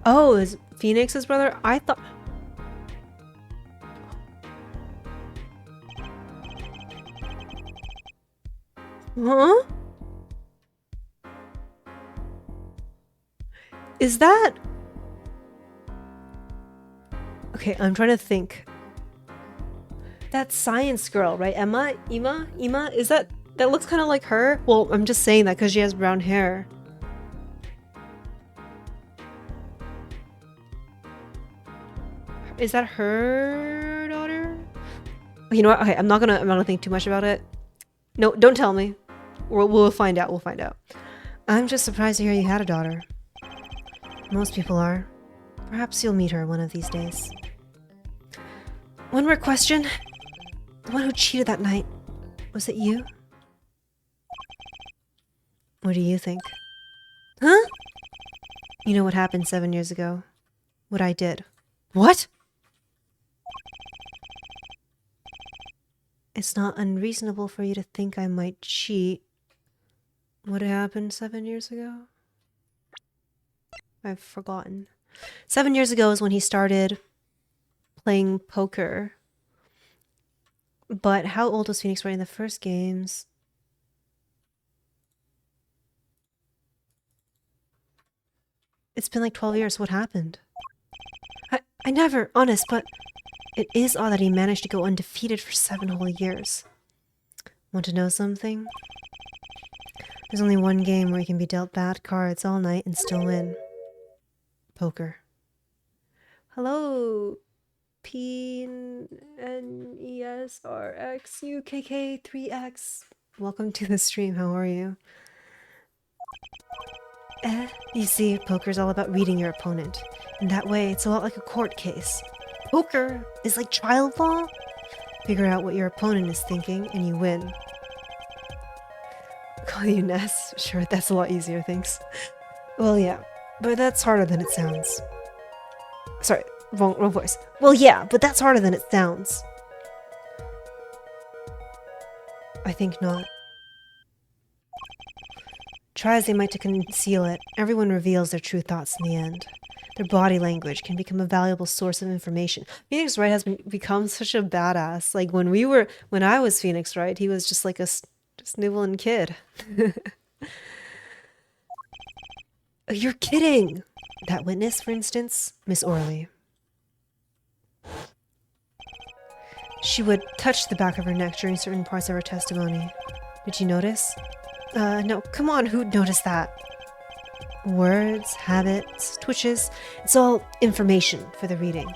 Oh, is Phoenix his brother? I thought. Huh? Is that? Okay, I'm trying to think. That science girl, right? Ima? Is that looks kind of like her? Well, I'm just saying that because she has brown hair. Is that her daughter? You know what? Okay, I'm not gonna think too much about it. No, don't tell me. We'll find out. We'll find out. I'm just surprised to hear you had a daughter. Most people are. Perhaps you'll meet her one of these days. One more question. The one who cheated that night, was it you? What do you think? Huh? You know what happened 7 years ago? What I did. What? It's not unreasonable for you to think I might cheat. What happened 7 years ago? I've forgotten. 7 years ago is when he started playing poker. But how old was Phoenix Wright in the first games? It's been like 12 years. What happened? I never, honest, but it is odd that he managed to go undefeated for 7 whole years. Want to know something? There's only one game where you can be dealt bad cards all night and still win. Poker. Hello, PNESRXUKK3X. Welcome to the stream. How are you? You see, poker's all about reading your opponent. In that way, it's a lot like a court case. Poker is like trial law. Figure out what your opponent is thinking, and you win. Call you Ness? Sure, that's a lot easier, thanks. Well, yeah, but that's harder than it sounds. Sorry, wrong voice. Well, yeah, but that's harder than it sounds. I think not. Try as they might to conceal it, everyone reveals their true thoughts in the end. Their body language can become a valuable source of information. Phoenix Wright has become such a badass. Like when I was Phoenix Wright, he was just like a sniveling kid. You're kidding! That witness, for instance, Miss Orley. She would touch the back of her neck during certain parts of her testimony. Did you notice? No, come on, who'd notice that? Words, habits, twitches, it's all information for the reading.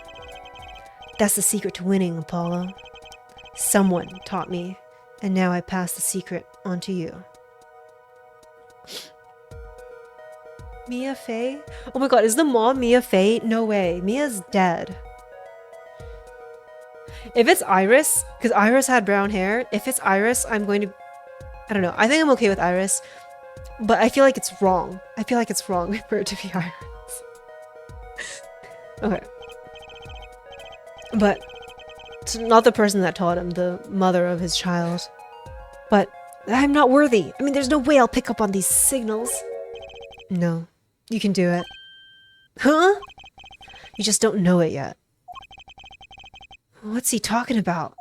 That's the secret to winning, Apollo. Someone taught me, and now I pass the secret on to you. Mia Fey? Oh my god, is the mom Mia Fey? No way. Mia's dead. If it's Iris, because Iris had brown hair, if it's Iris, I'm going to... I don't know. I think I'm okay with Iris, but I feel like it's wrong. I feel like it's wrong for it to be Iris. Okay. But it's not the person that taught him, the mother of his child. But I'm not worthy. I mean, there's no way I'll pick up on these signals. No. You can do it. Huh? You just don't know it yet. What's he talking about?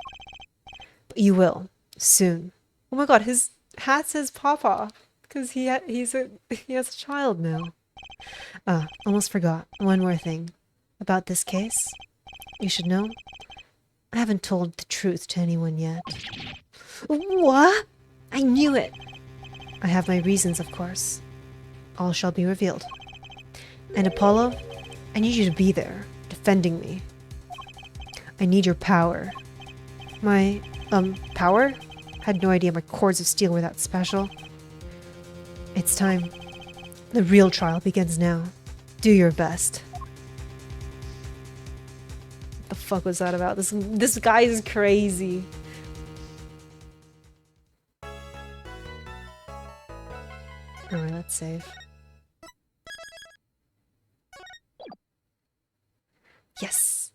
But you will. Soon. Oh my god, his hat says Papa. Because he has a child now. Almost forgot. One more thing. About this case. You should know. I haven't told the truth to anyone yet. What? I knew it. I have my reasons, of course. All shall be revealed. And Apollo, I need you to be there, defending me. I need your power. My, power? Had no idea my cords of steel were that special. It's time. The real trial begins now. Do your best. What the fuck was that about? This guy is crazy. Alright, let's save. Yes!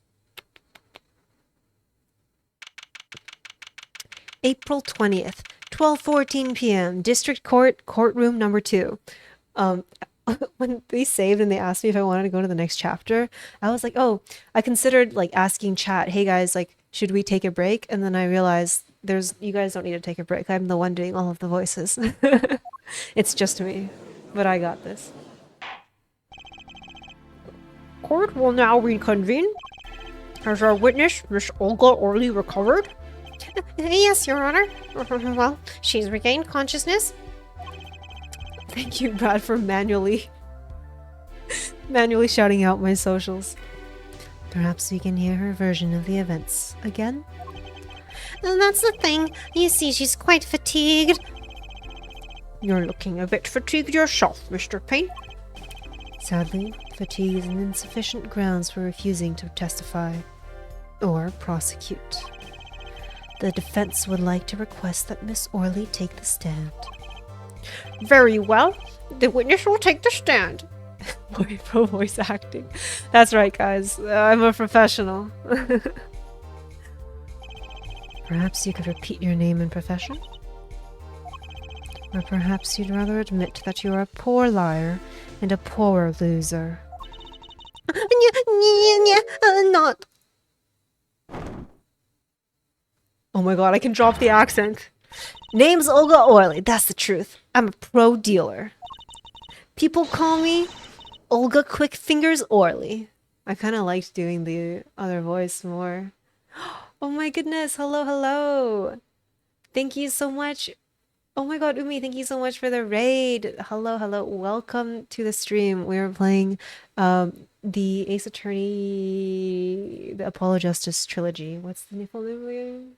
April 20th, 12:14 p.m. District Court, Courtroom number 2. When they saved and they asked me if I wanted to go to the next chapter, I was like, oh, I considered like asking chat, hey guys, like, should we take a break? And then I realized you guys don't need to take a break. I'm the one doing all of the voices. It's just me, but I got this. Court will now reconvene. Has our witness, Miss Olga Orley, recovered? Yes, Your Honor. Well, she's regained consciousness. Thank you, Brad, for manually shouting out my socials. Perhaps we can hear her version of the events again? And that's the thing. You see, she's quite fatigued. You're looking a bit fatigued yourself, Mr. Payne. Sadly, fatigue is an insufficient grounds for refusing to testify or prosecute. The defense would like to request that Miss Orley take the stand. Very well. The witness will take the stand. Pro voice acting. That's right, guys. I'm a professional. Perhaps you could repeat your name and profession? Or perhaps you'd rather admit that you're a poor liar and a poor loser. Not. Oh my god, I can drop the accent. Name's Olga Orley, that's the truth. I'm a pro dealer. People call me Olga Quick Fingers Orley. I kind of liked doing the other voice more. Oh my goodness, hello, hello. Thank you so much. Oh my god, Umi, thank you so much for the raid. Hello, hello. Welcome to the stream. We were playing the Ace Attorney, the Apollo Justice Trilogy. What's the full name again?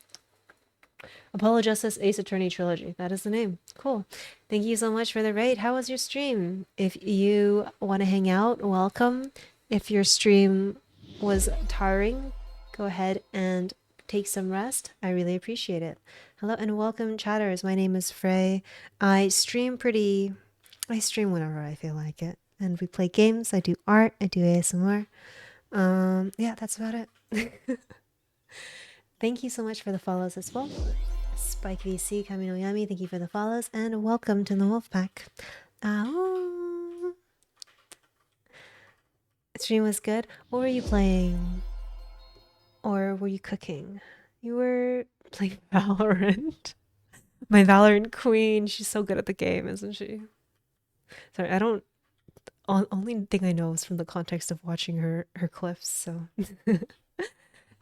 Apollo Justice Ace Attorney Trilogy. That is the name. Cool. Thank you so much for the raid. How was your stream? If you want to hang out, welcome. If your stream was tiring, go ahead and take some rest. I really appreciate it. Hello and welcome, chatters. My name is Frey. I stream whenever I feel like it. And we play games. I do art. I do ASMR. Yeah, that's about it. Thank you so much for the follows as well. Spike VC, Kamino Yami, thank you for the follows. And welcome to the Wolfpack. Ow. Stream was good. What were you playing? Or were you cooking? You were playing Valorant. My Valorant queen. She's so good at the game, isn't she? Sorry, I don't... Only thing I know is from the context of watching her clips, so...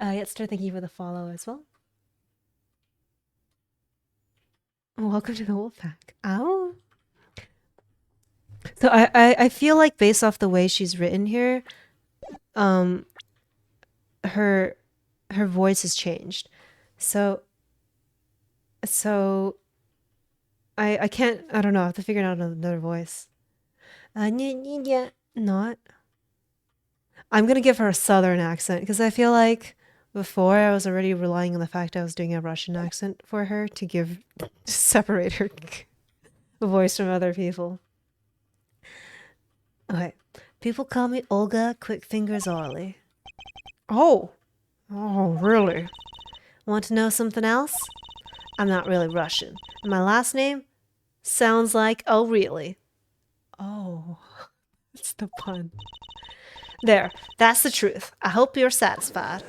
Yetster, thank you for the follow as well. Welcome to the Wolfpack. Ow! So I feel like based off the way she's written here, her voice has changed. So I can't, I don't know, I have to figure out another voice. Not. I'm gonna give her a southern accent because I feel like before I was already relying on the fact I was doing a Russian accent for her to separate her voice from other people. Okay. People call me Olga Quick Fingers Orley. Oh, really? Want to know something else? I'm not really Russian. And my last name sounds like, oh, really? Oh, it's the pun. There, that's the truth. I hope you're satisfied.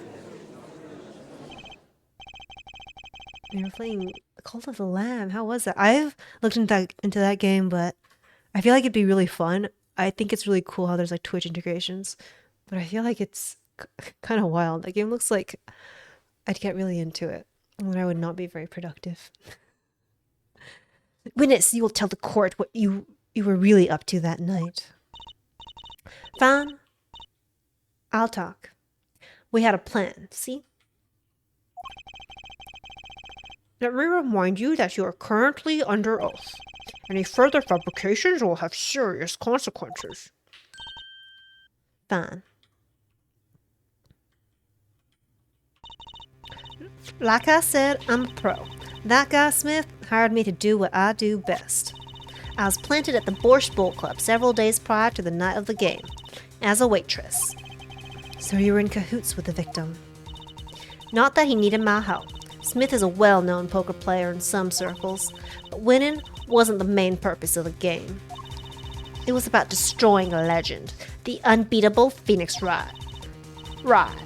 You were playing Cult of the Lamb. How was that? I've looked into that game, but I feel like it'd be really fun. I think it's really cool how there's like Twitch integrations, but I feel like it's kind of wild. That game looks like I'd get really into it, and I would not be very productive. Witness, you will tell the court what you were really up to that night. Fine. I'll talk. We had a plan, see? Let me remind you that you are currently under oath. Any further fabrications will have serious consequences. Fine. Like I said, I'm a pro. That guy Smith hired me to do what I do best. I was planted at the Borscht Bowl Club several days prior to the night of the game, as a waitress. So you were in cahoots with the victim. Not that he needed my help. Smith is a well-known poker player in some circles, but winning wasn't the main purpose of the game. It was about destroying a legend, the unbeatable Phoenix Wright. Right.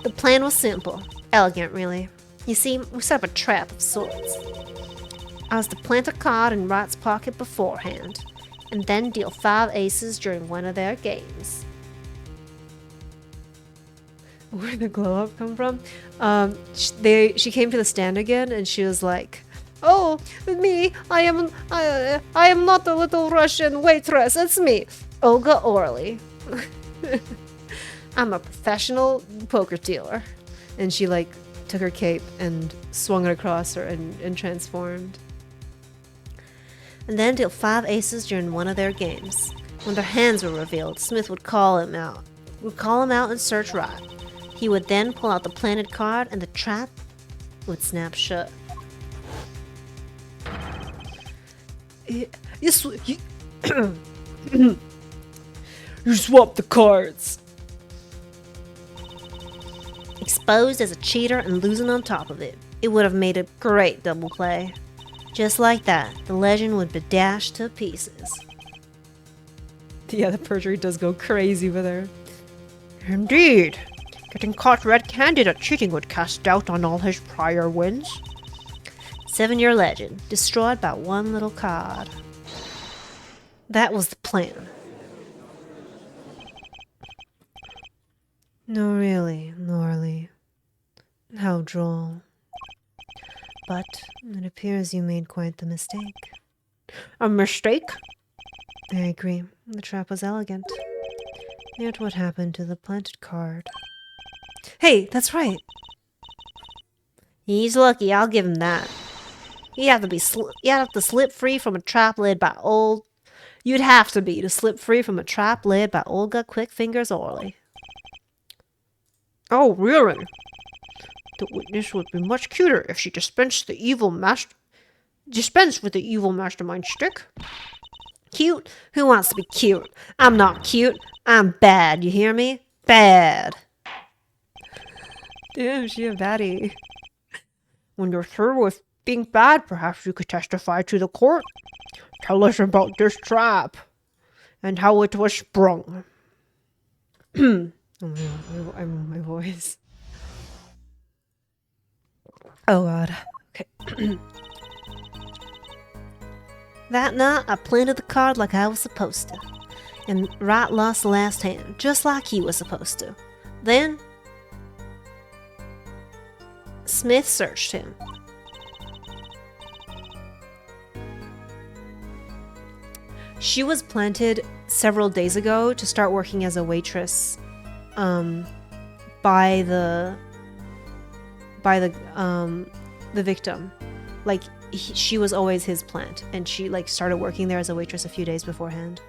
The plan was simple, elegant really. You see, we set up a trap of sorts. I was to plant a card in Wright's pocket beforehand, and then deal 5 aces during one of their games. Where'd the glow up come from? She came to the stand again, and she was like, Oh, me, I am not the little Russian waitress, it's me, Olga Orly. I'm a professional poker dealer. and she like took her cape and swung it across her and transformed. And then deal 5 aces during one of their games. When their hands were revealed, Smith would call him out. And search Wright. He would then pull out the planted card and the trap would snap shut. You swapped the cards. Exposed as a cheater and losing on top of it. It would have made a great double play. Just like that, the legend would be dashed to pieces. Yeah, the perjury does go crazy with her. Indeed. Getting caught red-handed at cheating would cast doubt on all his prior wins. 7-year legend, destroyed by one little card. That was the plan. No, really, Norley. How droll. But it appears you made quite the mistake. A mistake? I agree. The trap was elegant. Yet what happened to the planted card? Hey, that's right. He's lucky, I'll give him that. You'd have to slip free from a trap led by You'd have to be to slip free from a trap led by Olga Quickfingers Orley. Oh, really? The witness would be much cuter if she dispensed with the evil mastermind shtick. Cute? Who wants to be cute? I'm not cute. I'm bad, you hear me? Bad. Damn, she a baddie. When you're through with being bad, perhaps you could testify to the court. Tell us about this trap and how it was sprung. Oh my god, my voice. Oh god. Okay. That night, I planted the card like I was supposed to. And Wright lost the last hand, just like he was supposed to. Then, Smith searched him. She was planted several days ago to start working as a waitress by the victim. Like, she was always his plant, and she like started working there as a waitress a few days beforehand.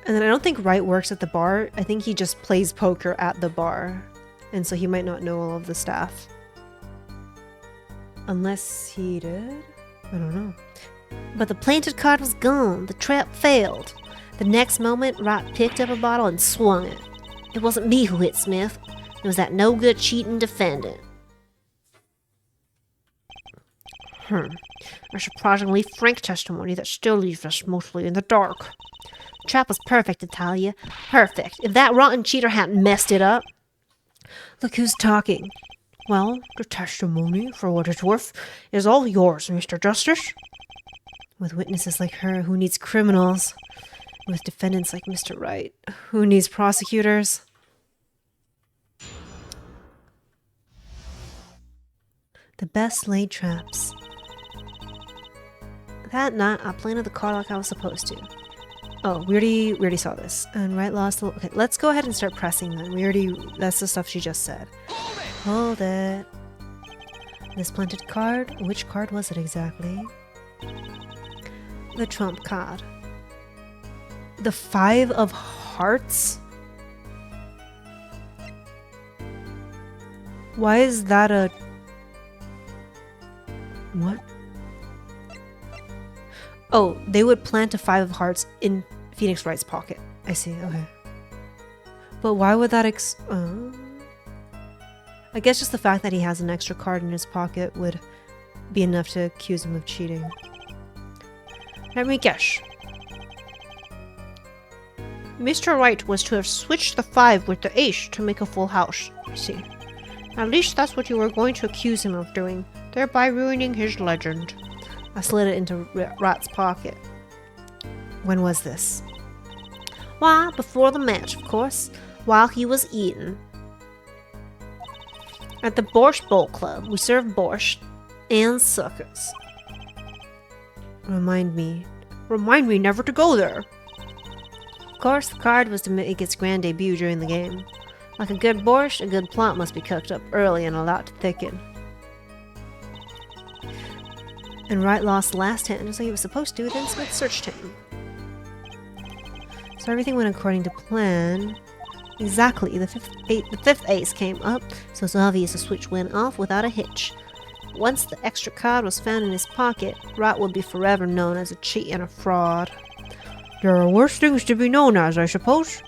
And then I don't think Wright works at the bar. I think he just plays poker at the bar, and so he might not know all of the staff. Unless he did? I don't know. But the planted card was gone. The trap failed. The next moment, Wright picked up a bottle and swung it. It wasn't me who hit Smith. It was that no-good cheating defendant. A surprisingly frank testimony that still leaves us mostly in the dark. The trap was perfect, I tell you. Perfect. If that rotten cheater hadn't messed it up. Look who's talking. Well, the testimony, for what it's worth, is all yours, Mr. Justice. With witnesses like her, who needs criminals? With defendants like Mr. Wright, who needs prosecutors? The best laid traps. That night, I planted the car like I was supposed to. Oh, we already saw this. And Wright lost the... Okay, let's go ahead and start pressing then. That's the stuff she just said. Hold it. This planted card. Which card was it exactly? The trump card. The 5 of Hearts? Why is that a... What? Oh, they would plant a 5 of Hearts in Phoenix Wright's pocket. I see, okay. But why would that I guess just the fact that he has an extra card in his pocket would be enough to accuse him of cheating. Let me guess. Mr. Wright was to have switched the 5 with the ace to make a full house. I see. At least that's what you were going to accuse him of doing, thereby ruining his legend. I slid it into Rat's pocket. When was this? Why, before the match, of course, while he was eating. At the Borscht Bowl Club, we serve borscht and suckers. Remind me never to go there. Of course, the card was to make its grand debut during the game. Like a good borscht, a good plot must be cooked up early and allowed to thicken. And Wright lost the last hand just like he was supposed to, then Smith searched him. So everything went according to plan. Exactly, the fifth ace came up, so it's obvious the switch went off without a hitch. Once the extra card was found in his pocket, Wright would be forever known as a cheat and a fraud. There are worse things to be known as, I suppose.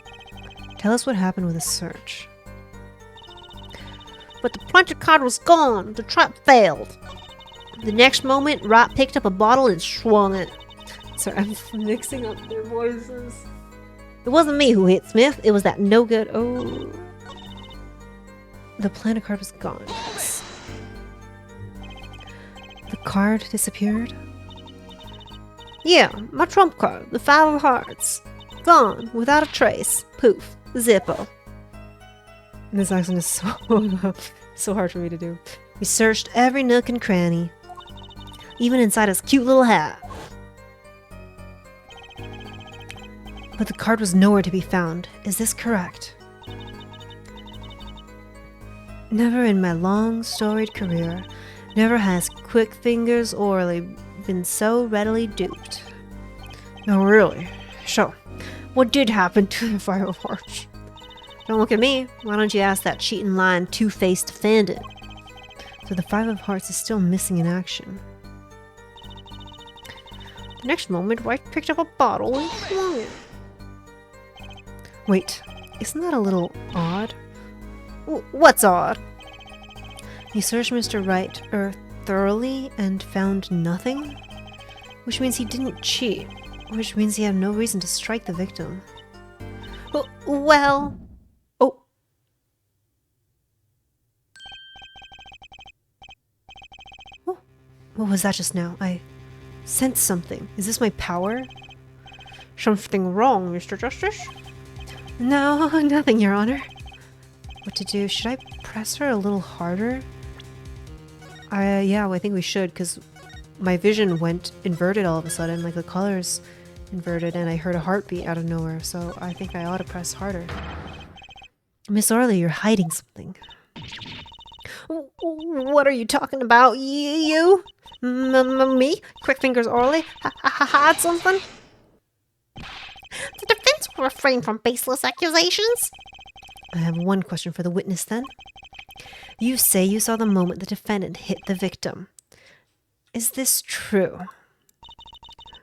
Tell us what happened with the search. But the planted card was gone. The trap failed. The next moment, Wright picked up a bottle and swung it. Sorry, I'm mixing up their voices. It wasn't me who hit Smith. It was that no good. Oh. The planted card was gone. The card disappeared? Yeah, my trump card, the 5 of Hearts. Gone, without a trace. Poof. Zippo. This accent is so hard for me to do. We searched every nook and cranny. Even inside his cute little hat. But the card was nowhere to be found. Is this correct? Never in my long, storied career, never has Quick Fingers Orley been so readily duped. No, really. So, what did happen to the 5 of Hearts? Don't look at me. Why don't you ask that cheating, lying, two-faced defendant? So the 5 of Hearts is still missing in action. The next moment, White picked up a bottle and swung it. Wait, isn't that a little odd? What's odd? You searched Mr. Wright thoroughly and found nothing? Which means he didn't cheat. Which means he had no reason to strike the victim. Well... Oh. Oh. What was that just now? I sensed something. Is this my power? Something wrong, Mr. Justice? No, nothing, Your Honor. What to do? Should I press her a little harder? Yeah, I think we should, because my vision went inverted all of a sudden, like the colors inverted, and I heard a heartbeat out of nowhere, so I think I ought to press harder. Miss Orley, you're hiding something. What are you talking about? You? Me? Quick Fingers Orley? Hide something? The defense will refrain from baseless accusations. I have one question for the witness then. You say you saw the moment the defendant hit the victim. Is this true?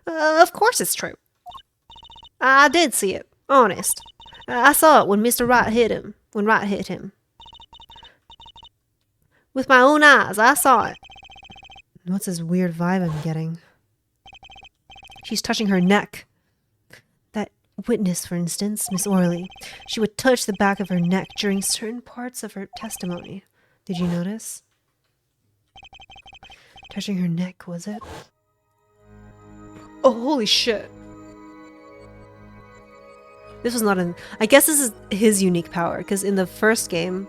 Of course it's true. I did see it. Honest. I saw it when Mr. Wright hit him. When Wright hit him. With my own eyes, I saw it. What's this weird vibe I'm getting? She's touching her neck. That witness, for instance, Miss Orley, she would touch the back of her neck during certain parts of her testimony. Did you notice? Touching her neck, was it? Oh, holy shit. This was not an... I guess this is his unique power, because in the first game,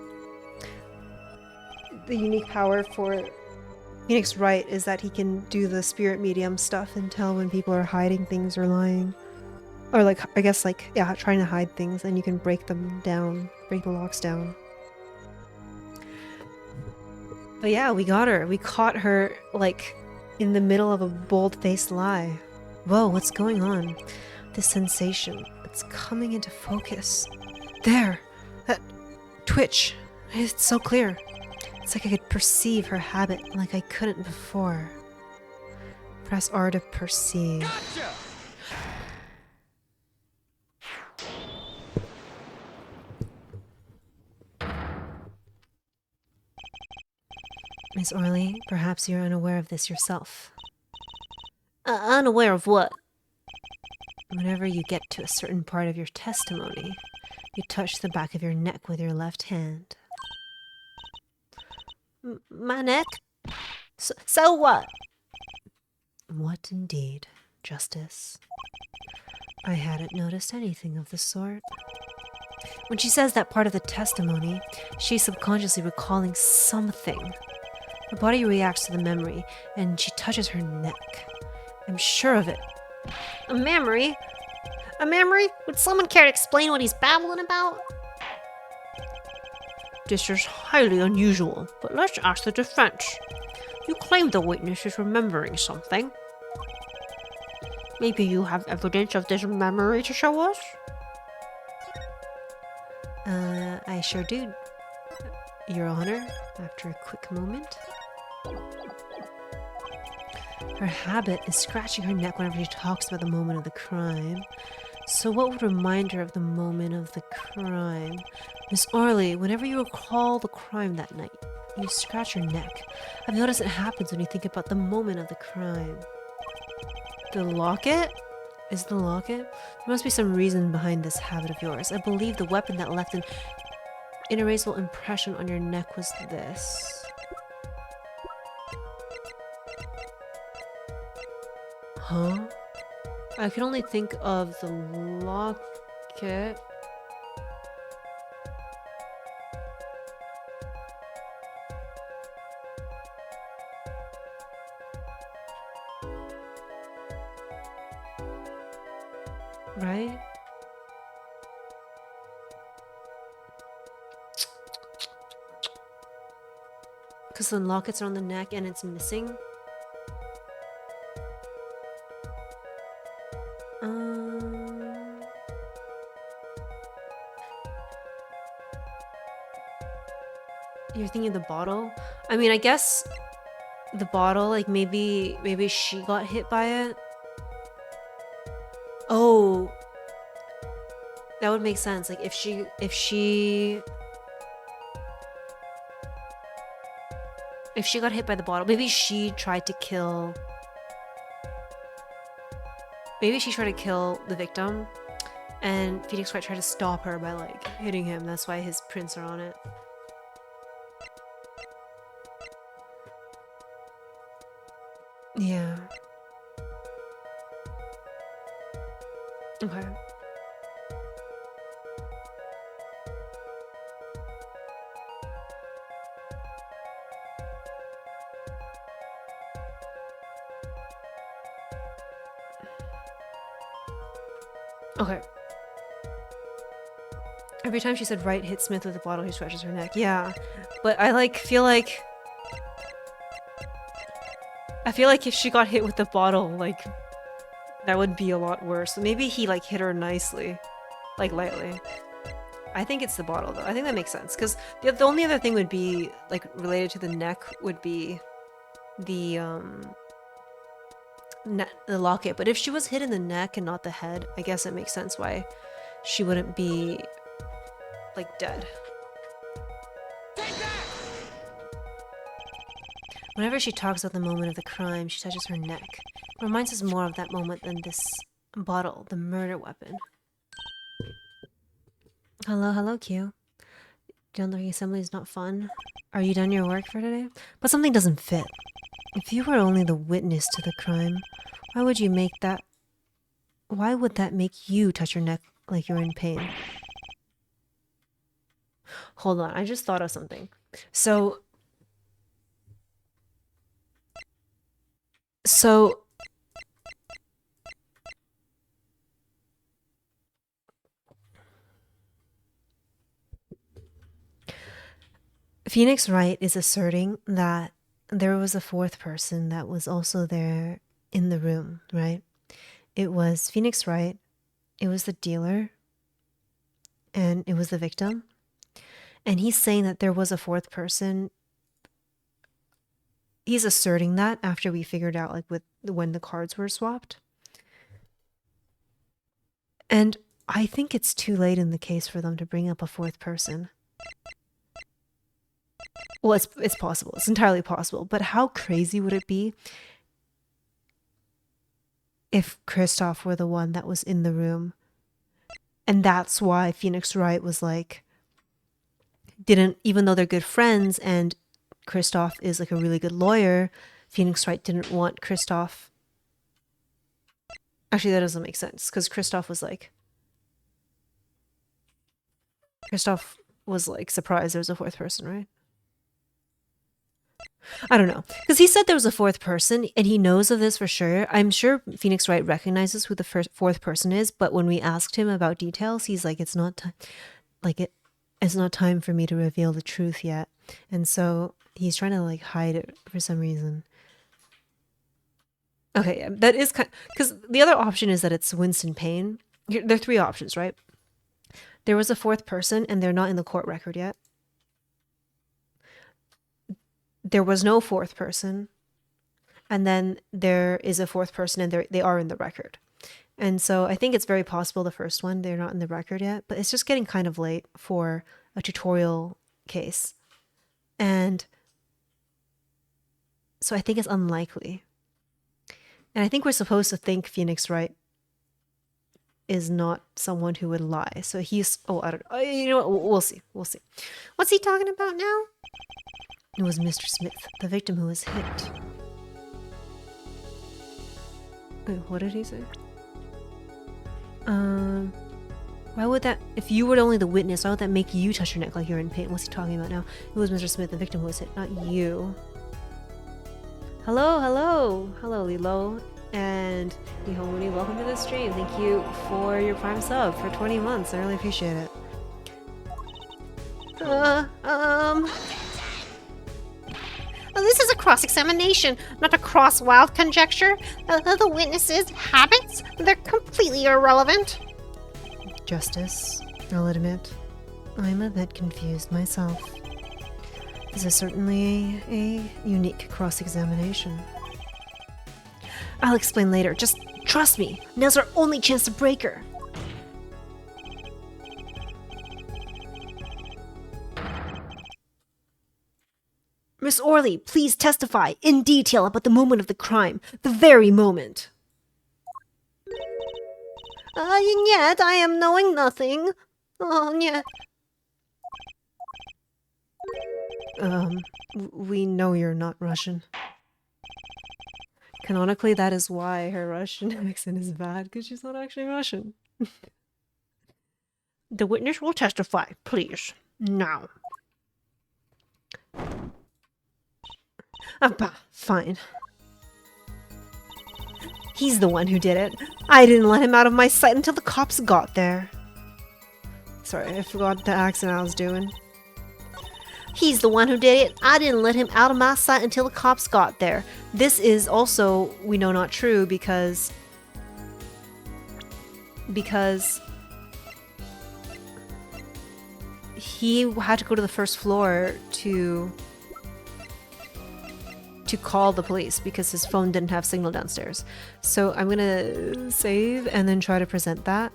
the unique power for Phoenix Wright is that he can do the spirit medium stuff and tell when people are hiding things or lying. Or like, I guess like, yeah, trying to hide things, and you can break them down, break the locks down. But yeah, we got her. We caught her, like, in the middle of a bold-faced lie. Whoa, what's going on? This sensation, it's coming into focus. There! That twitch. It's so clear. It's like I could perceive her habit like I couldn't before. Press R to perceive. Gotcha! Miss Orley, perhaps you're unaware of this yourself. Unaware of what? Whenever you get to a certain part of your testimony, you touch the back of your neck with your left hand. My neck? So what? What indeed, Justice? I hadn't noticed anything of the sort. When she says that part of the testimony, she's subconsciously recalling something. Her body reacts to the memory, and she touches her neck. I'm sure of it. A memory? A memory? Would someone care to explain what he's babbling about? This is highly unusual, but let's ask the defense. You claim the witness is remembering something. Maybe you have evidence of this memory to show us? I sure do, Your Honor, after a quick moment. Her habit is scratching her neck whenever she talks about the moment of the crime. So what would remind her of the moment of the crime? Miss Orley, whenever you recall the crime that night, you scratch your neck. I've noticed it happens when you think about the moment of the crime. The locket? Is the locket? There must be some reason behind this habit of yours. I believe the weapon that left an inerasable impression on your neck was this. Huh? I can only think of the locket. Right? Because the lockets are on the neck and it's missing. You're thinking of the bottle? I mean, I guess the bottle, like maybe she got hit by it. Oh, that would make sense. Like if she got hit by the bottle, maybe she tried to kill. Maybe she tried to kill the victim, and Phoenix Wright tried to stop her by like hitting him. That's why his prints are on it. Yeah. Okay. Okay. Every time she said Wright hit Smith with a bottle, he scratches her neck. Yeah. But I feel like if she got hit with the bottle, like that would be a lot worse. So maybe he like hit her nicely, like lightly. I think it's the bottle though. I think that makes sense because the only other thing would be like related to the neck would be the locket. But if she was hit in the neck and not the head, I guess it makes sense why she wouldn't be like dead. Whenever she talks about the moment of the crime, she touches her neck. It reminds us more of that moment than this bottle, the murder weapon. Hello, hello, Q. General assembly is not fun. Are you done your work for today? But something doesn't fit. If you were only the witness to the crime, why would you make that... Why would that make you touch your neck like you're in pain? Hold on, I just thought of something. So... Phoenix Wright is asserting that there was a fourth person that was also there in the room, right? It was Phoenix Wright, it was the dealer, and it was the victim. And he's saying that there was a fourth person. He's asserting that after we figured out like when the cards were swapped. And I think it's too late in the case for them to bring up a fourth person. Well, it's possible. It's entirely possible. But how crazy would it be if Kristoff were the one that was in the room? And that's why Phoenix Wright was like, even though they're good friends and Kristoff is like a really good lawyer, Phoenix Wright didn't want Kristoff. Actually, that doesn't make sense because Kristoff was like surprised there was a fourth person, right? I don't know. Because he said there was a fourth person and he knows of this for sure. I'm sure Phoenix Wright recognizes who the fourth person is, but when we asked him about details, he's like, it's not time for me to reveal the truth yet. And so he's trying to like hide it for some reason. Okay, yeah, that is kind because the other option is that it's Winston Payne. There are three options, right? There was a fourth person and they're not in the court record yet. There was no fourth person, and then there is a fourth person and they are in the record. And so I think it's very possible the first one, they're not in the record yet, but it's just getting kind of late for a tutorial case. And so I think it's unlikely. And I think we're supposed to think Phoenix Wright is not someone who would lie. So he's, I don't know. You know what? We'll see. We'll see. What's he talking about now? It was Mr. Smith, the victim who was hit. Wait, what did he say? Why would that, if you were only the witness, why would that make you touch your neck like you're in pain? What's he talking about now? It was Mr. Smith, the victim who was hit, not you. Hello, hello. Hello, Lilo. And Nihomuni, welcome to the stream. Thank you for your Prime sub for 20 months. I really appreciate it. This is a cross-examination, not a cross-wild conjecture. The witnesses' habits, they're completely irrelevant. Justice, I'll admit, I'm a bit confused myself. This is certainly a unique cross-examination. I'll explain later. Just trust me. Now's our only chance to break her. Miss Orley, please testify in detail about the moment of the crime. The very moment. Yet I am knowing nothing. Oh, yeah. We know you're not Russian. Canonically, that is why her Russian accent is bad, because she's not actually Russian. The witness will testify, please. Now. Fine. He's the one who did it. I didn't let him out of my sight until the cops got there. Sorry, I forgot the accent I was doing. He's the one who did it. I didn't let him out of my sight until the cops got there. This is also, we know, not true because he had to go to the first floor to call the police because his phone didn't have signal downstairs. So I'm gonna save and then try to present that.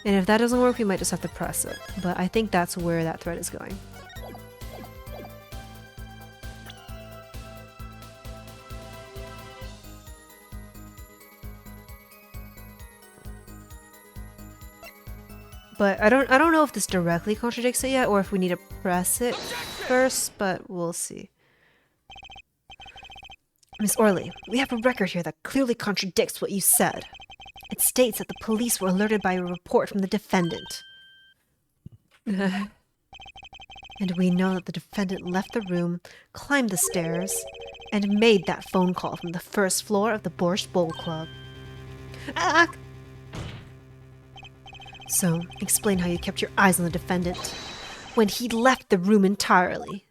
And if that doesn't work, we might just have to press it. But I think that's where that thread is going. But I don't know if this directly contradicts it yet, or if we need to press it first, but we'll see. Miss Orley, we have a record here that clearly contradicts what you said. It states that the police were alerted by a report from the defendant. And we know that the defendant left the room, climbed the stairs, and made that phone call from the first floor of the Borscht Bowl Club. Ah! So, explain how you kept your eyes on the defendant when he left the room entirely.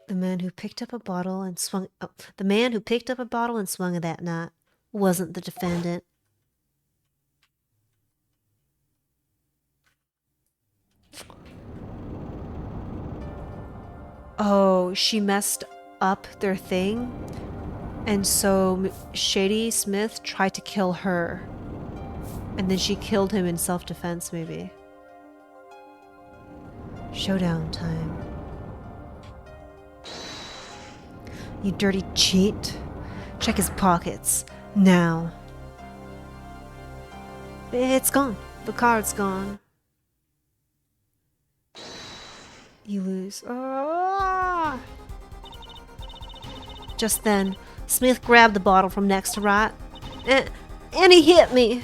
The man who picked up a bottle and swung... Oh, the man who picked up a bottle and swung it that night wasn't the defendant. Oh, she messed up their thing? And so Shady Smith tried to kill her. And then she killed him in self-defense, maybe. Showdown time. You dirty cheat. Check his pockets. Now. It's gone. The card's gone. You lose. Ah! Just then, Smith grabbed the bottle from next to Wright, and he hit me.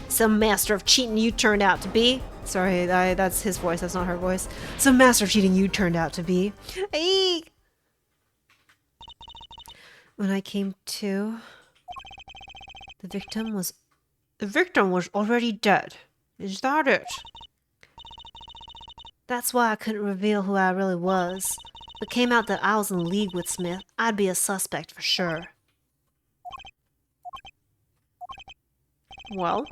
Some master of cheating you turned out to be. Sorry, that's his voice, that's not her voice. Some master of cheating you turned out to be. Hey! When I came to, the victim was already dead. Is that it? That's why I couldn't reveal who I really was. If it came out that I was in league with Smith, I'd be a suspect for sure. Well,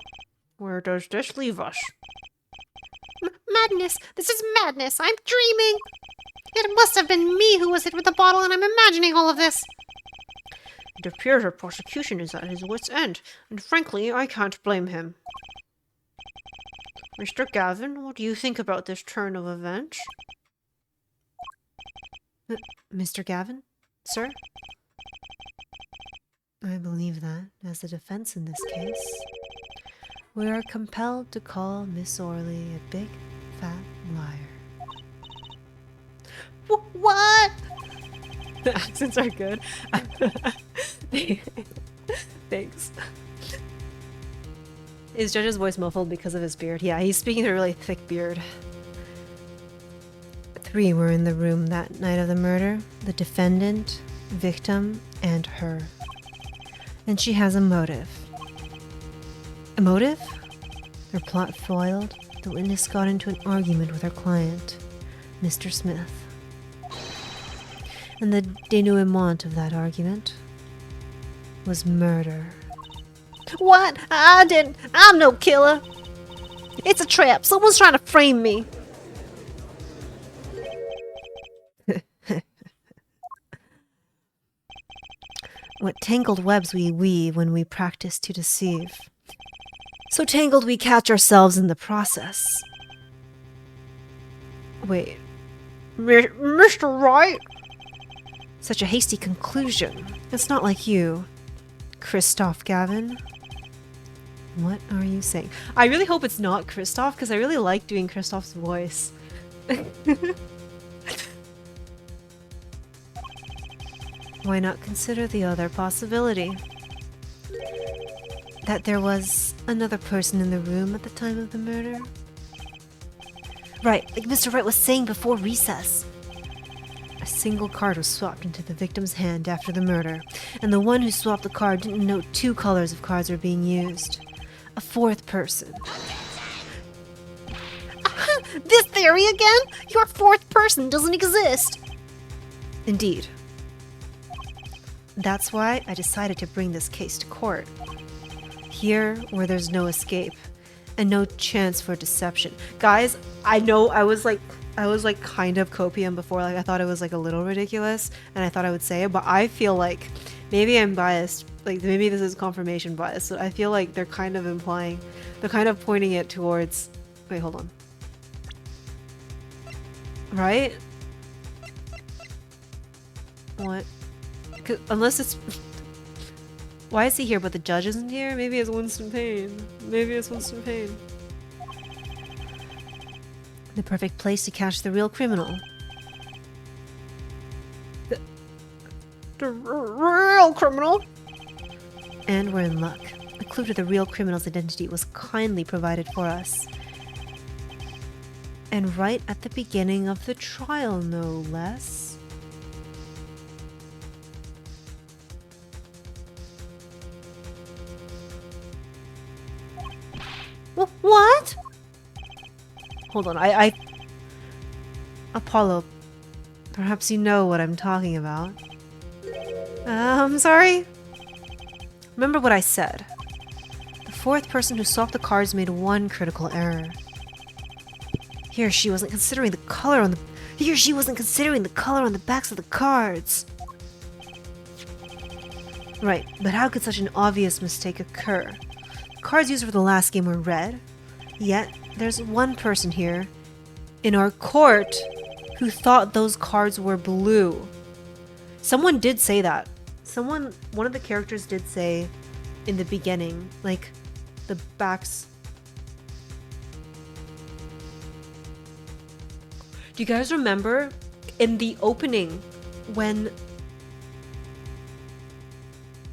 where does this leave us? Madness! This is madness! I'm dreaming! It must have been me who was hit with the bottle, and I'm imagining all of this. It appears our prosecution is at his wit's end, and frankly, I can't blame him. Mr. Gavin, what do you think about this turn of events? Mr. Gavin? Sir? I believe that, as the defense in this case, we are compelled to call Miss Orley a big, fat liar. What? The accents are good. Thanks. Is Judge's voice muffled because of his beard? Yeah, he's speaking through a really thick beard. 3 were in the room that night of the murder. The defendant, victim, and her. And she has a motive. A motive? Her plot foiled, the witness got into an argument with her client, Mr. Smith. And the denouement of that argument was murder. What? I didn't. I'm no killer. It's a trap. Someone's trying to frame me. What tangled webs we weave when we practice to deceive. So tangled we catch ourselves in the process. Wait. Mr. Wright? Such a hasty conclusion. It's not like you, Christoph Gavin. What are you saying? I really hope it's not Christoph, because I really like doing Christoph's voice. Why not consider the other possibility? That there was another person in the room at the time of the murder? Right, like Mr. Wright was saying before recess. A single card was swapped into the victim's hand after the murder, and the one who swapped the card didn't note 2 colors of cards were being used. A 4th person. This theory again? Your 4th person doesn't exist. Indeed. That's why I decided to bring this case to court. Here, where there's no escape, and no chance for deception. Guys, I know I was like kind of copium before, like I thought it was like a little ridiculous, and I thought I would say it, but I feel like maybe I'm biased, like maybe this is confirmation bias, so I feel like they're kind of implying, they're kind of pointing it towards, wait, hold on. Right? What? Unless it's... Why is he here but the judge isn't here? Maybe it's Winston Payne. Maybe it's Winston Payne. The perfect place to catch the real criminal. The real criminal? And we're in luck. A clue to the real criminal's identity was kindly provided for us. And right at the beginning of the trial, no less. What? Hold on, Apollo, perhaps you know what I'm talking about. I'm sorry? Remember what I said. The fourth person who swapped the cards made one critical error. He or she wasn't considering the color on the backs of the cards. Right, but how could such an obvious mistake occur? The cards used for the last game were red, yet there's one person here in our court who thought those cards were blue. Someone did say that. One of the characters did say in the beginning, like, the backs. Do you guys remember in the opening when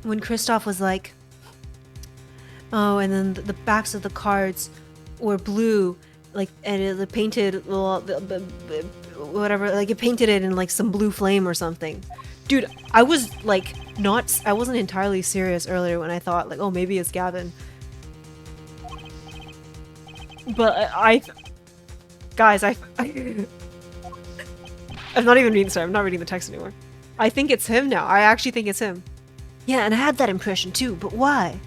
Kristoff was like, oh, and then the backs of the cards were blue, like, and it painted, whatever, like, it painted it in, like, some blue flame or something. Dude, I was, like, I wasn't entirely serious earlier when I thought, like, oh, maybe it's Gavin. But guys, I'm not even reading, sorry, I'm not reading the text anymore. I think it's him now. I actually think it's him. Yeah, and I had that impression too, but why?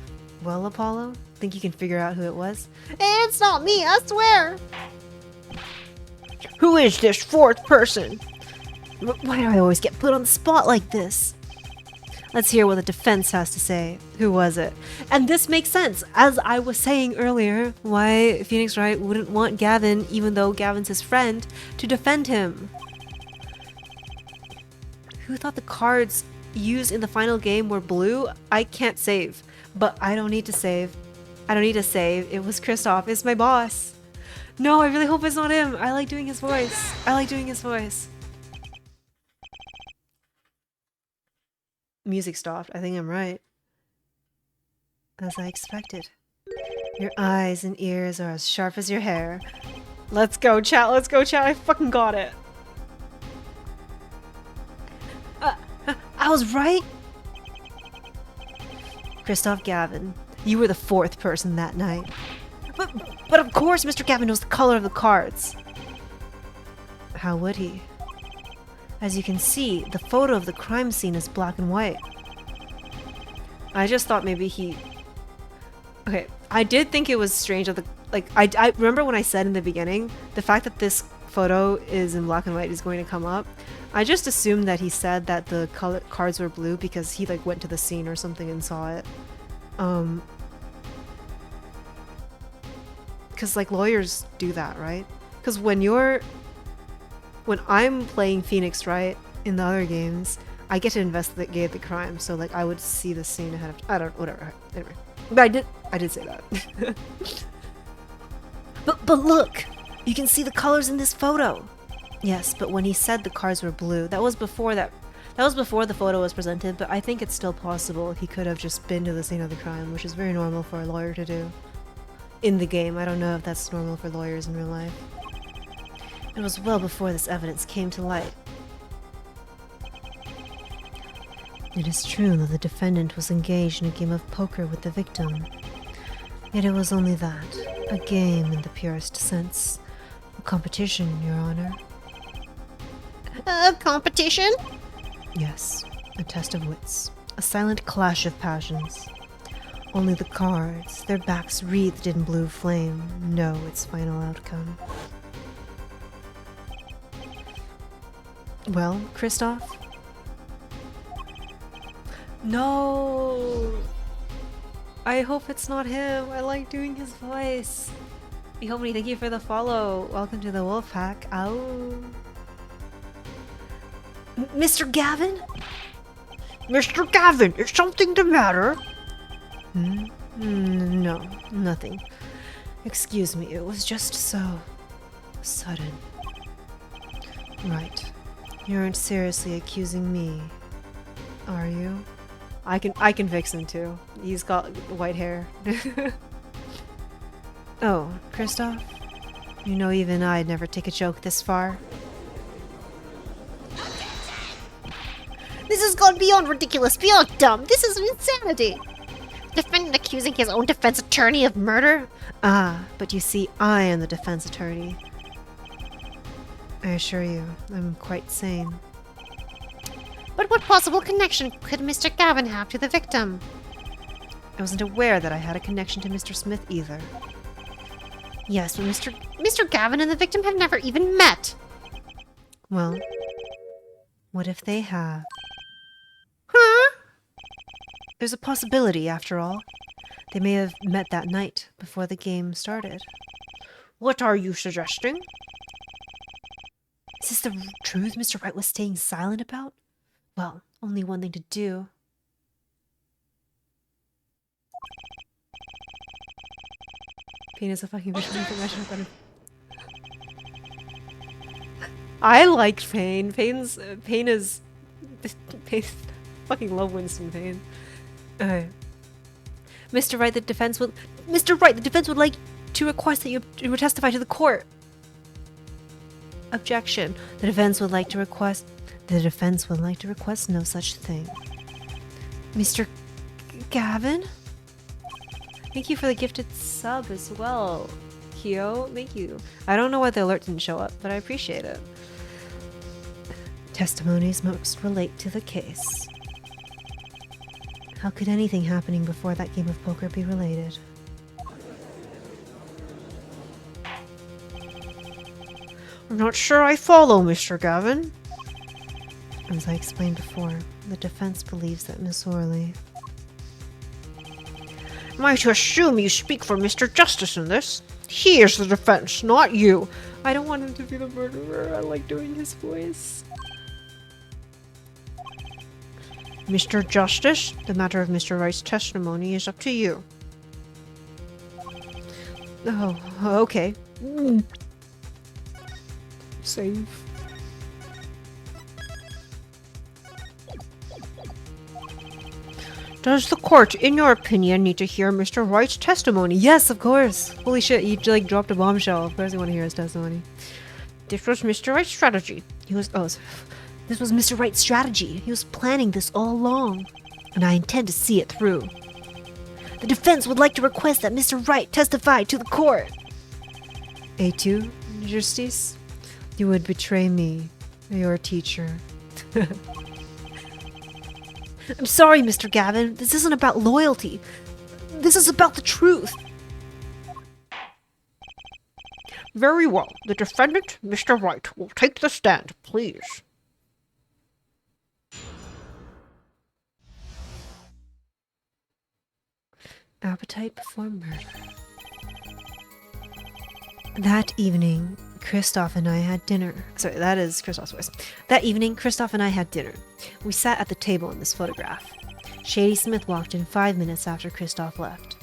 Well, Apollo, think you can figure out who it was? It's not me, I swear. Who is this fourth person? Why do I always get put on the spot like this? Let's hear what the defense has to say. Who was it? And this makes sense. As I was saying earlier, why Phoenix Wright wouldn't want Gavin, even though Gavin's his friend, to defend him. Who thought the cards used in the final game were blue? I can't save. But I don't need to save. I don't need to save. It was Kristoff. It's my boss. No, I really hope it's not him. I like doing his voice. I like doing his voice. Music stopped. I think I'm right. As I expected. Your eyes and ears are as sharp as your hair. Let's go, chat. Let's go, chat. I fucking got it. I was right? Kristoff Gavin, you were the fourth person that night. But of course Mr. Gavin knows the color of the cards. How would he? As you can see, the photo of the crime scene is black and white. I just thought maybe he... Okay, I did think it was strange that I remember when I said in the beginning, the fact that this photo is in black and white is going to come up. I just assumed that he said that the cards were blue because he like went to the scene or something and saw it. Because like lawyers do that, right? Because when I'm playing Phoenix Wright in the other games, I get to investigate the crime, so like I would see the scene ahead of whatever. Anyway, but I did say that. but look, you can see the colors in this photo. Yes, but when he said the cards were blue, that was before the photo was presented, but I think it's still possible he could have just been to the scene of the crime, which is very normal for a lawyer to do. In the game, I don't know if that's normal for lawyers in real life. It was well before this evidence came to light. It is true that the defendant was engaged in a game of poker with the victim. Yet it was only that, a game in the purest sense. A competition, Your Honor. A competition? Yes, a test of wits. A silent clash of passions. Only the cards, their backs wreathed in blue flame, know its final outcome. Well, Kristoff? No! I hope it's not him. I like doing his voice. Hopefully, thank you for the follow. Welcome to the wolf pack. Ow. Mr. Gavin? Mr. Gavin, is something the matter? No, nothing. Excuse me, it was just so sudden. Right. You aren't seriously accusing me, are you? I can fix him too. He's got white hair. Oh, Kristoff? You know even I'd never take a joke this far. This has gone beyond ridiculous, beyond dumb. This is insanity. Defendant accusing his own defense attorney of murder? Ah, but you see, I am the defense attorney. I assure you, I'm quite sane. But what possible connection could Mr. Gavin have to the victim? I wasn't aware that I had a connection to Mr. Smith either. Yes, but Mr. Gavin and the victim have never even met. Well, what if they have? Huh? There's a possibility, after all. They may have met that night before the game started. What are you suggesting? Is this the truth Mr. Wright was staying silent about? Well, only one thing to do. Pain is a fucking visual information. I liked Pain. Pain is fucking love Winston Pain. Mr. Wright, the defense would like to request that you would testify to the court. Objection. The defense would like to request no such thing. Mr. Gavin? Thank you for the gifted sub as well, Kyo. Thank you. I don't know why the alert didn't show up, but I appreciate it. Testimonies must relate to the case. How could anything happening before that game of poker be related? I'm not sure I follow, Mr. Gavin. As I explained before, the defense believes that Miss Orley... Am I to assume you speak for Mr. Justice in this? He is the defense, not you. I don't want him to be the murderer. I like doing his voice. Mr. Justice, the matter of Mr. Wright's testimony is up to you. Oh, okay. Save. Does the court, in your opinion, need to hear Mr. Wright's testimony? Yes, of course. Holy shit, you like dropped a bombshell. Of course I want to hear his testimony. This was Mr. Wright's strategy. This was Mr. Wright's strategy. He was planning this all along. And I intend to see it through. The defense would like to request that Mr. Wright testify to the court. A2, Justice, you would betray me, your teacher. I'm sorry, Mr. Gavin. This isn't about loyalty. This is about the truth. Very well. The defendant, Mr. Wright, will take the stand, please. Appetite before murder. That evening, Kristoff and I had dinner. Sorry, that is Kristoff's voice. That evening, Kristoff and I had dinner. We sat at the table in this photograph. Shady Smith walked in 5 minutes after Kristoff left.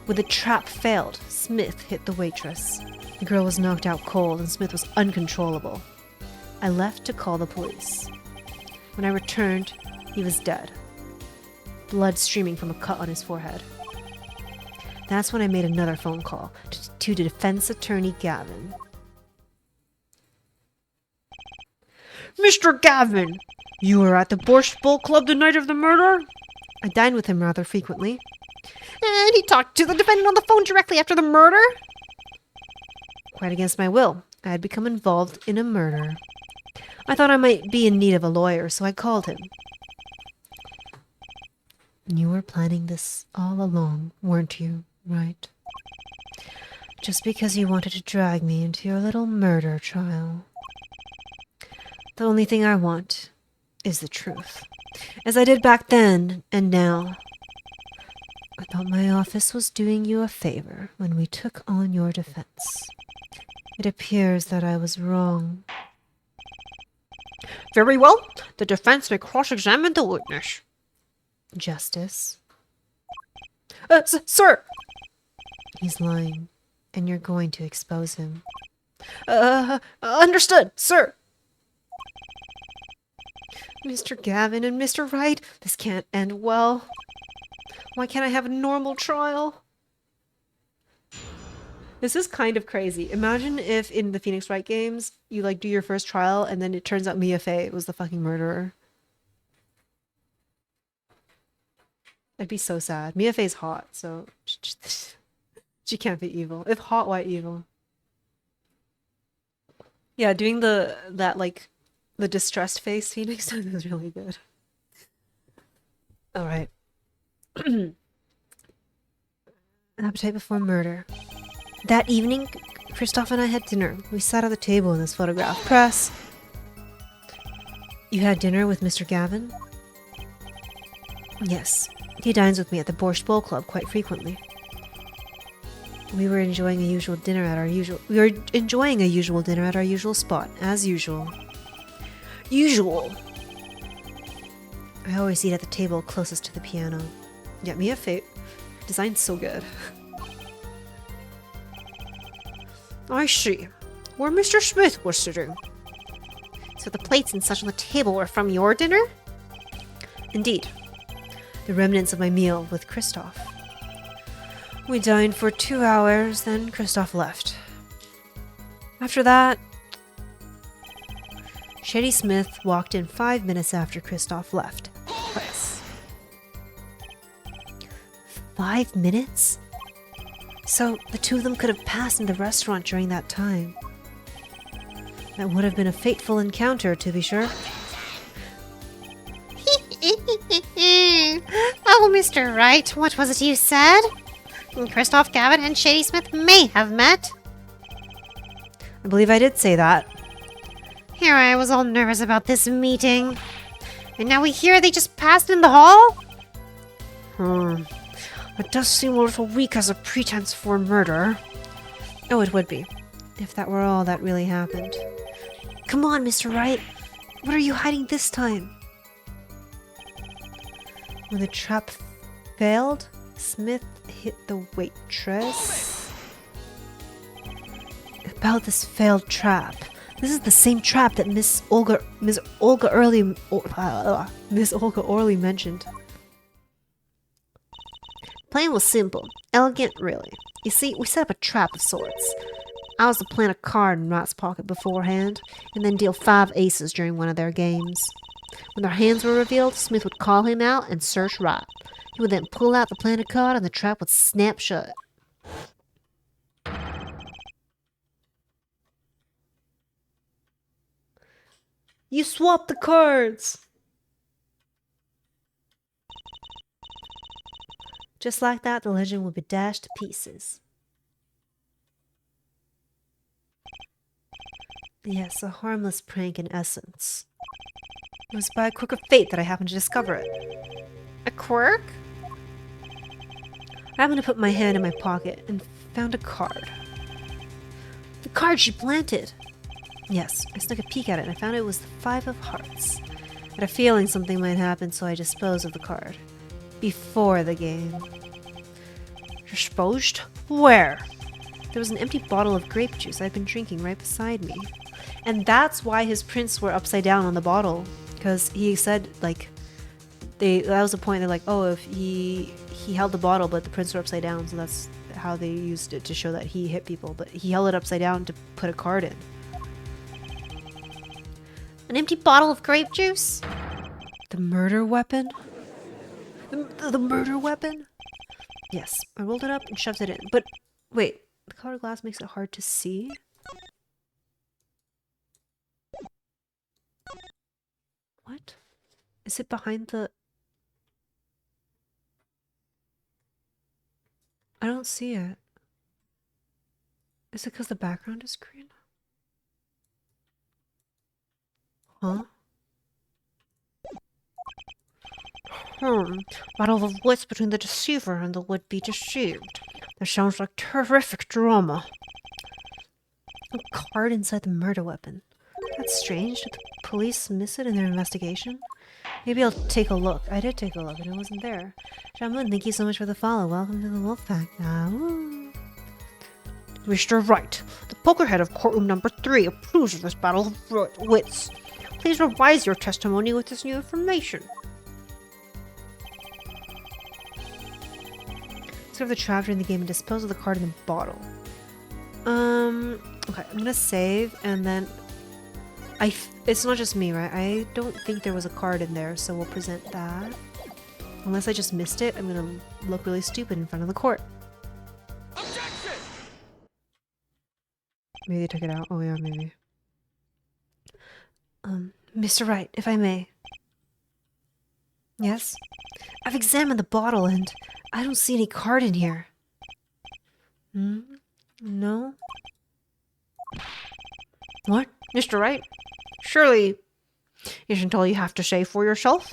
When the trap failed, Smith hit the waitress. The girl was knocked out cold and Smith was uncontrollable. I left to call the police. When I returned, he was dead. Blood streaming from a cut on his forehead. That's when I made another phone call to defense attorney Gavin. Mr. Gavin! You were at the Borscht Bowl Club the night of the murder? I dined with him rather frequently. And he talked to the defendant on the phone directly after the murder? Quite against my will, I had become involved in a murder. I thought I might be in need of a lawyer, so I called him. You were planning this all along, weren't you, right? Just because you wanted to drag me into your little murder trial. The only thing I want is the truth. As I did back then, and now. I thought my office was doing you a favor when we took on your defense. It appears that I was wrong. Very well. The defense may cross-examine the witness. Justice. Sir! He's lying, and you're going to expose him. Understood, sir. Mr. Gavin and Mr. Wright, this can't end well. Why can't I have a normal trial? This is kind of crazy. Imagine if in the Phoenix Wright games, you like do your first trial and then it turns out Mia Fey was the fucking murderer. I'd be so sad. Mia Fey's hot, so she can't be evil. If hot, why evil? Yeah, doing the distressed face Phoenix was really good. All right. Appetite before murder. That evening, Christoph and I had dinner. We sat at the table in this photograph. Press. You had dinner with Mr. Gavin? Yes. He dines with me at the Borscht Bowl Club quite frequently. We were enjoying a usual dinner at our usual spot, as usual. Usual. I always eat at the table closest to the piano. Yeah, Mia Fey. Design's so good. I see. Where Mr. Smith was sitting. So the plates and such on the table were from your dinner? Indeed. The remnants of my meal with Christoph. We dined for 2 hours, then Christoph left. After that, Shady Smith walked in 5 minutes after Christoph left. Press. 5 minutes? So the two of them could have passed in the restaurant during that time. That would have been a fateful encounter, to be sure. Oh, Mr. Wright, what was it you said? Christoph Gavin and Shady Smith may have met. I believe I did say that. Here I was all nervous about this meeting. And now we hear they just passed in the hall? It does seem a little weak as a pretense for murder. Oh, it would be, if that were all that really happened. Come on, Mr. Wright. What are you hiding this time? When the trap failed, Smith hit the waitress. About this failed trap. This is the same trap that Miss Olga Orley mentioned. Plan was simple, elegant really. You see, we set up a trap of sorts. I was to plant a card in Rat's pocket beforehand, and then deal 5 aces during one of their games. When their hands were revealed, Smith would call him out and search Rat. He would then pull out the planted card and the trap would snap shut. You swapped the cards! Just like that, the legend would be dashed to pieces. Yes, a harmless prank in essence. It was by a quirk of fate that I happened to discover it. A quirk? I happened to put my hand in my pocket and found a card. The card she planted! Yes, I snuck a peek at it and I found it was the 5 of Hearts. I had a feeling something might happen, so I disposed of the card. Before the game. Disposed? Where? There was an empty bottle of grape juice I'd been drinking right beside me. And that's why his prints were upside down on the bottle. Because he said, like, that was the point. They're like, oh, if he held the bottle, but the prints were upside down, so that's how they used it to show that he hit people. But he held it upside down to put a card in. An empty bottle of grape juice? The murder weapon? The murder weapon? Yes, I rolled it up and shoved it in. But wait, the colored glass makes it hard to see? What? Is it behind the... I don't see it. Is it because the background is green? Huh? Battle of wits between the deceiver and the would-be deceived. That sounds like terrific drama. A card inside the murder weapon. That's strange. Did the police miss it in their investigation? Maybe I'll take a look. I did take a look and it wasn't there. Shaman, thank you so much for the follow. Welcome to the Wolfpack. Woo. Mr. Wright, the pokerhead of courtroom number 3 approves of this battle of wits. Please revise your testimony with this new information. Discover the trap during the game and dispose of the card in the bottle. Okay, I'm gonna save and then it's not just me, right? I don't think there was a card in there, so we'll present that. Unless I just missed it, I'm gonna look really stupid in front of the court. Objection! Maybe they took it out. Oh yeah, maybe. Mr. Wright, if I may. Yes? I've examined the bottle and I don't see any card in here. No? What? Mr. Wright? Surely, isn't all you have to say for yourself?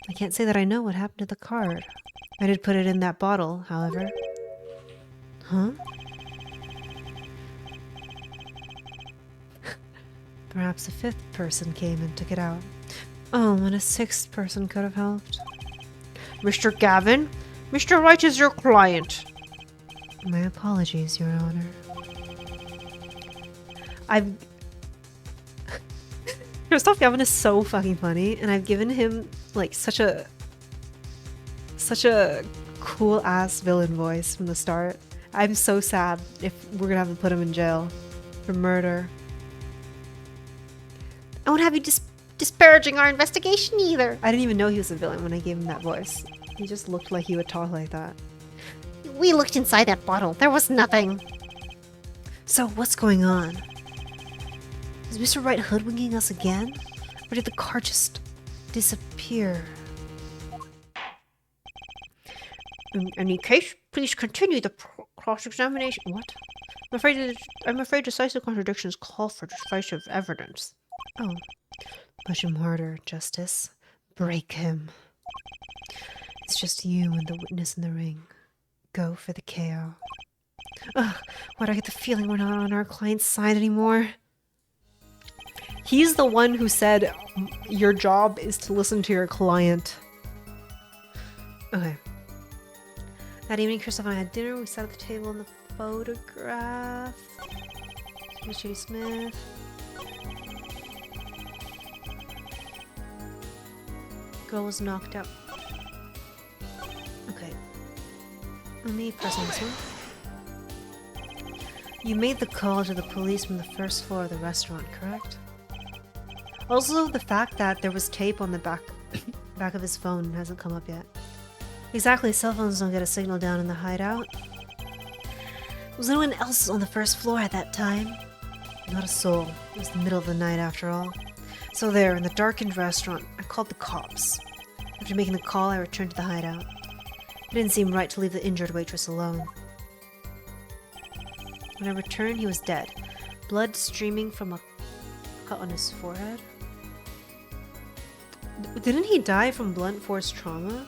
I can't say that I know what happened to the card. I did put it in that bottle, however. Huh? Perhaps a 5th person came and took it out. Oh, and a 6th person could have helped. Mr. Gavin, Mr. Wright is your client. My apologies, Your Honor. Christoph Gavin is so fucking funny, and I've given him like such a cool ass villain voice from the start. I'm so sad if we're gonna have to put him in jail for murder. I won't have you disparaging our investigation either. I didn't even know he was a villain when I gave him that voice. He just looked like he would talk like that. We looked inside that bottle. There was nothing. So what's going on? Is Mr. Wright hoodwinking us again? Or did the card just disappear? In any case, please continue the cross-examination. What? I'm afraid decisive contradictions call for decisive evidence. Oh. Push him harder, Justice. Break him. It's just you and the witness in the ring. Go for the KO. Ugh, why do I get the feeling we're not on our client's side anymore? He's the one who said your job is to listen to your client. Okay. That evening, Christoph and I had dinner. We sat at the table in the photograph. Miss Judy Smith. Girl was knocked out. Okay. Let me press on this one. You made the call to the police from the first floor of the restaurant, correct? Also, the fact that there was tape on the back of his phone hasn't come up yet. Exactly, cell phones don't get a signal down in the hideout. Was anyone else on the first floor at that time? Not a soul. It was the middle of the night after all. So there, in the darkened restaurant, I called the cops. After making the call, I returned to the hideout. It didn't seem right to leave the injured waitress alone. When I returned, he was dead. Blood streaming from a cut on his forehead. Didn't he die from blunt force trauma?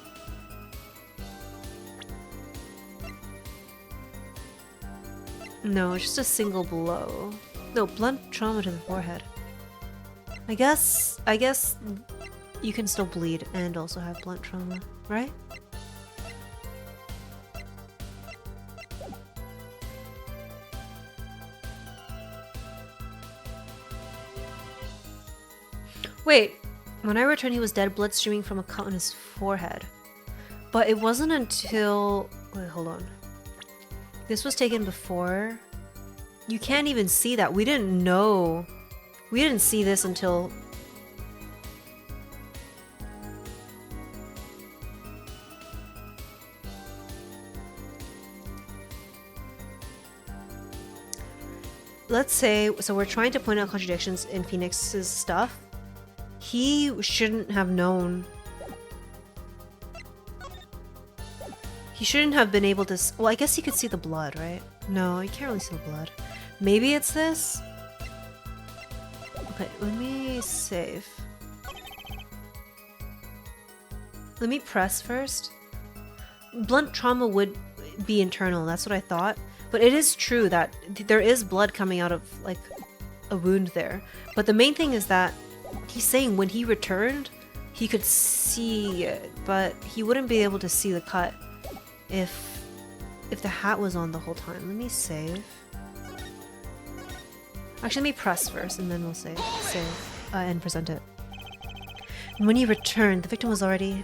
No, it's just a single blow. No, blunt trauma to the forehead. I guess you can still bleed and also have blunt trauma, right? Wait, when I returned he was dead, blood streaming from a cut on his forehead. But it wasn't until... Wait, hold on. This was taken before... You can't even see that. We didn't know. We didn't see this until... Let's say... So we're trying to point out contradictions in Phoenix's stuff. He shouldn't have known. He shouldn't have been able to... Well, I guess he could see the blood, right? No, you can't really see the blood. Maybe it's this? Okay, let me save. Let me press first. Blunt trauma would be internal, that's what I thought. But it is true that there is blood coming out of, like, a wound there. But the main thing is that he's saying when he returned, he could see it, but he wouldn't be able to see the cut if the hat was on the whole time. Let me save. Actually, let me press first, and then we'll save and present it. And when he returned, the victim was already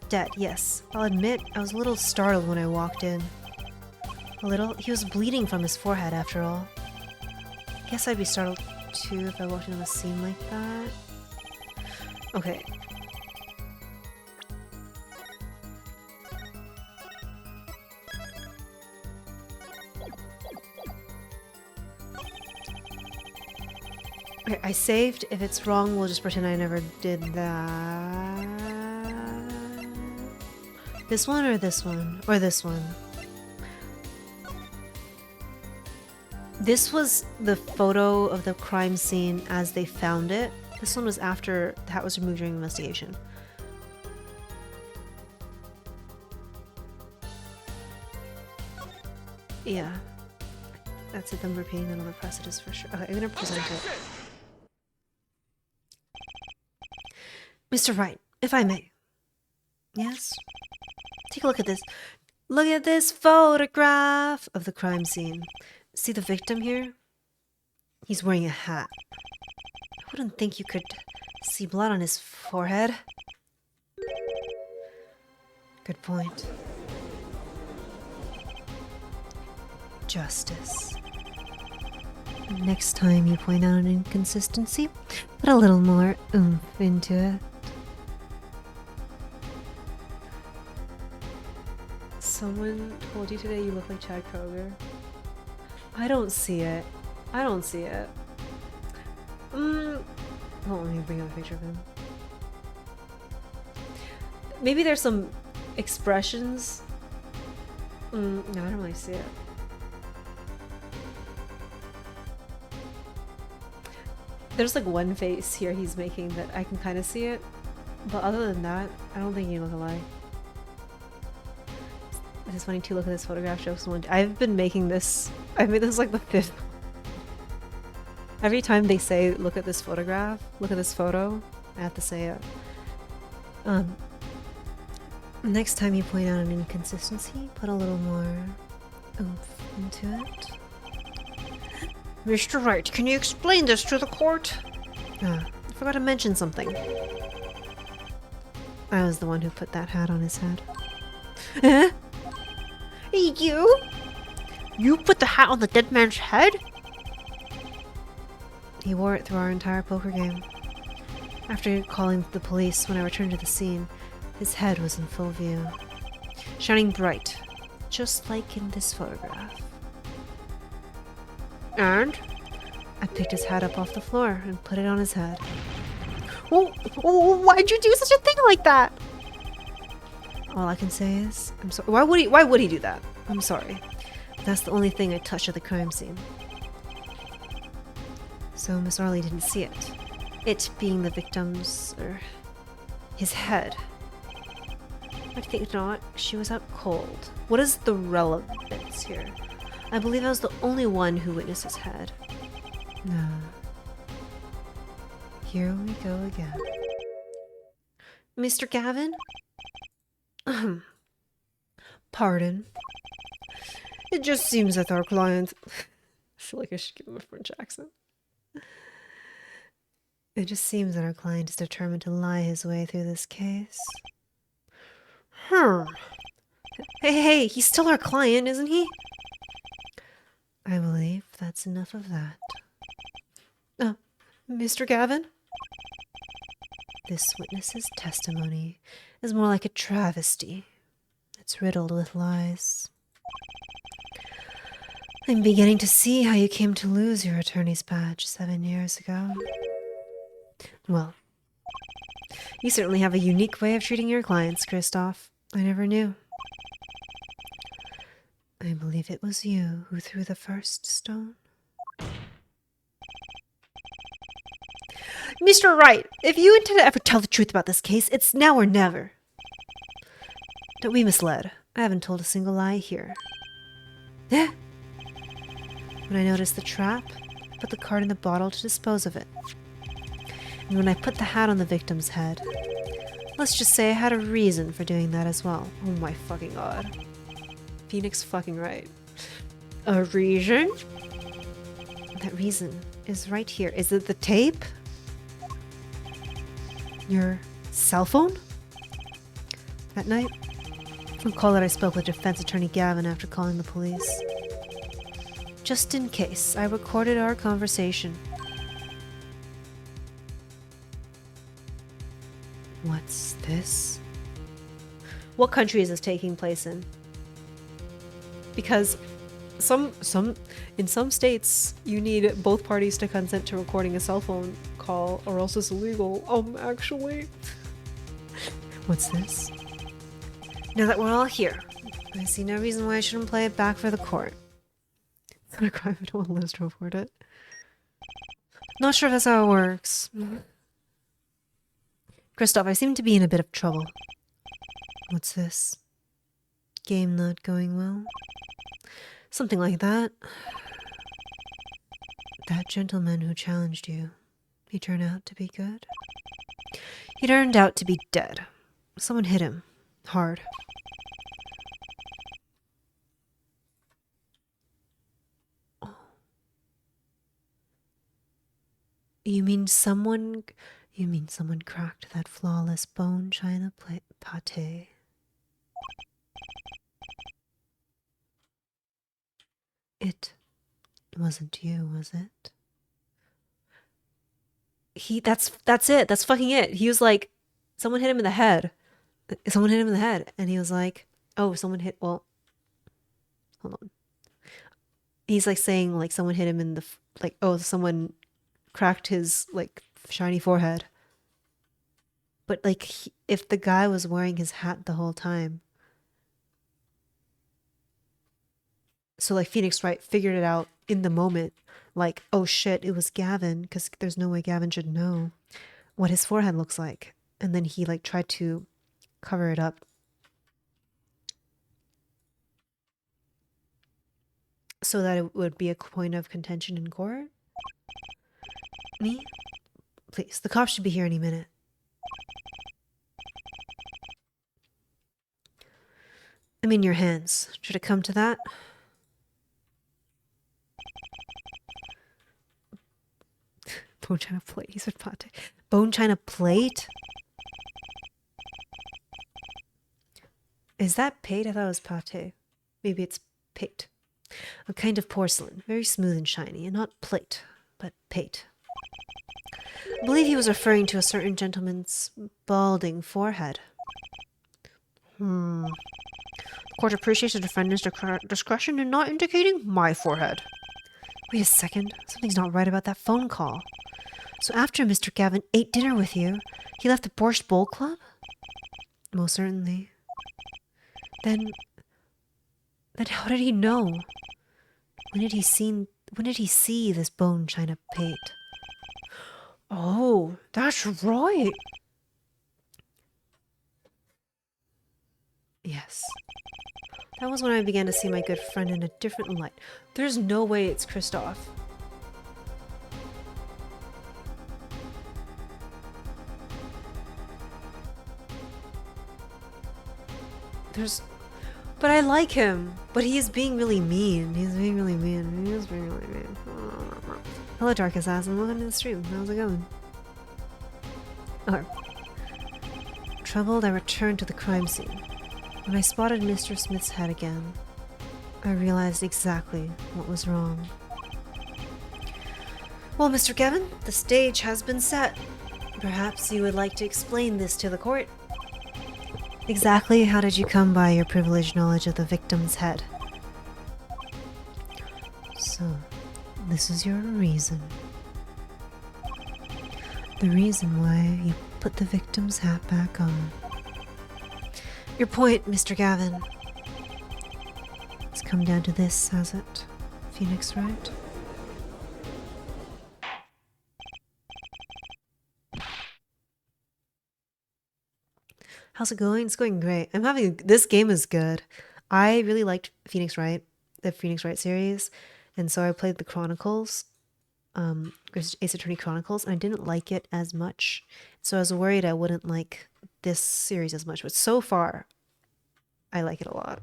dead. Yes, I'll admit I was a little startled when I walked in. A little. He was bleeding from his forehead, after all. Guess I'd be startled too if I walked into a scene like that. Okay. Okay, I saved. If it's wrong, we'll just pretend I never did that. This one or this one? Or this one? This was the photo of the crime scene as they found it. This one was after the hat was removed during the investigation. Yeah. That's it, I'm repeating that on the press, it is for sure. Okay, I'm gonna present it. Mr. Wright, if I may. Yes? Take a look at this. Look at this photograph of the crime scene. See the victim here? He's wearing a hat. I wouldn't think you could see blood on his forehead. Good point. Justice. Next time you point out an inconsistency, put a little more oomph into it. Someone told you today you look like Chad Kroger? I don't see it. I don't see it. Hold on, let me bring up a picture of him. Maybe there's some expressions. No, I don't really see it. There's like one face here he's making that I can kind of see it. But other than that, I don't think you look alike. It's funny to look at this photograph. Show someone. I've been making this. I've made this like the 5th. Every time they say, "Look at this photograph," look at this photo, I have to say it. Next time you point out an inconsistency, put a little more oomph into it. Mr. Wright, can you explain this to the court? I forgot to mention something. I was the one who put that hat on his head. Eh? You? You put the hat on the dead man's head? He wore it through our entire poker game. After calling the police when I returned to the scene, his head was in full view, shining bright, just like in this photograph. And? I picked his hat up off the floor and put it on his head. Well, why'd you do such a thing like that? All I can say is, I'm sorry. Why would he do that? I'm sorry. That's the only thing I touched at the crime scene. So Miss Arley didn't see it. It being the victim's, his head. I think not. She was out cold. What is the relevance here? I believe I was the only one who witnessed his head. No. Here we go again. Mr. Gavin? Pardon. It just seems that our client... I feel like I should give him a French accent. It just seems that our client is determined to lie his way through this case. Hey, he's still our client, isn't he? I believe that's enough of that. Mr. Gavin? This witness's testimony is more like a travesty. It's riddled with lies. I'm beginning to see how you came to lose your attorney's badge 7 years ago. Well, you certainly have a unique way of treating your clients, Christoph. I never knew. I believe it was you who threw the first stone. Mr. Wright, if you intend to ever tell the truth about this case, it's now or never. Don't be misled. I haven't told a single lie here. When I noticed the trap, put the card in the bottle to dispose of it. And when I put the hat on the victim's head, let's just say I had a reason for doing that as well. Oh my fucking god. Phoenix fucking right. A reason? That reason is right here. Is it the tape? Your cell phone? That night, recall that I spoke with defense attorney Gavin after calling the police. Just in case, I recorded our conversation. What's this? What country is this taking place in? Because in some states you need both parties to consent to recording a cell phone call or else it's illegal. Actually. What's this? Now that we're all here, I see no reason why I shouldn't play it back for the court. Is that a crime? I don't want Liz to report it. Not sure if that's how it works. Christoph, I seem to be in a bit of trouble. What's this? Game not going well? Something like that. That gentleman who challenged you, he turned out to be good? He turned out to be dead. Someone hit him. Hard. Oh. You mean someone cracked that flawless bone china pate? It wasn't you, was it? That's it. That's fucking it. He was like, someone hit him in the head. Someone hit him in the head. And he was like, oh, well, hold on. He's like saying like someone hit him in the, like, oh, someone cracked his like shiny forehead. But like, if the guy was wearing his hat the whole time. So like Phoenix Wright figured it out in the moment. Like, oh shit, it was Gavin. Because there's no way Gavin should know what his forehead looks like. And then he like tried to cover it up. So that it would be a point of contention in court. Me? Please, the cops should be here any minute. I'm in your hands. Should it come to that? Bone china plate. He said pate. Bone china plate? Is that pate? I thought it was pate. Maybe it's pate. A kind of porcelain, very smooth and shiny, and not plate, but pate. I believe he was referring to a certain gentleman's balding forehead. The court appreciates the defendant's discretion in not indicating my forehead. Wait a second. Something's not right about that phone call. So after Mr. Gavin ate dinner with you, he left the Borscht Bowl Club? Most certainly. Then how did he know? When did he see this bone china pate? Oh, that's right. Yes. That was when I began to see my good friend in a different light. There's no way it's Christoph. But I like him. But he is being really mean. He's being really mean. He is being really mean. Hello, Dark Assassin. Welcome to the stream. How's it going? Okay. Troubled, I returned to the crime scene. When I spotted Mr. Smith's head again, I realized exactly what was wrong. Well, Mr. Gavin, the stage has been set. Perhaps you would like to explain this to the court. Exactly how did you come by your privileged knowledge of the victim's head? So, this is your reason. The reason why you put the victim's hat back on. Your point, Mr. Gavin. It's come down to this, has it? Phoenix Wright? How's it going? It's going great. This game is good. I really liked Phoenix Wright, the Phoenix Wright series, and so I played the Chronicles. Ace Attorney Chronicles, and I didn't like it as much. So I was worried I wouldn't like this series as much. But so far, I like it a lot.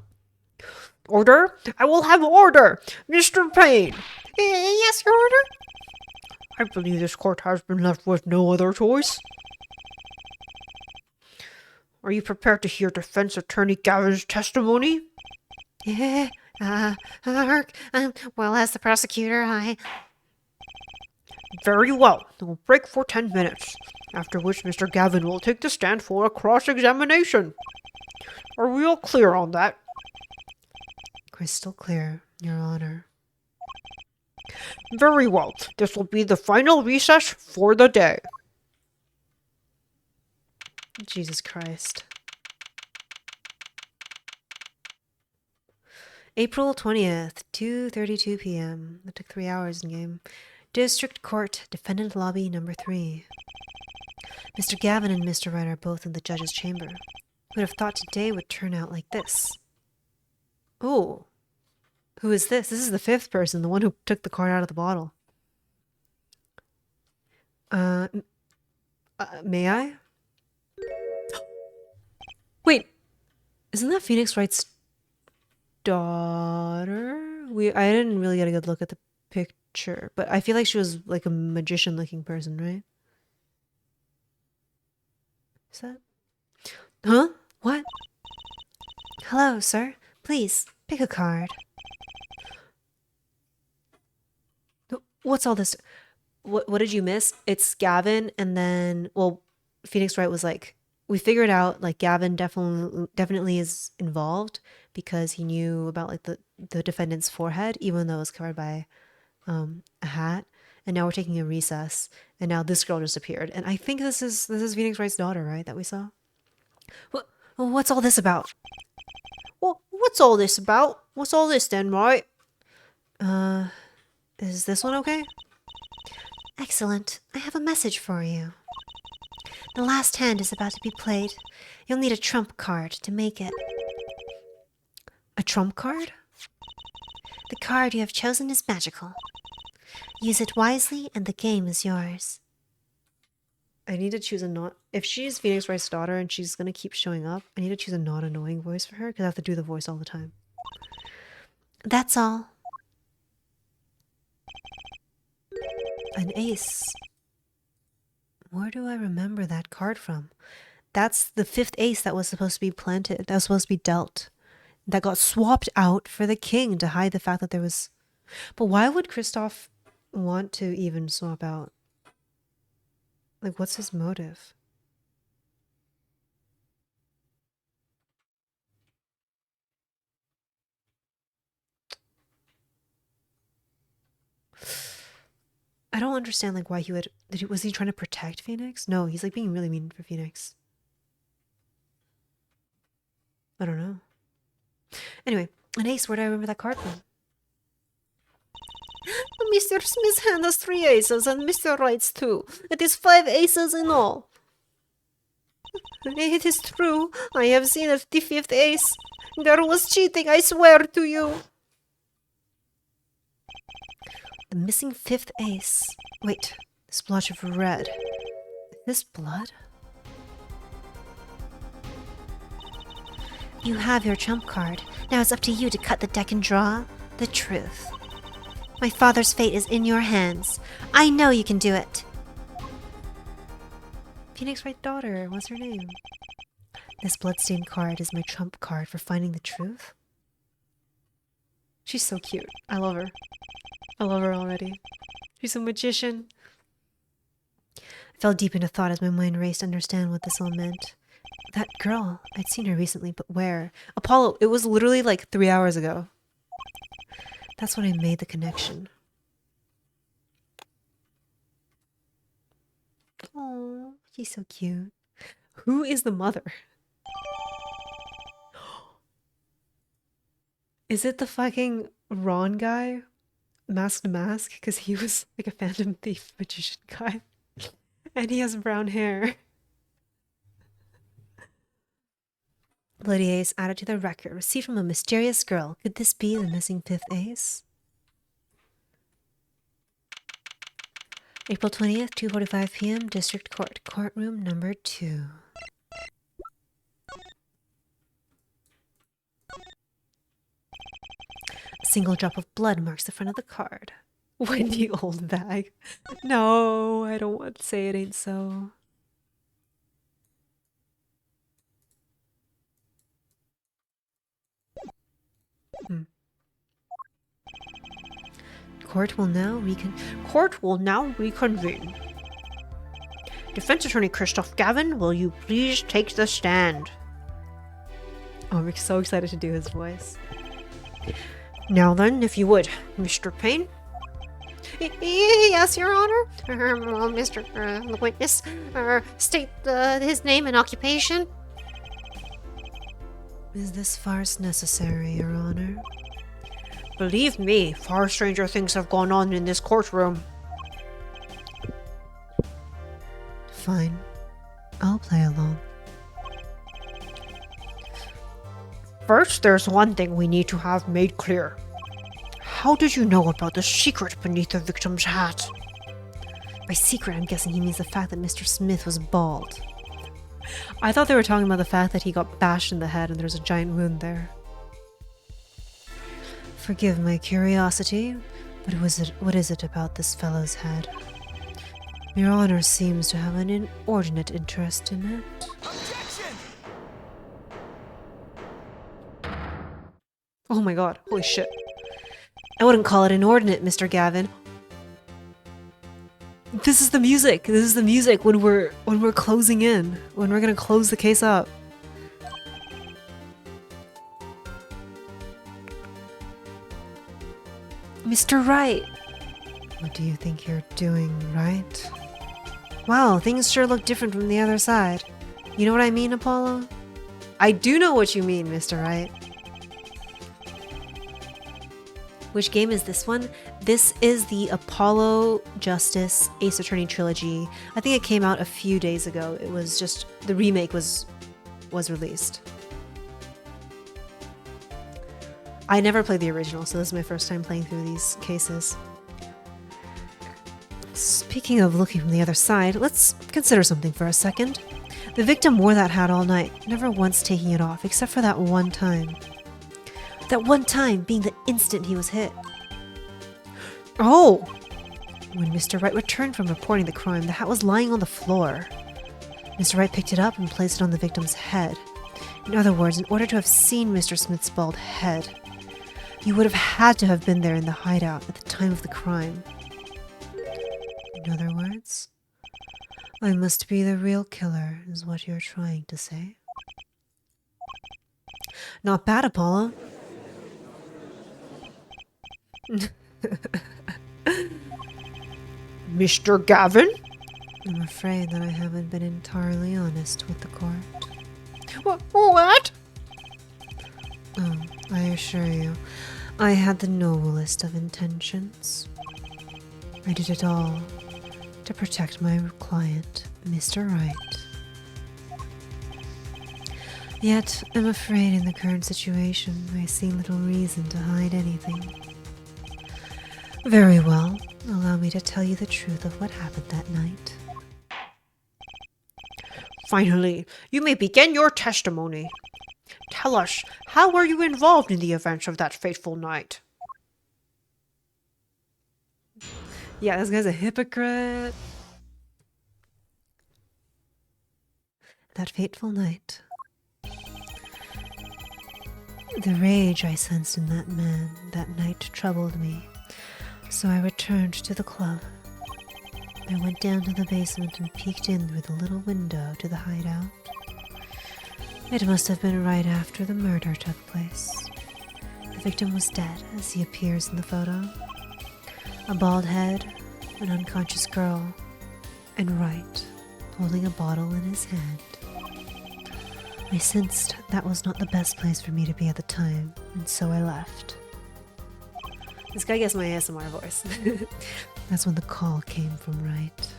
Order? I will have order! Mr. Payne! Yes, Your Honor? I believe this court has been left with no other choice. Are you prepared to hear defense attorney Gavin's testimony? Yeah, well, as the prosecutor, Very well. We'll break for 10 minutes, after which Mr. Gavin will take the stand for a cross-examination. Are we all clear on that? Crystal clear, Your Honor. Very well. This will be the final recess for the day. Jesus Christ. April 20th, 2:32 p.m. That took 3 hours in game. District Court, Defendant Lobby number 3. Mr. Gavin and Mr. Wright are both in the judge's chamber. Who would have thought today would turn out like this? Oh. Who is this? This is the 5th person, the one who took the card out of the bottle. May I? Wait, isn't that Phoenix Wright's daughter? I didn't really get a good look at the picture, but I feel like she was like a magician-looking person, right? Is that? Huh? What? Hello, sir. Please, pick a card. What's all this? What did you miss? It's Gavin, and then, well, Phoenix Wright was like, we figured out like Gavin definitely is involved because he knew about like the defendant's forehead, even though it was covered by a hat. And now we're taking a recess, and now this girl just appeared, and I think this is Phoenix Wright's daughter, right? That we saw. What's all this about? Well, what's all this about? What's all this then, right? Is this one okay? Excellent. I have a message for you. The last hand is about to be played. You'll need a trump card to make it. A trump card? The card you have chosen is magical. Use it wisely and the game is yours. I need to choose a not. If she's Phoenix Wright's daughter and she's gonna keep showing up, I need to choose a not annoying voice for her because I have to do the voice all the time. That's all. An ace. Where do I remember that card from? That's the 5th ace that was supposed to be planted. That was supposed to be dealt. That got swapped out for the king to hide the fact that there was. But why would Kristoff want to even swap out? Like, what's his motive? I don't understand like why he would. Was he trying to protect Phoenix? No, he's like being really mean for Phoenix. I don't know. Anyway, an ace. Where do I remember that card from? Mr. Smith's hand has 3 aces and Mr. Wright's 2. It is 5 aces in all. It is true. I have seen the 5th ace. There was cheating, I swear to you. The missing 5th ace. Wait, this splotch of red. Is this blood? You have your trump card. Now it's up to you to cut the deck and draw the truth. My father's fate is in your hands. I know you can do it. Phoenix Wright's daughter. What's her name? This bloodstained card is my trump card for finding the truth. She's so cute. I love her. I love her already. She's a magician. I fell deep into thought as my mind raced to understand what this all meant. That girl, I'd seen her recently, but where? Apollo, it was literally like 3 hours ago. That's when I made the connection. Oh, she's so cute. Who is the mother? Is it the fucking Ron guy? Mask to Mask? Because he was like a Phantom Thief magician guy. And he has brown hair. Bloody ace added to the record, received from a mysterious girl. Could this be the missing 5th ace? April 20th, 2:45 p.m., District Court, Courtroom number 2. A single drop of blood marks the front of the card. Wendy old bag. No, I don't want to say it ain't so. Court will now reconvene. Defense Attorney Christoph Gavin, will you please take the stand? Oh, I'm so excited to do his voice. Now then, if you would, Mr. Payne. Yes, Your Honor. Mr. The witness, state his name and occupation. Is this farce necessary, Your Honor? Believe me, far stranger things have gone on in this courtroom. Fine. I'll play along. First, there's one thing we need to have made clear. How did you know about the secret beneath the victim's hat? By secret, I'm guessing he means the fact that Mr. Smith was bald. I thought they were talking about the fact that he got bashed in the head and there's a giant wound there. Forgive my curiosity, but what is it about this fellow's head? Your Honor seems to have an inordinate interest in it. Objection! Oh my god, holy shit. I wouldn't call it inordinate, Mr. Gavin. This is the music. This is the music when we're closing in. When we're gonna close the case up. Mr. Wright! What do you think you're doing, Wright? Wow, things sure look different from the other side. You know what I mean, Apollo? I do know what you mean, Mr. Wright. Which game is this one? This is the Apollo Justice Ace Attorney Trilogy. I think it came out a few days ago. It was just, the remake was released. I never played the original, so this is my first time playing through these cases. Speaking of looking from the other side, let's consider something for a second. The victim wore that hat all night, never once taking it off, except for that one time. That one time being the instant he was hit. Oh! When Mr. Wright returned from reporting the crime, the hat was lying on the floor. Mr. Wright picked it up and placed it on the victim's head. In other words, in order to have seen Mr. Smith's bald head, you would have had to have been there in the hideout at the time of the crime. In other words, I must be the real killer, is what you're trying to say. Not bad, Apollo. Mr. Gavin? I'm afraid that I haven't been entirely honest with the court. What? Oh, I assure you, I had the noblest of intentions. I did it all to protect my client, Mr. Wright. Yet, I'm afraid in the current situation, I see little reason to hide anything. Very well, allow me to tell you the truth of what happened that night. Finally, you may begin your testimony. Tell us, how were you involved in the events of that fateful night? Yeah, this guy's a hypocrite. That fateful night. The rage I sensed in that man that night troubled me, so I returned to the club. I went down to the basement and peeked in through the little window to the hideout. It must have been right after the murder took place. The victim was dead, as he appears in the photo. A bald head, an unconscious girl, and Wright, holding a bottle in his hand. I sensed that was not the best place for me to be at the time, and so I left. This guy gets my ASMR voice. That's when the call came from Wright.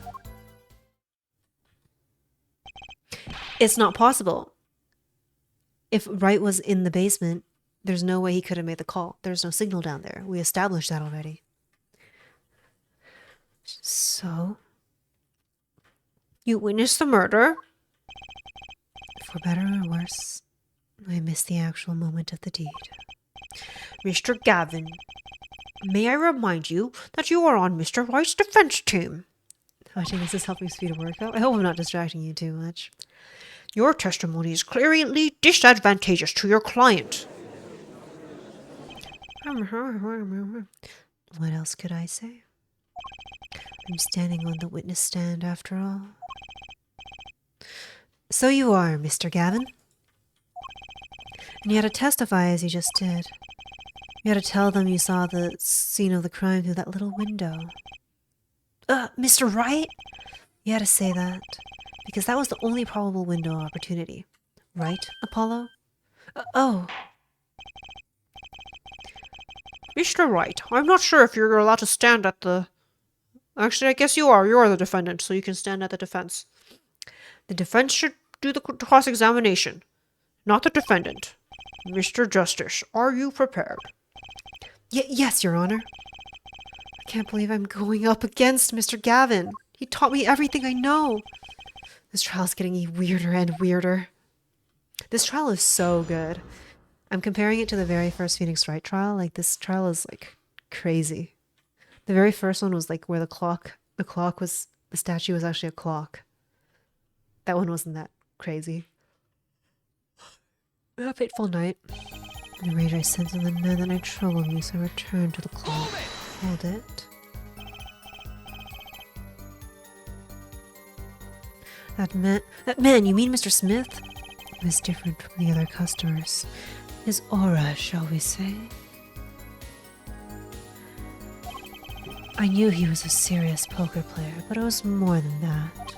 It's not possible. If Wright was in the basement, there's no way he could have made the call. There's no signal down there. We established that already. So, You witnessed the murder? For better or worse, I missed the actual moment of the deed. Mr. Gavin, may I remind you that you are on Mr. Wright's defense team? Watching this is helping speed a workout. I hope I'm not distracting you too much. Your testimony is clearly disadvantageous to your client. What else could I say? I'm standing on the witness stand after all. So you are, Mr. Gavin. And you had to testify as you just did. You had to tell them you saw the scene of the crime through that little window. Mr. Wright? You had to say that. Because that was the only probable window opportunity. Right, Apollo? Oh. Mr. Wright, I'm not sure if you're allowed to stand at the... Actually, I guess you are. You are the defendant, so you can stand at the defense. The defense should do the cross-examination, not the defendant. Mr. Justice, are you prepared? Yes, Your Honor. I can't believe I'm going up against Mr. Gavin. He taught me everything I know. This trial's getting weirder and weirder. This trial is so good. I'm comparing it to the very first Phoenix Wright trial. Like, this trial is, like, crazy. The very first one was, like, where the statue was actually a clock. That one wasn't that crazy. A fateful night. The rage I sensed in the man that I troubled me, so I returned to the clock. Hold it. That man, you mean Mr. Smith? He was different from the other customers. His aura, shall we say? I knew he was a serious poker player, but it was more than that.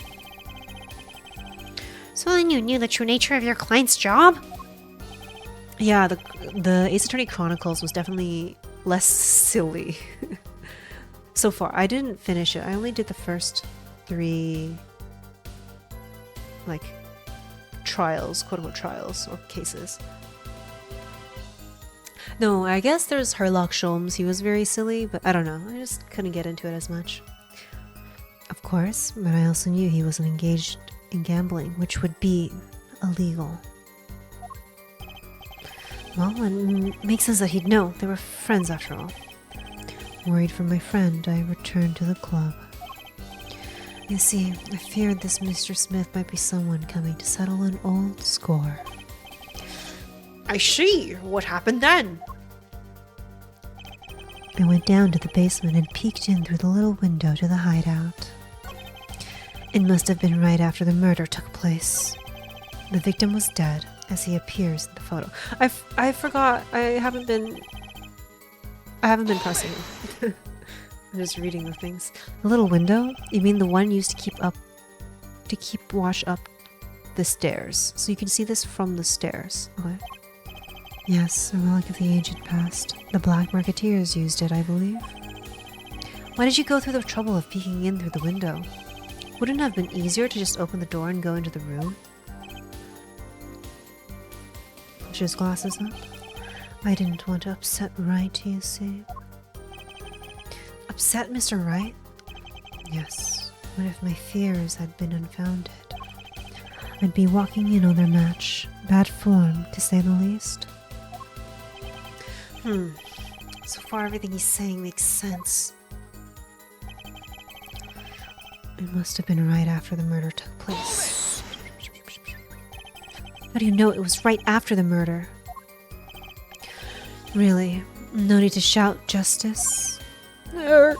So then you knew the true nature of your client's job? Yeah, the Ace Attorney Chronicles was definitely less silly. So far, I didn't finish it. I only did the first 3, like, trials, quote-unquote trials, or cases. No, I guess there's Herlock Sholmes. He was very silly, but I don't know. I just couldn't get into it as much. Of course, but I also knew he wasn't engaged in gambling, which would be illegal. Well, it makes sense that he'd know. They were friends after all. Worried for my friend, I returned to the club. You see, I feared this Mr. Smith might be someone coming to settle an old score. I see. What happened then? I went down to the basement and peeked in through the little window to the hideout. It must have been right after the murder took place. The victim was dead, as he appears in the photo. I forgot. I haven't been pressing. I'm just reading the things. The little window? You mean the one used to keep wash up the stairs? So you can see this from the stairs. Okay. Yes, a relic of the ancient past. The Black Marketeers used it, I believe. Why did you go through the trouble of peeking in through the window? Wouldn't it have been easier to just open the door and go into the room? Push his glasses up. I didn't want to upset Wright, you see. Upset Mr. Wright? Yes. What if my fears had been unfounded? I'd be walking in on their match. Bad form, to say the least. So far, everything he's saying makes sense. It must have been right after the murder took place. How do you know it was right after the murder? Really? No need to shout justice? I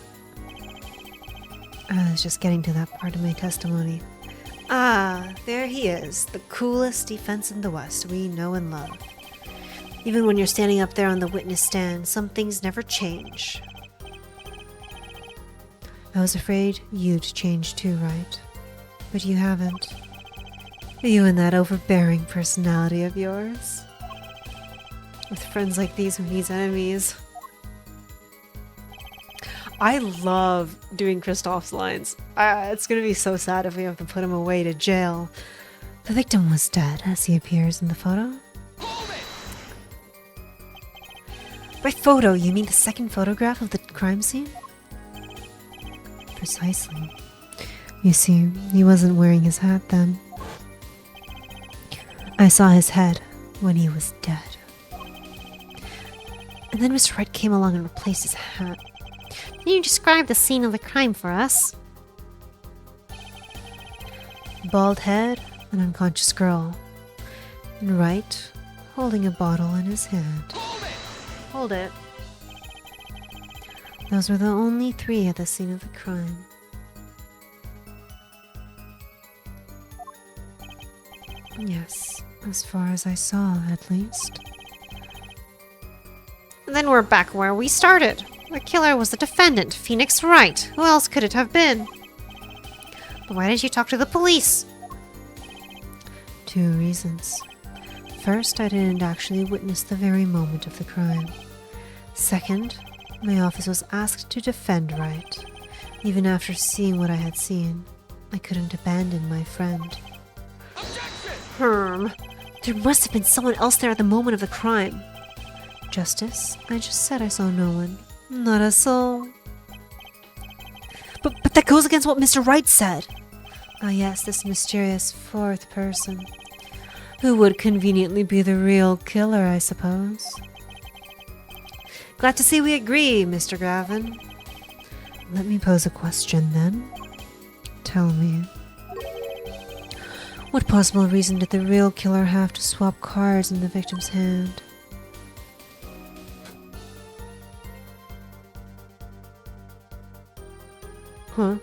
was just getting to that part of my testimony. Ah, there he is, the coolest defense in the West we know and love. Even when you're standing up there on the witness stand, some things never change. I was afraid you'd change too, right? But you haven't. You and that overbearing personality of yours. With friends like these, who needs enemies? I love doing Kristoff's lines. It's gonna be so sad if we have to put him away to jail. The victim was dead, as he appears in the photo. By photo, you mean the second photograph of the crime scene? Precisely. You see, he wasn't wearing his hat then. I saw his head when he was dead. And then Mr. Wright came along and replaced his hat. Can you describe the scene of the crime for us? Bald head, an unconscious girl. And Wright holding a bottle in his hand. Hold it. Those were the only three at the scene of the crime. Yes, as far as I saw, at least. And then we're back where we started. The killer was the defendant, Phoenix Wright. Who else could it have been? But why didn't you talk to the police? 2 reasons. First, I didn't actually witness the very moment of the crime. Second, my office was asked to defend Wright. Even after seeing what I had seen, I couldn't abandon my friend. There must have been someone else there at the moment of the crime. Justice, I just said I saw no one. Not a soul. But that goes against what Mr. Wright said. Ah yes, this mysterious fourth person. Who would conveniently be the real killer, I suppose. Glad to see we agree, Mr. Gavin. Let me pose a question then. Tell me. What possible reason did the real killer have to swap cards in the victim's hand? Huh.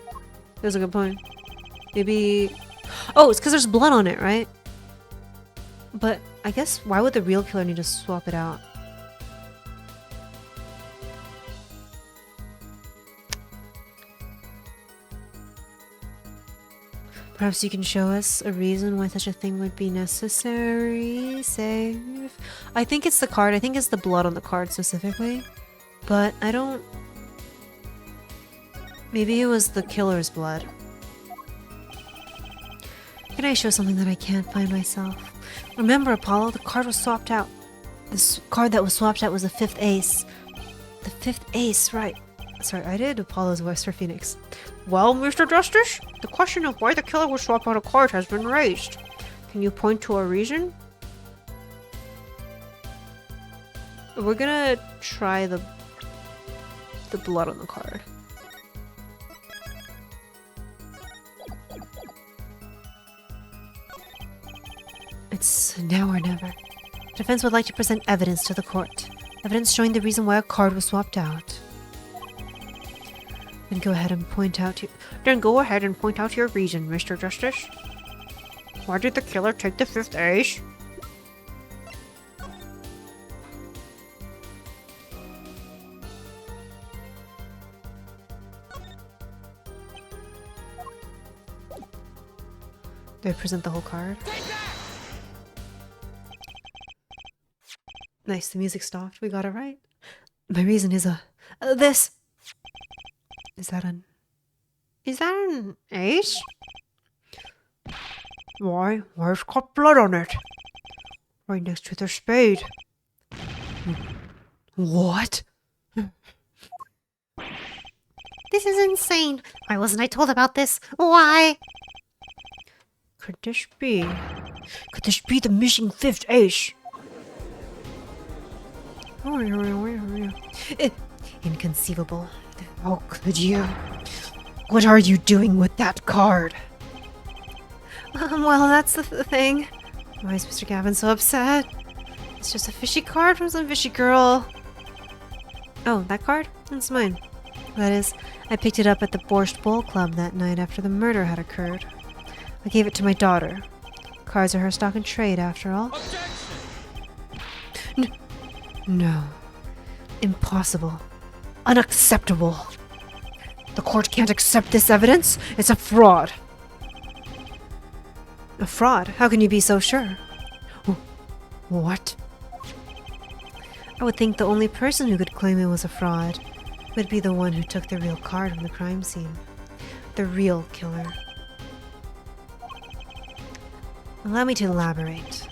That's a good point. Maybe... Oh, it's because there's blood on it, right? But I guess why would the real killer need to swap it out? Perhaps you can show us a reason why such a thing would be necessary, say... I think it's the card. I think it's the blood on the card specifically. But I don't... Maybe it was the killer's blood. Can I show something that I can't find myself? Remember, Apollo, the card was swapped out. This card that was swapped out was the 5th ace. The 5th ace, right. Sorry, I did Apollo's voice for Phoenix. Well, Mr. Justice, the question of why the killer would swap out a card has been raised. Can you point to a reason? We're gonna try the blood on the card. It's now or never. Defense would like to present evidence to the court. Evidence showing the reason why a card was swapped out. Then go ahead and point out your reason, Mr. Justice. Why did the killer take the 5th ace? Do I present the whole card? Nice, the music stopped. We got it right. My reason is this. Is that an ace? Why? Why's got blood on it? Right next to the spade. What? This is insane. Why wasn't I told about this? Why? Could this be the missing 5th ace? Inconceivable. How could you? What are you doing with that card? Well, that's the thing. Why is Mr. Gavin so upset? It's just a fishy card from some fishy girl. Oh, that card? That's mine. That is, I picked it up at the Borscht Bowl Club that night after the murder had occurred. I gave it to my daughter. Cards are her stock and trade, after all. No. Impossible. Unacceptable. The court can't accept this evidence. It's a fraud. A fraud? How can you be so sure? What? I would think the only person who could claim it was a fraud would be the one who took the real card from the crime scene. The real killer. Allow me to elaborate.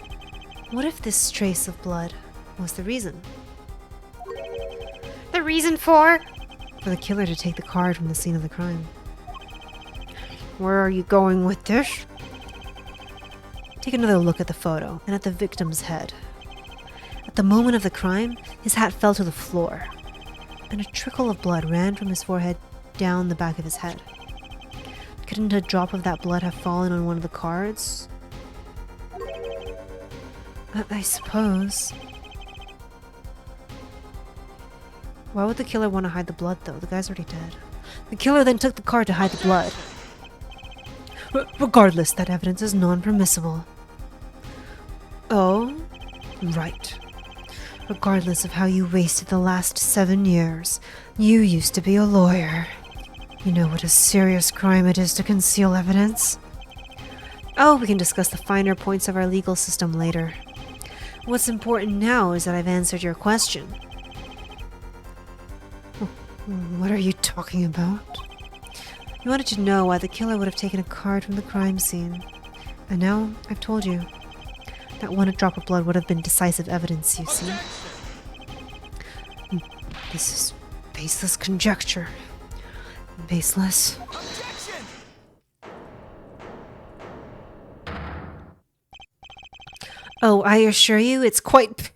What if this trace of blood was the reason? The reason for? For the killer to take the card from the scene of the crime. Where are you going with this? Take another look at the photo and at the victim's head. At the moment of the crime, his hat fell to the floor, and a trickle of blood ran from his forehead down the back of his head. Couldn't a drop of that blood have fallen on one of the cards? I suppose. Why would the killer want to hide the blood, though? The guy's already dead. The killer then took the card to hide the blood. Regardless, that evidence is non-permissible. Oh, right. Regardless of how you wasted the last 7 years, you used to be a lawyer. You know what a serious crime it is to conceal evidence. Oh, we can discuss the finer points of our legal system later. What's important now is that I've answered your question. What are you talking about? You wanted to know why the killer would have taken a card from the crime scene. And now I've told you. That one drop of blood would have been decisive evidence, you see. This is baseless conjecture. Baseless. Objection! Oh, I assure you it's quite...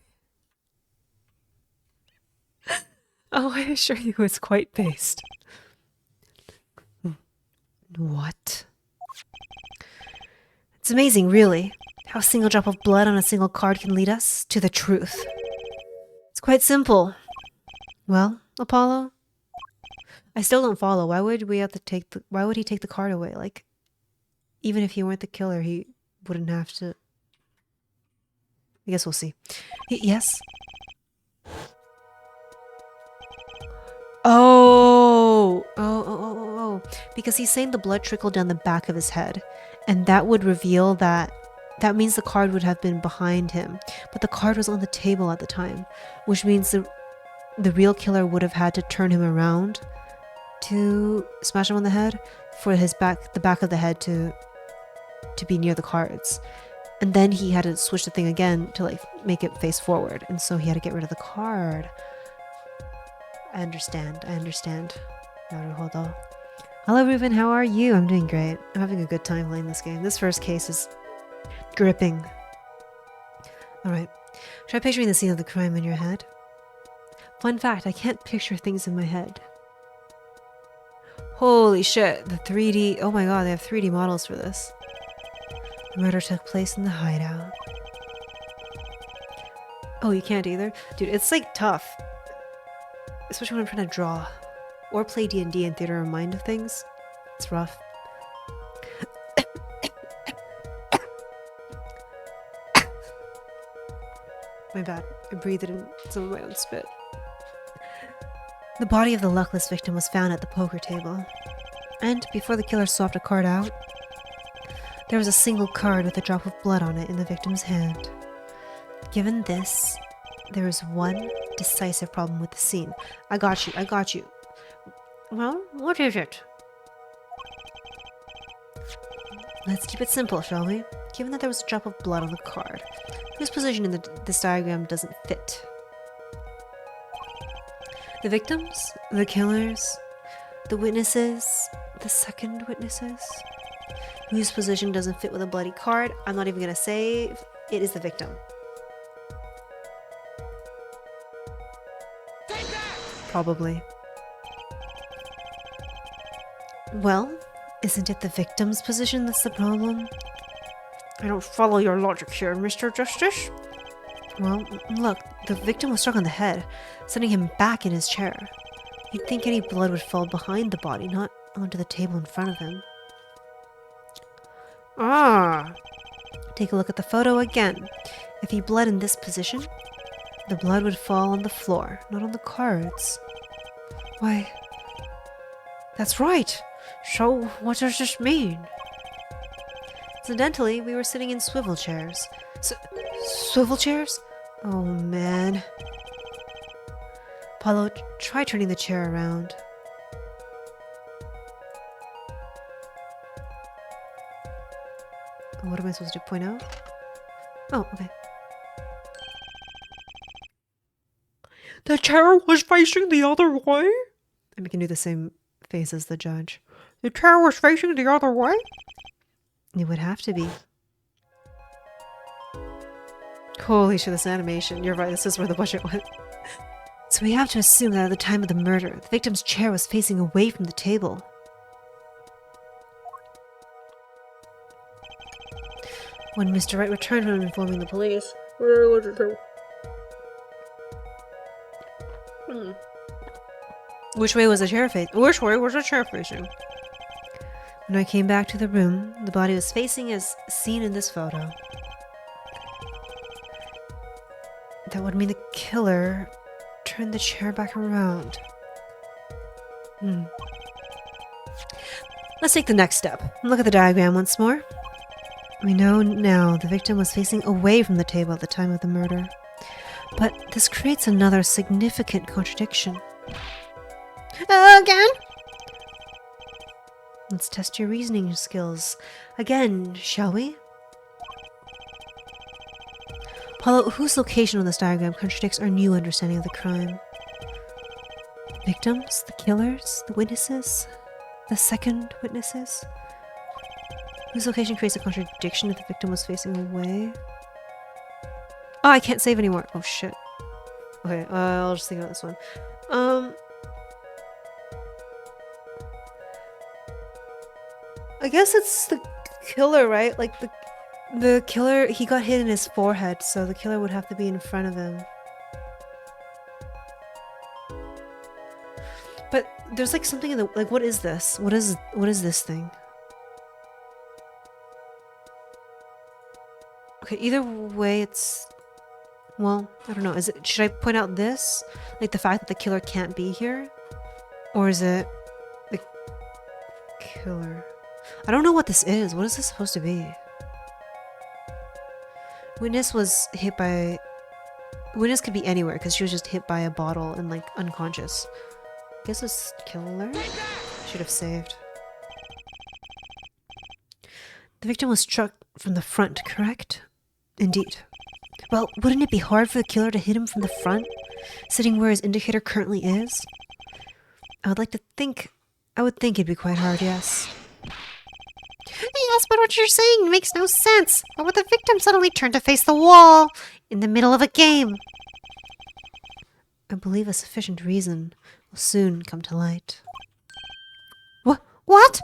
Oh, I assure you it's quite based. What? It's amazing, really, how a single drop of blood on a single card can lead us to the truth. It's quite simple. Well, Apollo? I still don't follow. Why would we have to take the... Why would he take the card away? Like, even if he weren't the killer, he wouldn't have to... I guess we'll see. Yes? Oh, because he's saying the blood trickled down the back of his head, and that would reveal that means the card would have been behind him, but the card was on the table at the time, which means the real killer would have had to turn him around to smash him on the head for the back of the head to be near the cards. And then he had to switch the thing again to like make it face forward, and so he had to get rid of the card. I understand. Naruhodo. Hello, Ruben. How are you? I'm doing great. I'm having a good time playing this game. This first case is gripping. Alright. Try picturing the scene of the crime in your head. Fun fact, I can't picture things in my head. Holy shit. The 3D... Oh my god, they have 3D models for this. The murder took place in the hideout. Oh, you can't either? Dude, it's like tough. Especially when I'm trying to draw. Or play D&D in theater of mind of things. It's rough. My bad. I breathed in some of my own spit. The body of the luckless victim was found at the poker table. And before the killer swapped a card out, there was a single card with a drop of blood on it in the victim's hand. Given this, there is one decisive problem with the scene. I got you. Well, what is it? Let's keep it simple, shall we? Given that there was a drop of blood on the card, whose position in this diagram doesn't fit? The victims? The killers? The witnesses? The second witnesses? Whose position doesn't fit with a bloody card? I'm not even gonna say it is the victim. Probably. Well, isn't it the victim's position that's the problem? I don't follow your logic here, Mr. Justice. Well, look, the victim was struck on the head, sending him back in his chair. You'd think any blood would fall behind the body, not onto the table in front of him. Ah, Take a look at the photo again. If he bled in this position, the blood would fall on the floor, not on the cards. Why, that's right. So, what does this mean? incidentally, we were sitting in swivel chairs. Swivel chairs? Oh man. Paulo, try turning the chair around. What am I supposed to point out? Oh, okay. The chair was facing the other way? And we can do the same face as the judge. The chair was facing the other way? It would have to be. Holy shit, this animation. You're right, this is where the budget went. So we have to assume that at the time of the murder, the victim's chair was facing away from the table. When Mr. Wright returned from informing the police, which way was the chair facing? Which way was the chair facing? When I came back to the room, the body was facing as seen in this photo. That would mean the killer turned the chair back around. Let's take the next step. Look at the diagram once more. We know now the victim was facing away from the table at the time of the murder. But this creates another significant contradiction. Again? Let's test your reasoning skills again, shall we? Paulo, whose location on this diagram contradicts our new understanding of the crime? Victims? The killers? The witnesses? The second witnesses? Whose location creates a contradiction if the victim was facing away? Oh, I can't save anymore. Oh, shit. Okay, I'll just think about this one. I guess it's the killer, right? Like, the killer, he got hit in his forehead, so the killer would have to be in front of him. But there's like something in the, like, what is this? What is this thing? Okay, either way it's, well, I don't know. Is it, should I point out this? Like the fact that the killer can't be here? Or is it the killer? I don't know what this is. What is this supposed to be? Witness was hit by... Witness could be anywhere because she was just hit by a bottle and like unconscious. I guess it's killer? Should have saved. The victim was struck from the front, correct? Indeed. Well, wouldn't it be hard for the killer to hit him from the front, sitting where his indicator currently is? I would think it'd be quite hard, yes. Yes, but what you're saying makes no sense. Why would the victim suddenly turn to face the wall in the middle of a game? I believe a sufficient reason will soon come to light. What?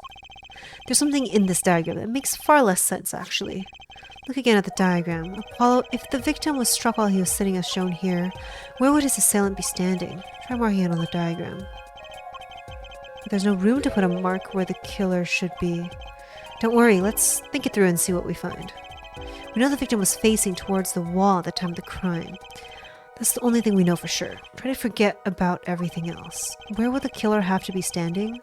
There's something in this diagram that makes far less sense, actually. Look again at the diagram. Apollo, if the victim was struck while he was sitting as shown here, where would his assailant be standing? Try marking it on the diagram. But there's no room to put a mark where the killer should be. Don't worry, let's think it through and see what we find. We know the victim was facing towards the wall at the time of the crime. That's the only thing we know for sure. Try to forget about everything else. Where would the killer have to be standing?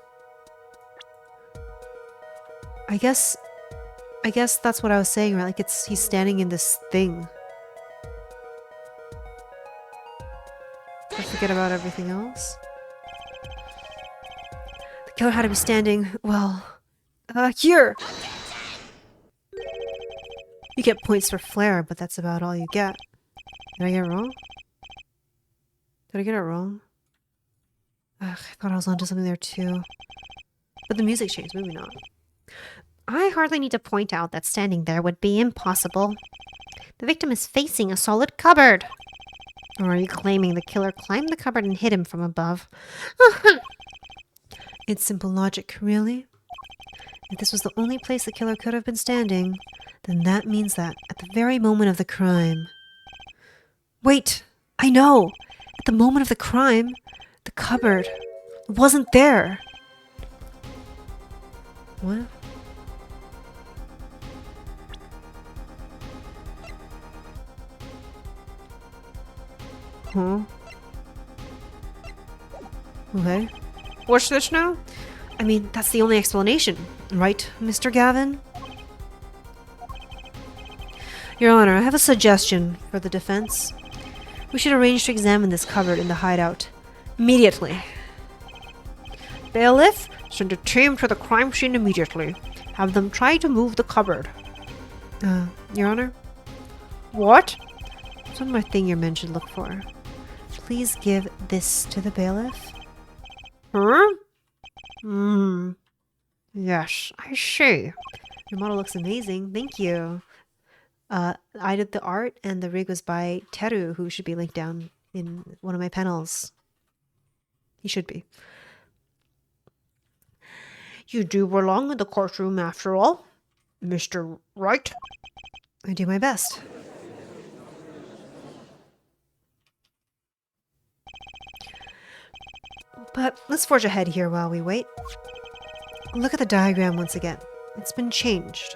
I guess that's what I was saying, right? Like he's standing in this thing. Forget about everything else. The killer had to be standing, well, here! You get points for flair, but that's about all you get. Did I get it wrong? Did I get it wrong? Ugh, I thought I was onto something there too. But the music changed, maybe not. I hardly need to point out that standing there would be impossible. The victim is facing a solid cupboard. Or are you claiming the killer climbed the cupboard and hit him from above? It's simple logic, really. If this was the only place the killer could have been standing, then that means that at the very moment of the crime... Wait! I know! At the moment of the crime, the cupboard wasn't there! What? Huh? Okay. What's this now? I mean, that's the only explanation, right, Mr. Gavin? Your Honor, I have a suggestion for the defense. We should arrange to examine this cupboard in the hideout immediately. Bailiff, send a team to the crime scene immediately. Have them try to move the cupboard. Your Honor? What? There's one more thing your men should look for. Please give this to the bailiff. Huh? Yes, I see. Your model looks amazing. Thank you. I did the art, and the rig was by Teru, who should be linked down in one of my panels. He should be. You do belong in the courtroom after all, Mr. Right? I do my best. But let's forge ahead here while we wait. Look at the diagram once again. It's been changed.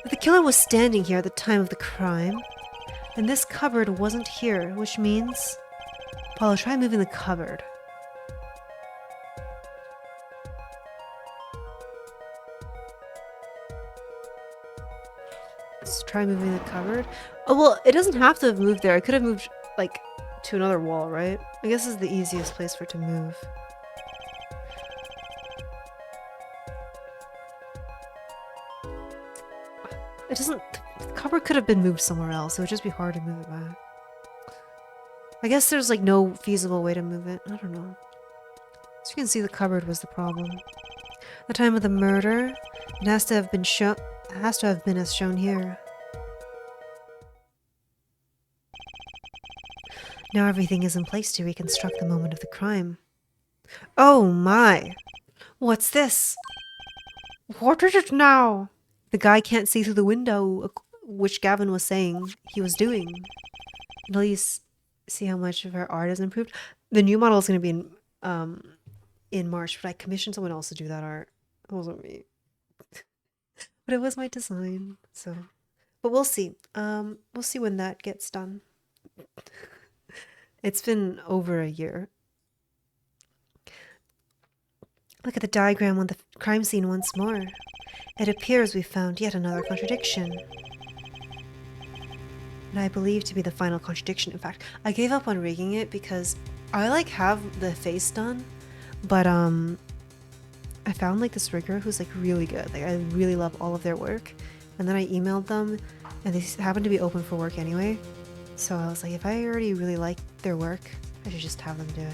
If the killer was standing here at the time of the crime, then this cupboard wasn't here, which means... Paulo, try moving the cupboard. Let's try moving the cupboard. Oh, well, it doesn't have to have moved there. I could have moved, like, to another wall, right? I guess this is the easiest place for it to move. It doesn't... The cupboard could have been moved somewhere else. It would just be hard to move it back. I guess there's, like, no feasible way to move it. I don't know. As you can see, the cupboard was the problem. The time of the murder, it has to have been shown... It has to have been as shown here. Now everything is in place to reconstruct the moment of the crime. Oh my! What's this? What is it now? The guy can't see through the window, which Gavin was saying he was doing. At least see how much of her art has improved. The new model is going to be in March, but I commissioned someone else to do that art. It wasn't me. But it was my design, so... But we'll see. We'll see when that gets done. It's been over a year. Look at the diagram on the crime scene once more. It appears we found yet another contradiction. And I believe to be the final contradiction. In fact, I gave up on rigging it because I like have the face done, but I found like this rigger who's like really good. Like I really love all of their work. And then I emailed them and they happened to be open for work anyway. So I was like, if I already really like their work, I should just have them do it.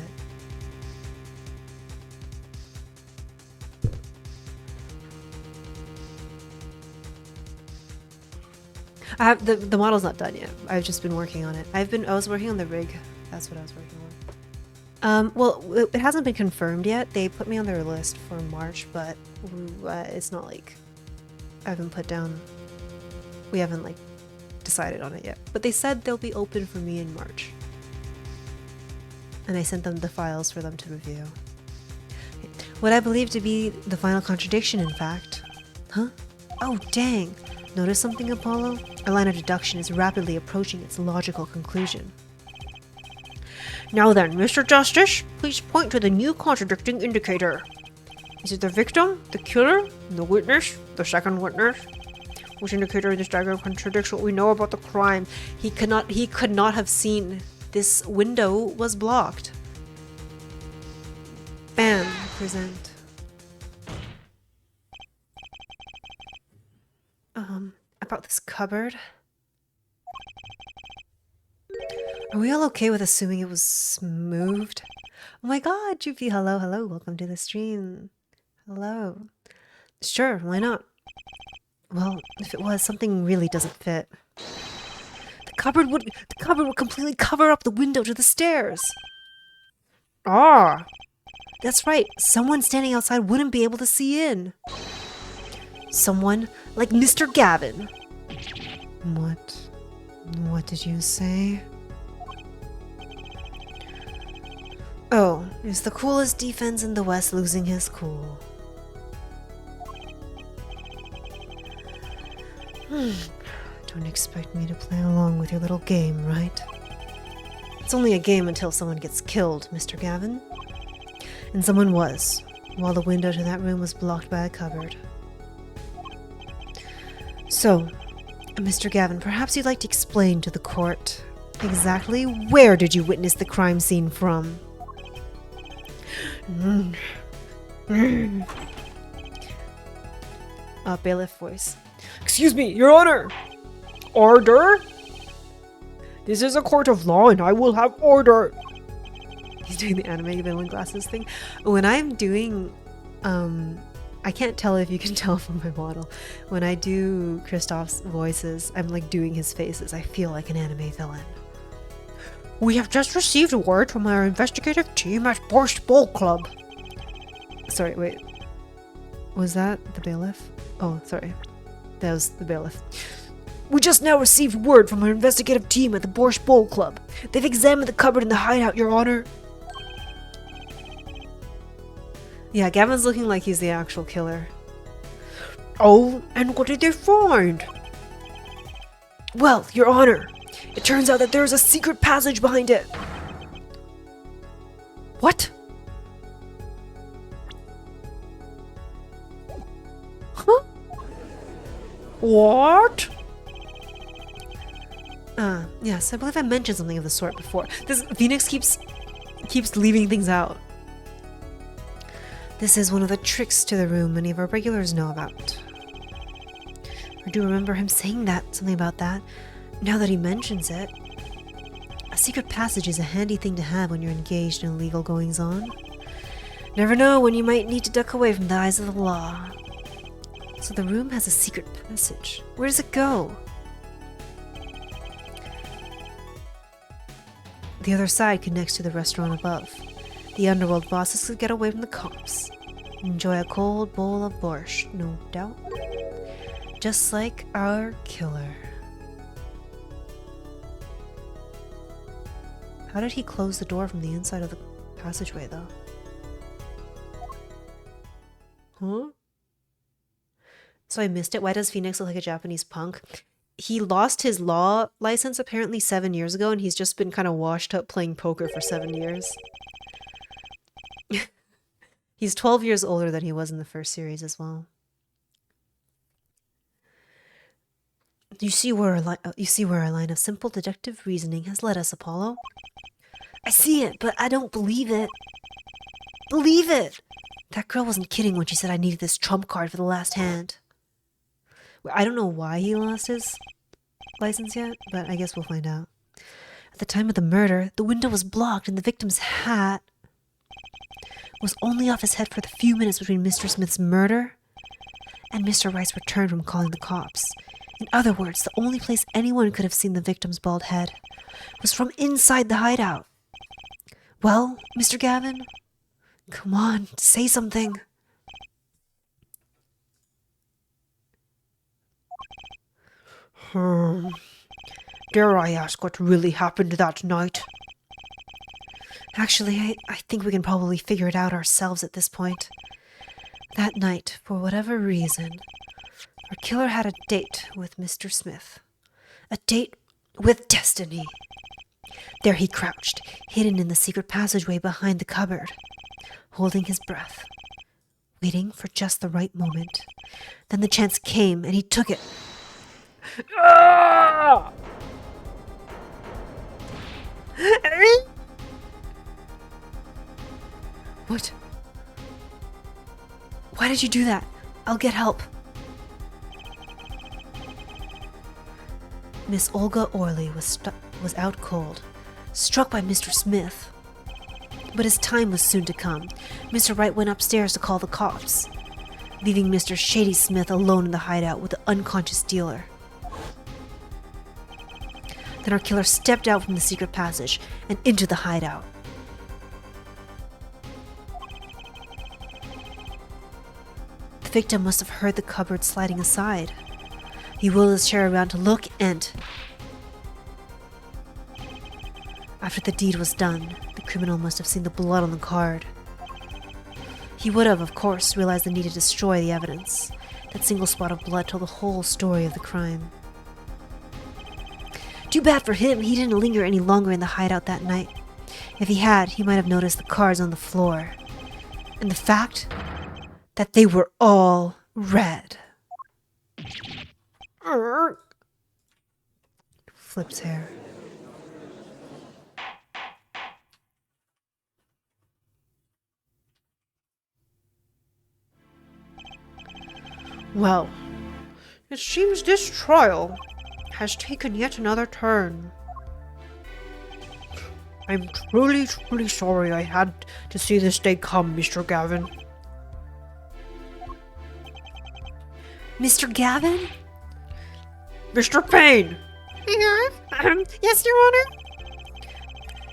I have the model's not done yet. I've just been working on it. I was working on the rig. That's what I was working on. Well, it hasn't been confirmed yet. They put me on their list for March, but it's not like I've been put down. We haven't like decided on it yet. But they said they'll be open for me in March. And I sent them the files for them to review. What I believe to be the final contradiction, in fact. Huh? Oh, dang. Notice something, Apollo? Our line of deduction is rapidly approaching its logical conclusion. Now then, Mr. Justice, please point to the new contradicting indicator. Is it the victim, the killer, the witness, the second witness? Which indicator in this diagram contradicts what we know about the crime? He could not have seen this window was blocked. Bam, present. About this cupboard. Are we all okay with assuming it was moved? Oh my god, Jupi, hello, hello, welcome to the stream. Hello. Sure, why not? Well, if it was, something really doesn't fit. The cupboard would completely cover up the window to the stairs. Ah! That's right, someone standing outside wouldn't be able to see in. Someone like Mr. Gavin. What did you say? Oh, is the coolest defense in the West losing his cool? Don't expect me to play along with your little game, right? It's only a game until someone gets killed, Mr. Gavin. And someone was, while the window to that room was blocked by a cupboard. So, Mr. Gavin, perhaps you'd like to explain to the court exactly where did you witness the crime scene from? Bailiff voice. Excuse me, Your Honor! Order? This is a court of law and I will have order! He's doing the anime villain glasses thing. When I'm doing I can't tell if you can tell from my model. When I do Kristoff's voices, I'm like doing his faces. I feel like an anime villain. We have just received word from our investigative team at Borscht Bowl Club. Sorry, wait. Was that the bailiff? Oh, sorry. That was the bailiff. We just now received word from our investigative team at the Borscht Bowl Club. They've examined the cupboard in the hideout, Your Honor. Yeah, Gavin's looking like he's the actual killer. Oh, and what did they find? Well, Your Honor, it turns out that there's a secret passage behind it. What? Huh? What? Yes, I believe I mentioned something of the sort before. This Phoenix keeps leaving things out. This is one of the tricks to the room many of our regulars know about. I do remember him saying something about that, now that he mentions it. A secret passage is a handy thing to have when you're engaged in illegal goings-on. Never know when you might need to duck away from the eyes of the law. So the room has a secret passage. Where does it go? The other side connects to the restaurant above. The underworld bosses could get away from the cops. Enjoy a cold bowl of borscht, no doubt. Just like our killer. How did he close the door from the inside of the passageway, though? Huh? So I missed it. Why does Phoenix look like a Japanese punk? He lost his law license apparently 7 years ago, and he's just been kind of washed up playing poker for 7 years. He's 12 years older than he was in the first series as well. You see where our line of simple deductive reasoning has led us, Apollo? I see it, but I don't believe it. Believe it! That girl wasn't kidding when she said I needed this trump card for the last hand. I don't know why he lost his license yet, but I guess we'll find out. At the time of the murder, the window was blocked and the victim's hat was only off his head for the few minutes between Mr. Smith's murder and Mr. Wright's return from calling the cops. In other words, the only place anyone could have seen the victim's bald head was from inside the hideout. Well, Mr. Gavin, come on, say something. Dare I ask what really happened that night? Actually, I think we can probably figure it out ourselves at this point. That night, for whatever reason, our killer had a date with Mr. Smith. A date with destiny. There he crouched, hidden in the secret passageway behind the cupboard, holding his breath, waiting for just the right moment. Then the chance came, and he took it. What? Why did you do that? I'll get help. Miss Olga Orley was out cold, struck by Mr. Smith. But his time was soon to come. Mr. Wright went upstairs to call the cops, leaving Mr. Shady Smith alone in the hideout with the unconscious dealer. Then our killer stepped out from the secret passage and into the hideout. The victim must have heard the cupboard sliding aside. He wheeled his chair around to look, and after the deed was done, the criminal must have seen the blood on the card. He would have, of course, realized the need to destroy the evidence. That single spot of blood told the whole story of the crime. Too bad for him, he didn't linger any longer in the hideout that night. If he had, he might have noticed the cards on the floor. And the fact that they were all red. Flips hair. Well, it seems this trial has taken yet another turn. I'm truly sorry I had to see this day come, Mr. Gavin. Mr. Gavin? Mr. Payne! Yes, Your Honor?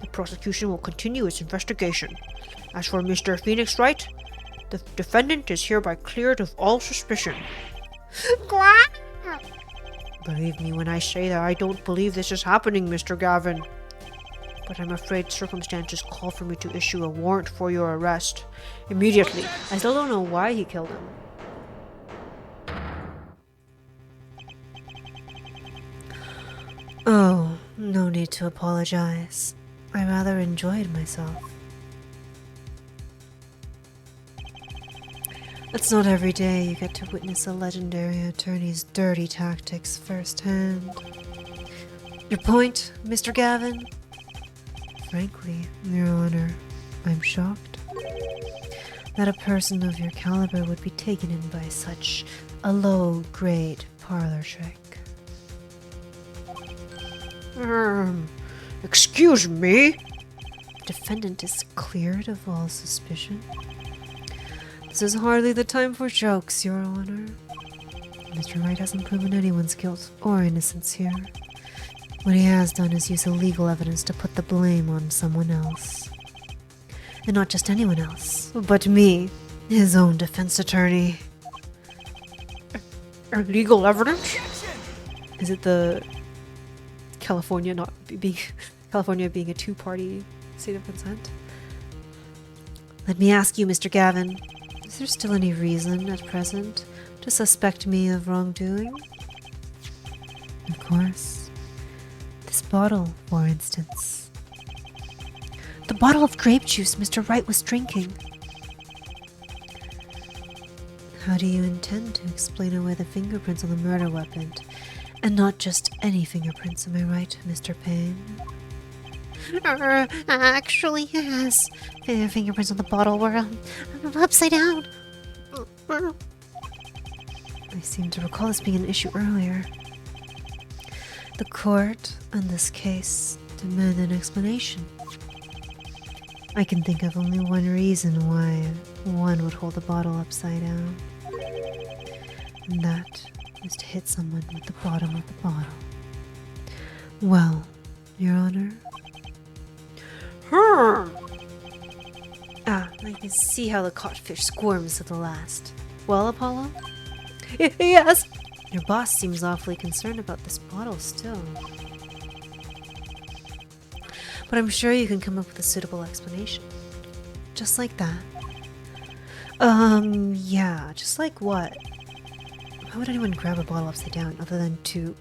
The prosecution will continue its investigation. As for Mr. Phoenix Wright, the defendant is hereby cleared of all suspicion. Quack! Believe me when I say that I don't believe this is happening, Mr. Gavin. But I'm afraid circumstances call for me to issue a warrant for your arrest. Immediately. I still don't know why he killed him. Oh, no need to apologize. I rather enjoyed myself. It's not every day you get to witness a legendary attorney's dirty tactics firsthand. Your point, Mr. Gavin? Frankly, Your Honor, I'm shocked that a person of your caliber would be taken in by such a low-grade parlor trick. Excuse me? Defendant is cleared of all suspicion. This is hardly the time for jokes, Your Honor. Mr. Wright hasn't proven anyone's guilt or innocence here. What he has done is use illegal evidence to put the blame on someone else. And not just anyone else, but me, his own defense attorney. Illegal evidence? Is it the California California being a two-party state of consent? Let me ask you, Mr. Gavin, is there still any reason at present to suspect me of wrongdoing? Of course. This bottle, for instance. The bottle of grape juice Mr. Wright was drinking. How do you intend to explain away the fingerprints on the murder weapon? And not just any fingerprints, am I right, Mr. Payne? Actually, yes. The fingerprints on the bottle were upside down. I seem to recall this being an issue earlier. The court, on this case, demand an explanation. I can think of only one reason why one would hold the bottle upside down. And that is to hit someone with the bottom of the bottle. Well, Your Honor? Ah, I can see how the codfish squirms at the last. Well, Apollo? Yes. Your boss seems awfully concerned about this bottle still. But I'm sure you can come up with a suitable explanation. Just like that. Yeah, just like what? Why would anyone grab a bottle upside down other than to...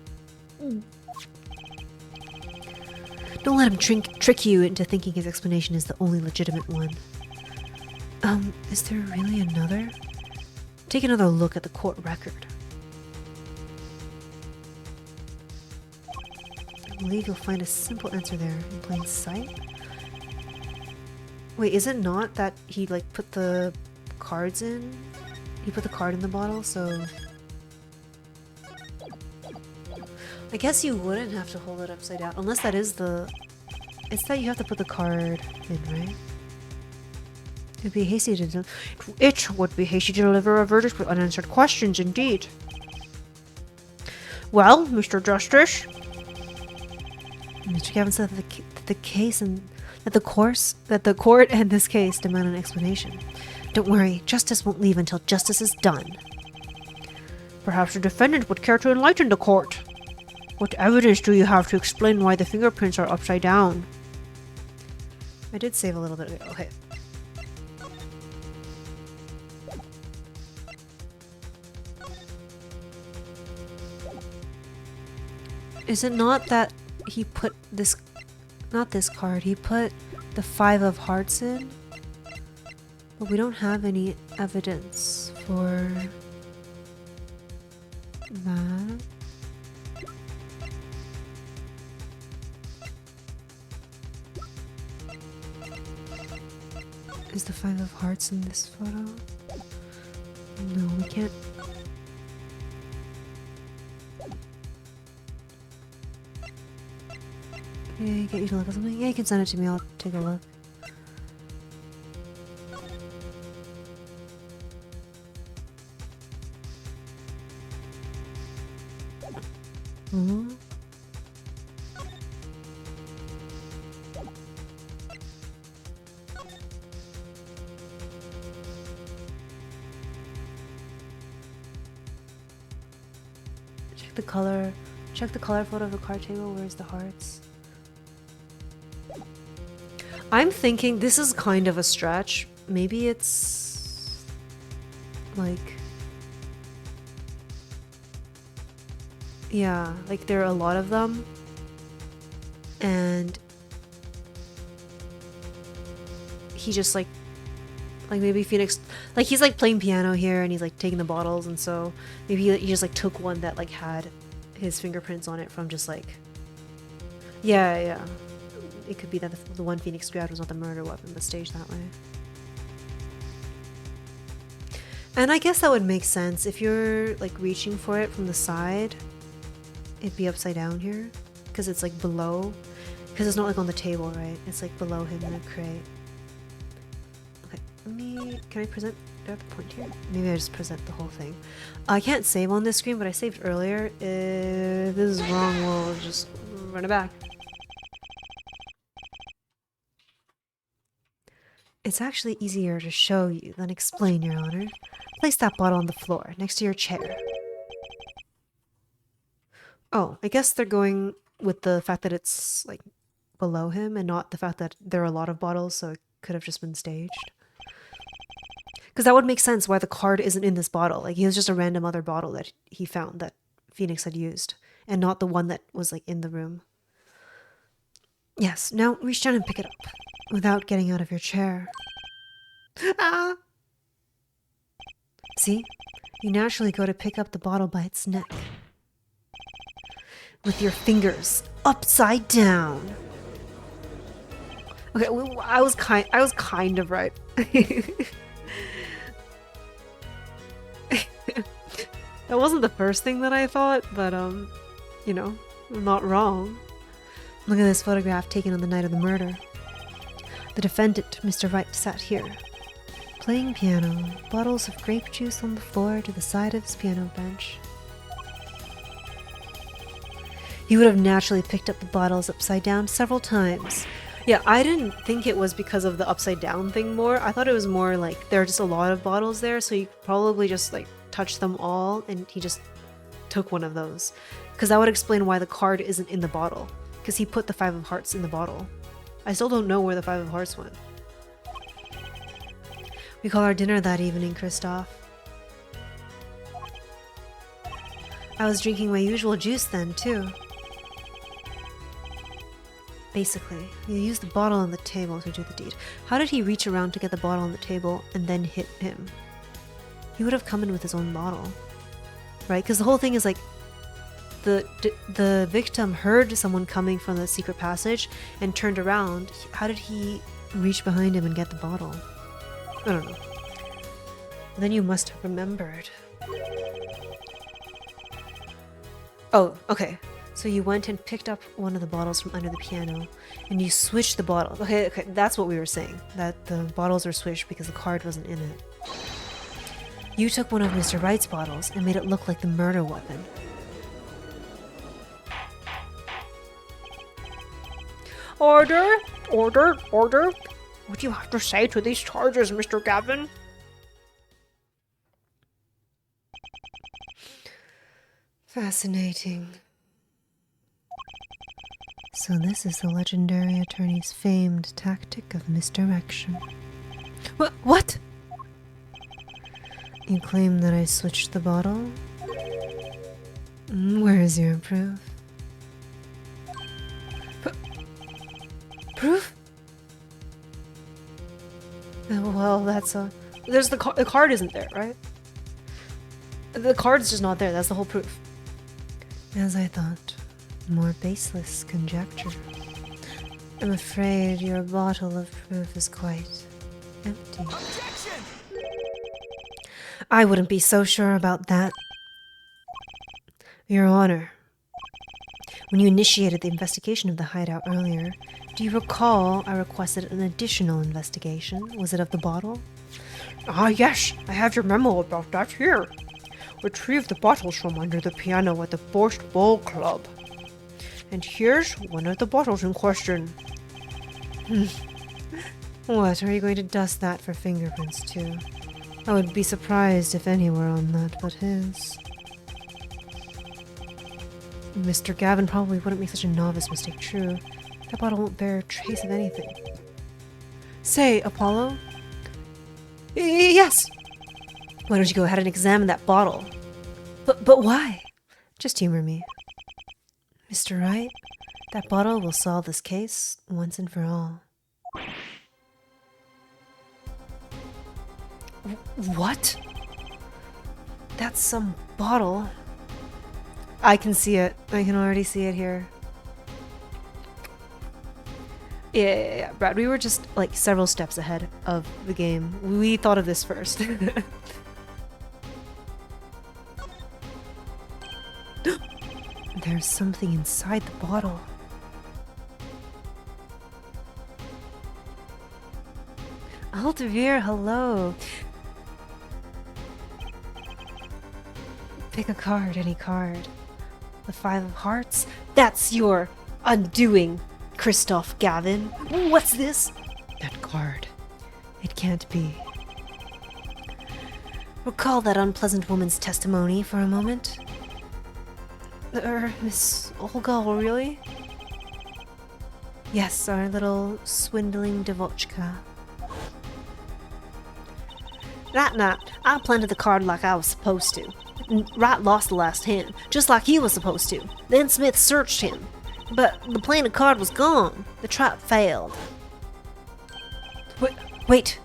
Don't let him trick you into thinking his explanation is the only legitimate one. Is there really another? Take another look at the court record. I believe you'll find a simple answer there in plain sight. Wait, is it not that he, like, put the cards in? He put the card in the bottle, so... I guess you wouldn't have to hold it upside down, unless that is the... It's that you have to put the card in, right? It'd be hasty to... It would be hasty to deliver a verdict with unanswered questions, indeed. Well, Mr. Justice? Mr. Gavin said that the case and... That the court and this case demand an explanation. Don't worry, justice won't leave until justice is done. Perhaps the defendant would care to enlighten the court. What evidence do you have to explain why the fingerprints are upside down? I did save a little bit of it. Okay. Is it not that he put this... Not this card, he put the 5 of hearts in? But we don't have any evidence for... that. Is the 5 of hearts in this photo? No, we can't. Okay, get you to look at something? Yeah, you can send it to me, I'll take a look. Hmm? Check the color. Check the color photo of the card table. Where's the hearts? I'm thinking this is kind of a stretch. Maybe it's like, yeah, like there are a lot of them, and he just like maybe Phoenix, like he's like playing piano here and he's like taking the bottles, and so maybe he just like took one that like had his fingerprints on it from just like, yeah. It could be that the one Phoenix grabbed was not the murder weapon, but staged that way. And I guess that would make sense if you're like reaching for it from the side. It'd be upside down here because it's like below, because it's not like on the table, right? It's like below him in the crate. Okay, can I present at the point here? Maybe I just present the whole thing. I can't save on this screen, but I saved earlier. If this is wrong, we'll just run it back. It's actually easier to show you than explain, Your Honor. Place that bottle on the floor, next to your chair. Oh, I guess they're going with the fact that it's, like, below him and not the fact that there are a lot of bottles, so it could have just been staged. Because that would make sense why the card isn't in this bottle. Like, it was just a random other bottle that he found that Phoenix had used, and not the one that was, like, in the room. Yes, now reach down and pick it up, without getting out of your chair. Ah! See? You naturally go to pick up the bottle by its neck. With your fingers upside down. Okay, I was kind of right. That wasn't the first thing that I thought, but you know, I'm not wrong. Look at this photograph taken on the night of the murder. The defendant, Mr. Wright, sat here, playing piano, bottles of grape juice on the floor to the side of his piano bench. He would have naturally picked up the bottles upside down several times. Yeah, I didn't think it was because of the upside down thing more. I thought it was more like there are just a lot of bottles there, so he probably just like touched them all and he just took one of those. Because that would explain why the card isn't in the bottle. Because he put the 5 of hearts in the bottle. I still don't know where the 5 of hearts went. We call our dinner that evening, Kristoff. I was drinking my usual juice then, too. Basically, you used the bottle on the table to do the deed. How did he reach around to get the bottle on the table and then hit him? He would have come in with his own bottle. Right? Because the whole thing is like, the victim heard someone coming from the secret passage and turned around. How did he reach behind him and get the bottle? I don't know. Then you must have remembered. Oh, okay. So you went and picked up one of the bottles from under the piano and you switched the bottle. Okay, that's what we were saying. That the bottles are switched because the card wasn't in it. You took one of Mr. Wright's bottles and made it look like the murder weapon. Order! Order! Order! What do you have to say to these charges, Mr. Gavin? Fascinating. So this is the legendary attorney's famed tactic of misdirection. What? You claim that I switched the bottle? Where is your proof? Proof? Well, that's a... There's the card isn't there, right? The card's just not there. That's the whole proof. As I thought. More baseless conjecture. I'm afraid your bottle of proof is quite empty. Objection! I wouldn't be so sure about that. Your Honor, when you initiated the investigation of the hideout earlier, do you recall I requested an additional investigation? Was it of the bottle? Ah, yes, I have your memo about that here. retrieved the bottles from under the piano at the Borscht Bowl Club. And here's one of the bottles in question. What, are you going to dust that for fingerprints too? I would be surprised if any were on that but his. Mr. Gavin probably wouldn't make such a novice mistake, true. That bottle won't bear a trace of anything. Say, Apollo? Yes! Why don't you go ahead and examine that bottle? But why? Just humor me. Mr. Wright, that bottle will solve this case once and for all. What? That's some bottle. I can see it. I can already see it here. Yeah, Brad, we were just like several steps ahead of the game. We thought of this first. There's something inside the bottle. Altavir, hello. Pick a card, any card. The 5 of Hearts? That's your undoing, Christoph Gavin. What's this? That card. It can't be. Recall that unpleasant woman's testimony for a moment. Miss Olga, really? Yes, our little swindling Devochka. That night, I planted the card like I was supposed to. Wright lost the last hand, just like he was supposed to. Then Smith searched him. But the planted card was gone. The trap failed. Wait.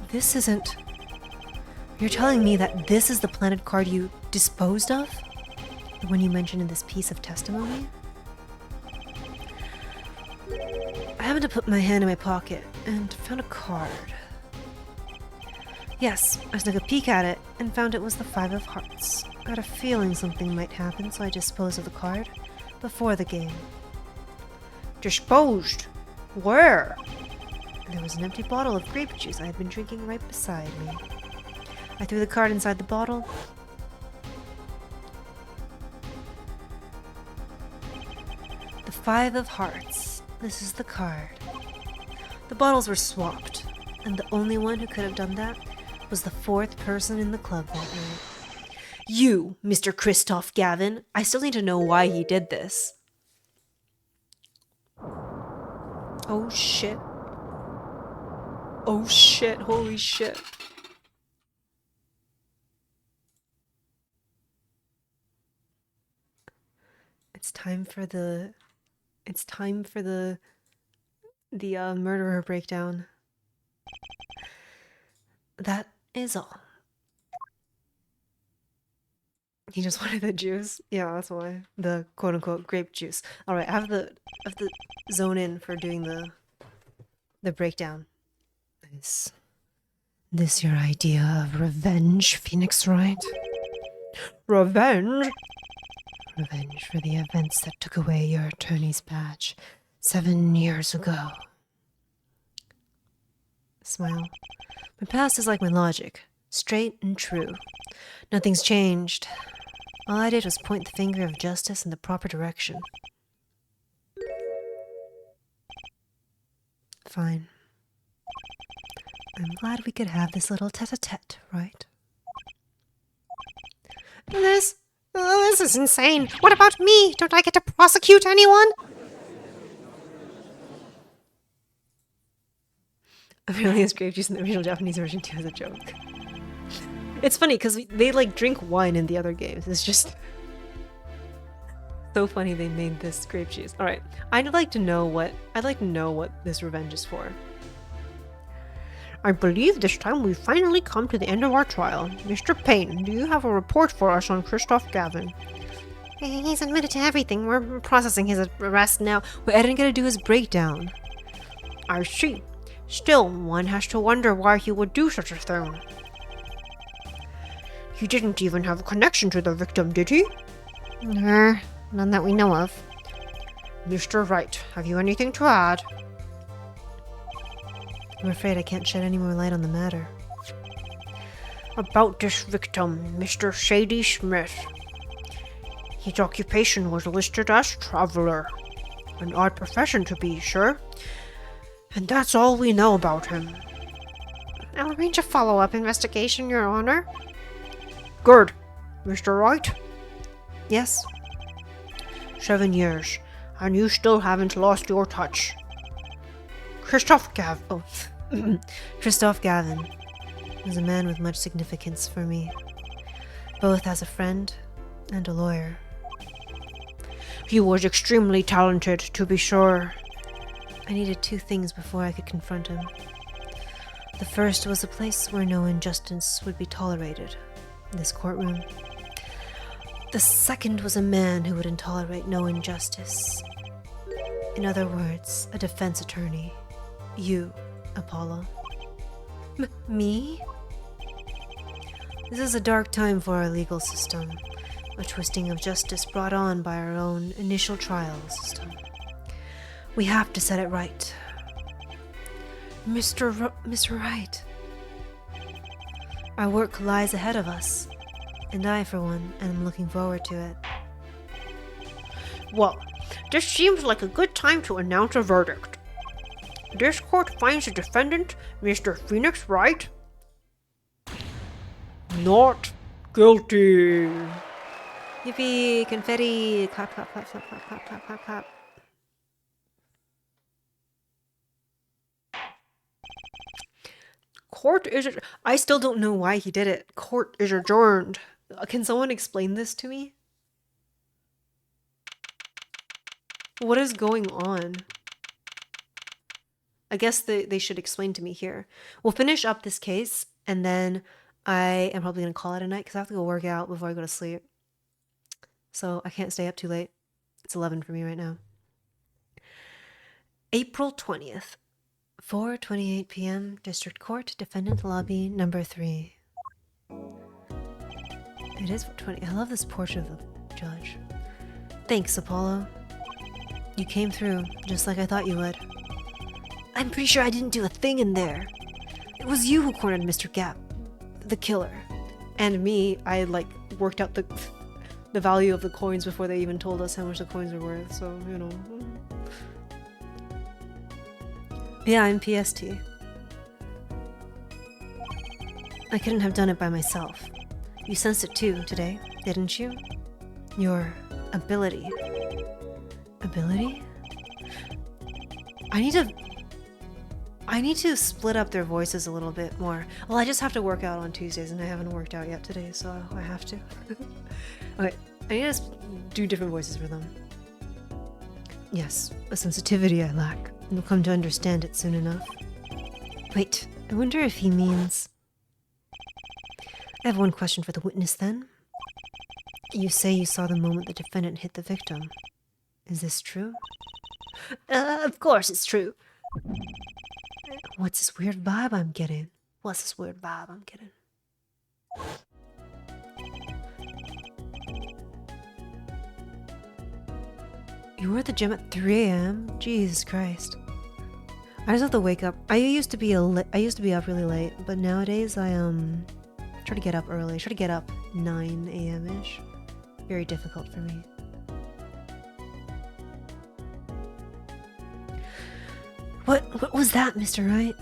This isn't... You're telling me that this is the planted card you disposed of? The one you mentioned in this piece of testimony? I happened to put my hand in my pocket and found a card. Yes, I took a peek at it and found it was the 5 of Hearts. I had a feeling something might happen, so I disposed of the card before the game. Disposed? Where? There was an empty bottle of grape juice I had been drinking right beside me. I threw the card inside the bottle. The 5 of Hearts. This is the card. The bottles were swapped, and the only one who could have done that was the 4th person in the club that night. You, Mr. Christoph Gavin. I still need to know why he did this. Oh shit. Oh shit, holy shit. It's time for the murderer breakdown. That is all. He just wanted the juice? Yeah, that's why. The quote-unquote grape juice. Alright, I have to zone in for doing the breakdown. Is this your idea of revenge, Phoenix Wright? Revenge? Revenge for the events that took away your attorney's badge 7 years ago. Smile. My past is like my logic. Straight and true. Nothing's changed. All I did was point the finger of justice in the proper direction. Fine. I'm glad we could have this little tete-a-tete, right? This is insane. What about me? Don't I get to prosecute anyone? Apparently it's grape juice in the original Japanese version too as a joke. It's funny because they like drink wine in the other games. It's just so funny they made this grape juice. Alright, I'd like to know what this revenge is for. I believe this time we've finally come to the end of our trial. Mr. Payne, do you have a report for us on Christoph Gavin? He's admitted to everything. We're processing his arrest now. Wait, I didn't get to do his breakdown. I see. Still, one has to wonder why he would do such a thing. He didn't even have a connection to the victim, did he? None that we know of. Mr. Wright, have you anything to add? I'm afraid I can't shed any more light on the matter. About this victim, Mr. Sadie Smith. His occupation was listed as traveler. An odd profession to be sure. And that's all we know about him. I'll arrange a follow-up investigation, Your Honor. Good. Mr. Wright? Yes? 7 years, and you still haven't lost your touch. Christoph Christoph Gavin was a man with much significance for me, both as a friend and a lawyer. He was extremely talented, to be sure. I needed two things before I could confront him. The first was a place where no injustice would be tolerated, this courtroom. The second was a man who would tolerate no injustice. In other words, a defense attorney. You, Apollo. Me? This is a dark time for our legal system, a twisting of justice brought on by our own initial trial system. We have to set it right. Mr. Wright. Our work lies ahead of us, and I, for one, am looking forward to it. Well, this seems like a good time to announce a verdict. This court finds the defendant, Mr. Phoenix Wright, not guilty. Yippee! Confetti! Clap, clap, clap, clap, clap, clap, clap, clap, clap. Court is... I still don't know why he did it. Court is adjourned. Can someone explain this to me? What is going on? I guess they should explain to me here. We'll finish up this case, and then I am probably going to call it a night because I have to go work out before I go to sleep. So I can't stay up too late. It's 11 for me right now. April 20th, 4:28 p.m., District Court, Defendant Lobby, number 3. It is 20. I love this portrait of the judge. Thanks, Apollo. You came through, just like I thought you would. I'm pretty sure I didn't do a thing in there. It was you who cornered Mr. Gap, the killer. And me, I worked out the value of the coins before they even told us how much the coins were worth, so, you know. Yeah, I'm PST. I couldn't have done it by myself. You sensed it too today, didn't you? Your ability. Ability? I need to split up their voices a little bit more. Well, I just have to work out on Tuesdays, and I haven't worked out yet today, so I have to. Okay, I need to do different voices for them. Yes, a sensitivity I lack. You'll come to understand it soon enough. Wait, I wonder if he means... I have one question for the witness then. You say you saw the moment the defendant hit the victim. Is this true? Of course it's true. What's this weird vibe I'm getting? You were at the gym at 3 a.m.? Jesus Christ. I just have to wake up. I used to be up really late, but nowadays I try to get up early. I try to get up 9 a.m.-ish. Very difficult for me. What was that, Mr. Wright?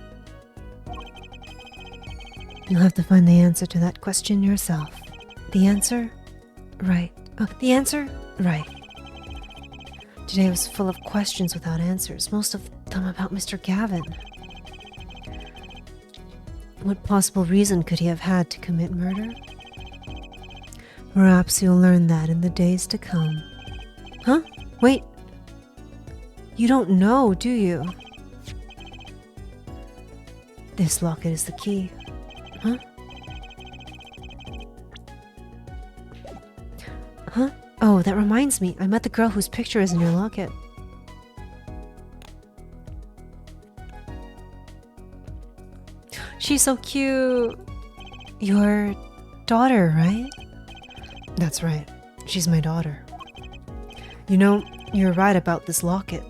You'll have to find the answer to that question yourself. The answer? Right. Oh, the answer? Right. Today was full of questions without answers, most of them about Mr. Gavin. What possible reason could he have had to commit murder? Perhaps you'll learn that in the days to come. Huh? Wait. You don't know, do you? This locket is the key. Huh? Huh? Oh, that reminds me. I met the girl whose picture is in your locket. She's so cute. Your daughter, right? That's right. She's my daughter. You know, you're right about this locket.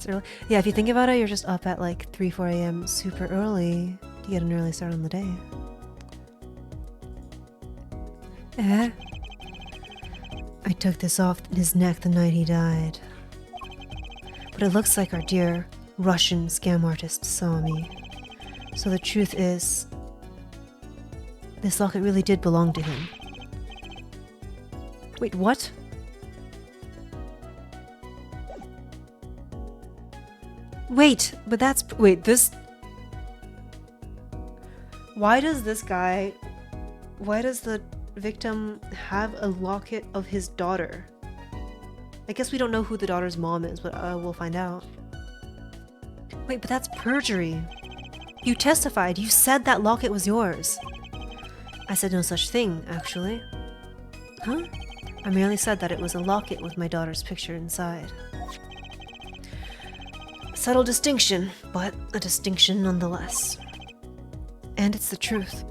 early. Yeah, if you think about it, you're just up at like 3, 4 a.m. super early to get an early start on the day. Eh? I took this off his neck the night he died. But it looks like our dear Russian scam artist saw me. So the truth is, this locket really did belong to him. Wait, what? Wait, but that's... Wait, this... Why does this guy... Why does the victim have a locket of his daughter? I guess we don't know who the daughter's mom is, but we'll find out. Wait, but that's perjury. You testified. You said that locket was yours. I said no such thing, actually. Huh? I merely said that it was a locket with my daughter's picture inside. Subtle distinction, but a distinction nonetheless. And it's the truth.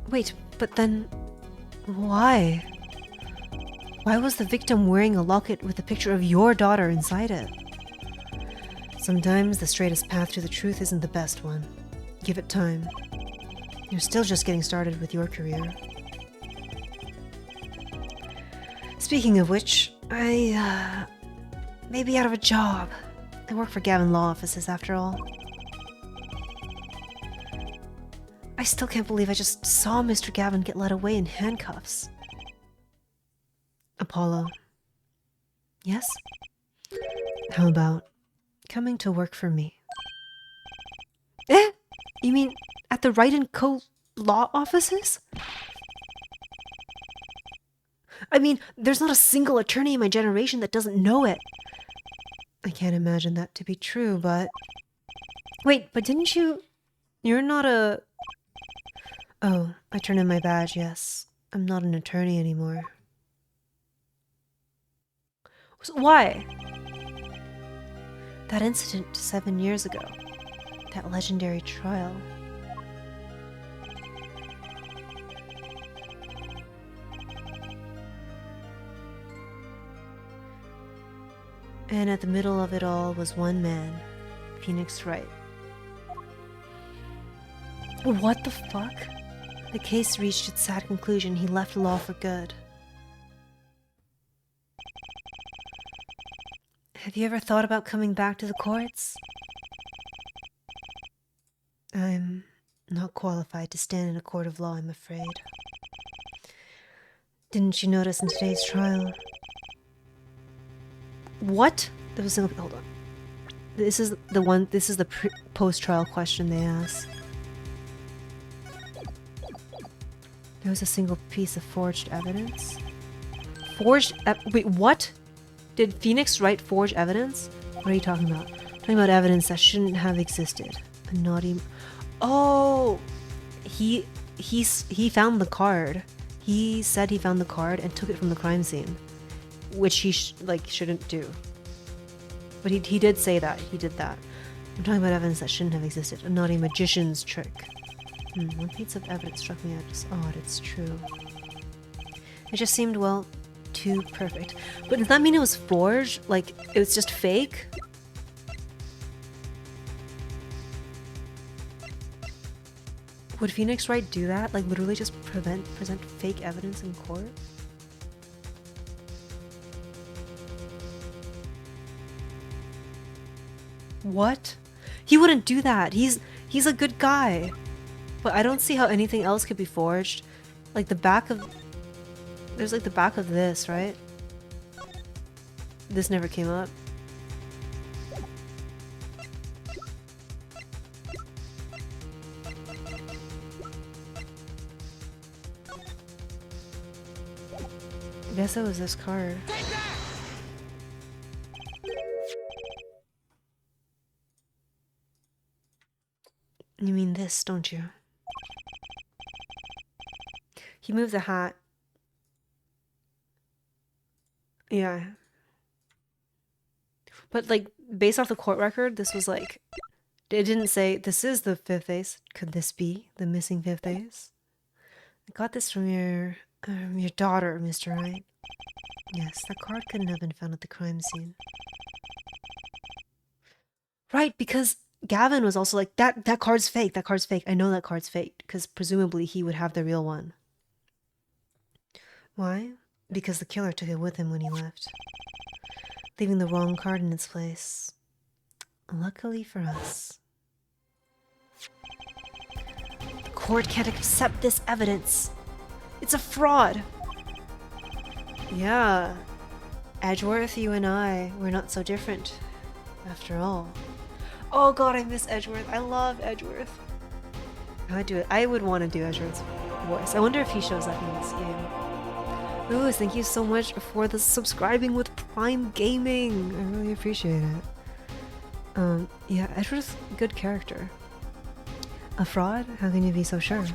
Wait, but then... why? Why was the victim wearing a locket with a picture of your daughter inside it? Sometimes the straightest path to the truth isn't the best one. Give it time. You're still just getting started with your career. Speaking of which, I may be out of a job. I work for Gavin Law Offices after all. I still can't believe I just saw Mr. Gavin get led away in handcuffs. Apollo. Yes? How about coming to work for me? Eh? You mean at the Wright & Co. law offices? I mean, there's not a single attorney in my generation that doesn't know it. I can't imagine that to be true, but... Wait, but didn't you... You're not a... Oh, I turned in my badge, yes. I'm not an attorney anymore. So why? That incident 7 years ago. That legendary trial. And at the middle of it all was one man, Phoenix Wright. What the fuck? The case reached its sad conclusion. He left law for good. Have you ever thought about coming back to the courts? I'm not qualified to stand in a court of law, I'm afraid. Didn't you notice in today's trial? What? There was a... Hold on. This is the one... This is the post-trial question they asked. There was a single piece of forged evidence. Forged... Wait, what? Did Phoenix Wright forge evidence? What are you talking about? Talking about evidence that shouldn't have existed. A naughty... Oh! He found the card. He said he found the card and took it from the crime scene. Which he shouldn't do. But he did say that. He did that. I'm talking about evidence that shouldn't have existed. A naughty magician's trick. One piece of evidence struck me as odd. It's true. It just seemed, well, too perfect. But does that mean it was forged? Like, it was just fake? Would Phoenix Wright do that? Like, literally just present fake evidence in court? What? He wouldn't do that. He's a good guy. But I don't see how anything else could be forged. Like the back of... There's like the back of this, right? This never came up. I guess it was this card. You mean this, don't you? He moved the hat. Yeah. But like, based off the court record, this was like... It didn't say, this is the fifth ace. Could this be the missing fifth ace? I got this from your daughter, Mr. Wright. Yes, that card couldn't have been found at the crime scene. Right, because Gavin was also like, that card's fake, that card's fake. I know that card's fake, because presumably he would have the real one. Why? Because the killer took it with him when he left, leaving the wrong card in its place. Luckily for us. The court can't accept this evidence. It's a fraud. Yeah. Edgeworth, you and I, we're not so different, after all. Oh god, I miss Edgeworth. I love Edgeworth. I'd do it. I would want to do Edgeworth's voice. I wonder if he shows up in this game. Lewis, thank you so much for the subscribing with Prime Gaming. I really appreciate it. Yeah, Edgeworth's a good character. A fraud? How can you be so sure?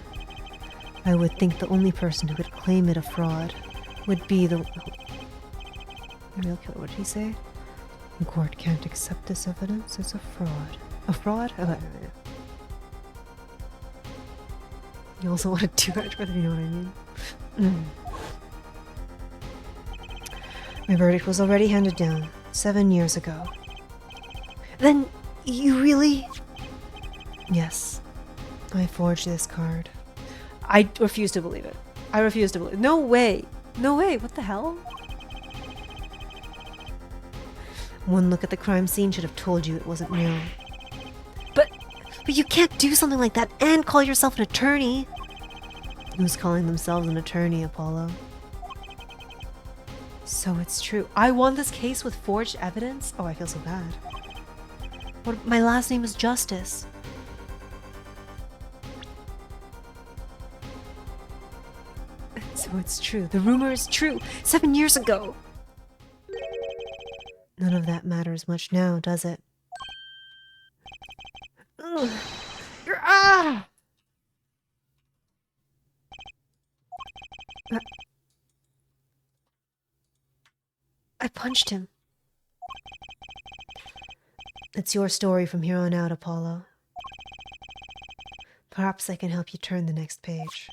I would think the only person who could claim it a fraud would be the real killer. What did he say? The court can't accept this evidence. It's a fraud. A fraud? Oh, yeah. You also want to do Edgeworth, if you know what I mean. My verdict was already handed down 7 years ago. Then you really? Yes. I forged this card. I refuse to believe it. I refuse to believe it. No way. No way. What the hell? One look at the crime scene should have told you it wasn't real. But you can't do something like that and call yourself an attorney. Who's calling themselves an attorney, Apollo? So it's true. I won this case with forged evidence? Oh, I feel so bad. What? My last name is Justice. So it's true. The rumor is true. 7 years ago. None of that matters much now, does it? Ugh. Ah! I punched him. It's your story from here on out, Apollo. Perhaps I can help you turn the next page.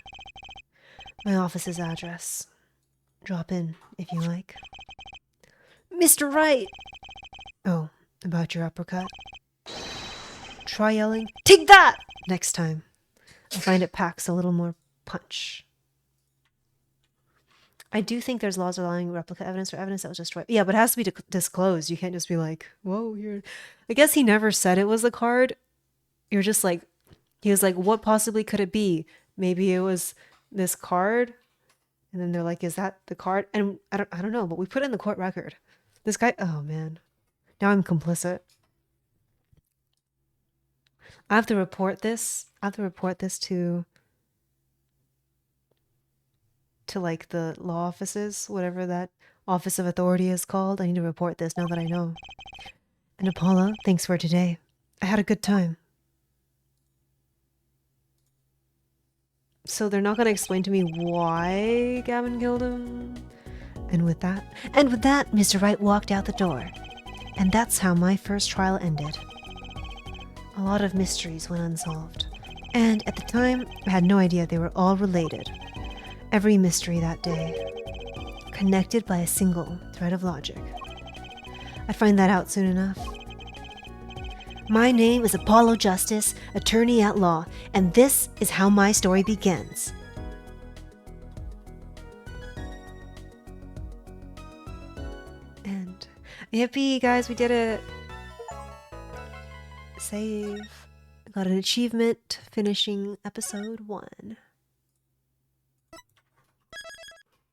My office's address. Drop in, if you like. Mr. Wright! Oh, about your uppercut? Try yelling, "Take that!" next time. I find it packs a little more punch. I do think there's laws allowing replica evidence or evidence that was destroyed. Yeah, but it has to be disclosed. You can't just be like, whoa, you're... I guess he never said it was a card. You're just like... He was like, what possibly could it be? Maybe it was this card? And then they're like, is that the card? And I don't know, but we put it in the court record. This guy... Oh, man. Now I'm complicit. I have to report this. I have to report this to like the law offices, whatever that office of authority is called. I need to report this now that I know. And Apollo, thanks for today. I had a good time. So they're not going to explain to me why Gavin killed him? And with that, Mr. Wright walked out the door. And that's how my first trial ended. A lot of mysteries went unsolved. And at the time, I had no idea they were all related. Every mystery that day, connected by a single thread of logic. I'd find that out soon enough. My name is Apollo Justice, attorney at law, and this is how my story begins. And yippee, guys, we did it. Save. Got an achievement finishing episode 1.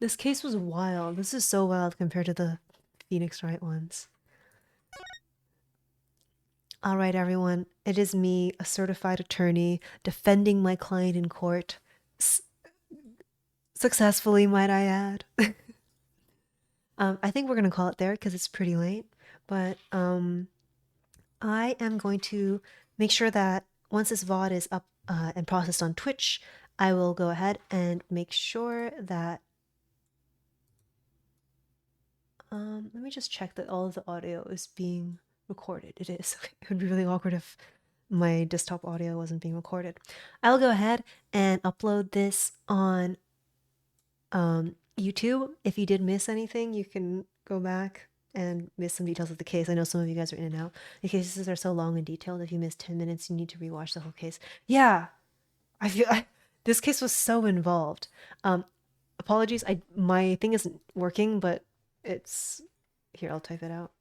This case was wild. This is so wild compared to the Phoenix Wright ones. All right, everyone. It is me, a certified attorney, defending my client in court. Successfully, might I add. I think we're going to call it there because it's pretty late. But I am going to make sure that once this VOD is up and processed on Twitch, I will go ahead and make sure that let me just check that all of the audio is being recorded. It is. Okay. It would be really awkward if my desktop audio wasn't being recorded. I'll go ahead and upload this on YouTube. If you did miss anything, you can go back and missed some details of the case. I know some of you guys are in and out. The cases are so long and detailed. If you miss 10 minutes, you need to rewatch the whole case. Yeah, this case was so involved. Apologies, my thing isn't working, but it's here. I'll type it out.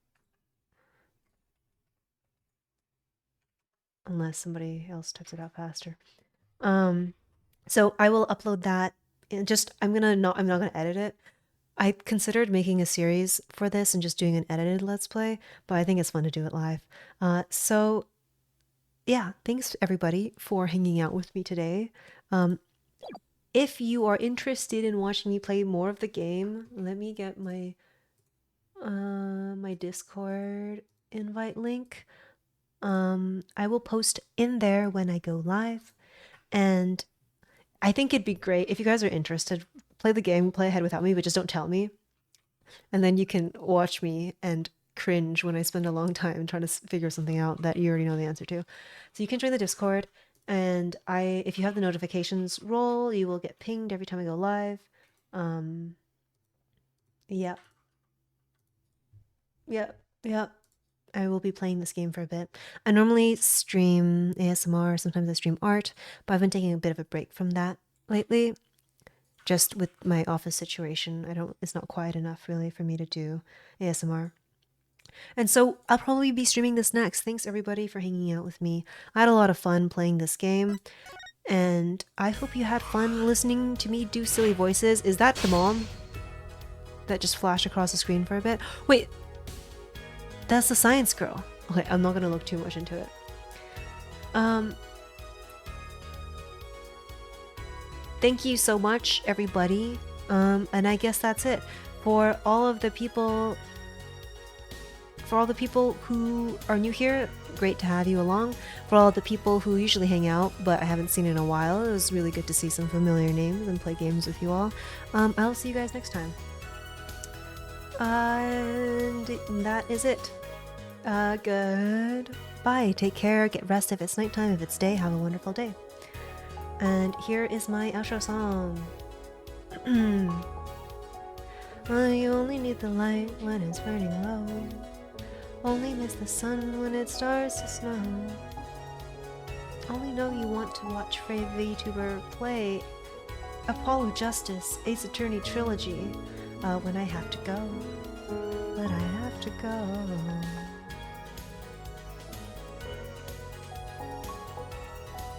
Unless somebody else types it out faster. So I will upload that. And I'm not gonna edit it. I considered making a series for this and just doing an edited Let's Play, but I think it's fun to do it live. So yeah, thanks everybody for hanging out with me today. If you are interested in watching me play more of the game, let me get my my Discord invite link. I will post in there when I go live, and I think it'd be great if you guys are interested. Play the game, play ahead without me, but just don't tell me. And then you can watch me and cringe when I spend a long time trying to figure something out that you already know the answer to. So you can join the Discord, and if you have the notifications roll, you will get pinged every time I go live. Yep. Yep. I will be playing this game for a bit. I normally stream ASMR, sometimes I stream art, but I've been taking a bit of a break from that lately. Just with my office situation, it's not quiet enough really for me to do ASMR. And so I'll probably be streaming this next. Thanks everybody for hanging out with me. I had a lot of fun playing this game, and I hope you had fun listening to me do silly voices. Is that the mom that just flashed across the screen for a bit? Wait, that's the science girl. Okay, I'm not gonna look too much into it. Thank you so much, everybody. And I guess that's it. For all the people who are new here, great to have you along. For all the people who usually hang out, but I haven't seen in a while, it was really good to see some familiar names and play games with you all. I'll see you guys next time. And that is it. Goodbye. Take care. Get rest if it's nighttime. If it's day, have a wonderful day. And here is my outro song. Well, you only need the light when it's burning low. Only miss the sun when it starts to snow. Only know you want to watch Frey VTuber play Apollo Justice Ace Attorney Trilogy when I have to go. But I have to go.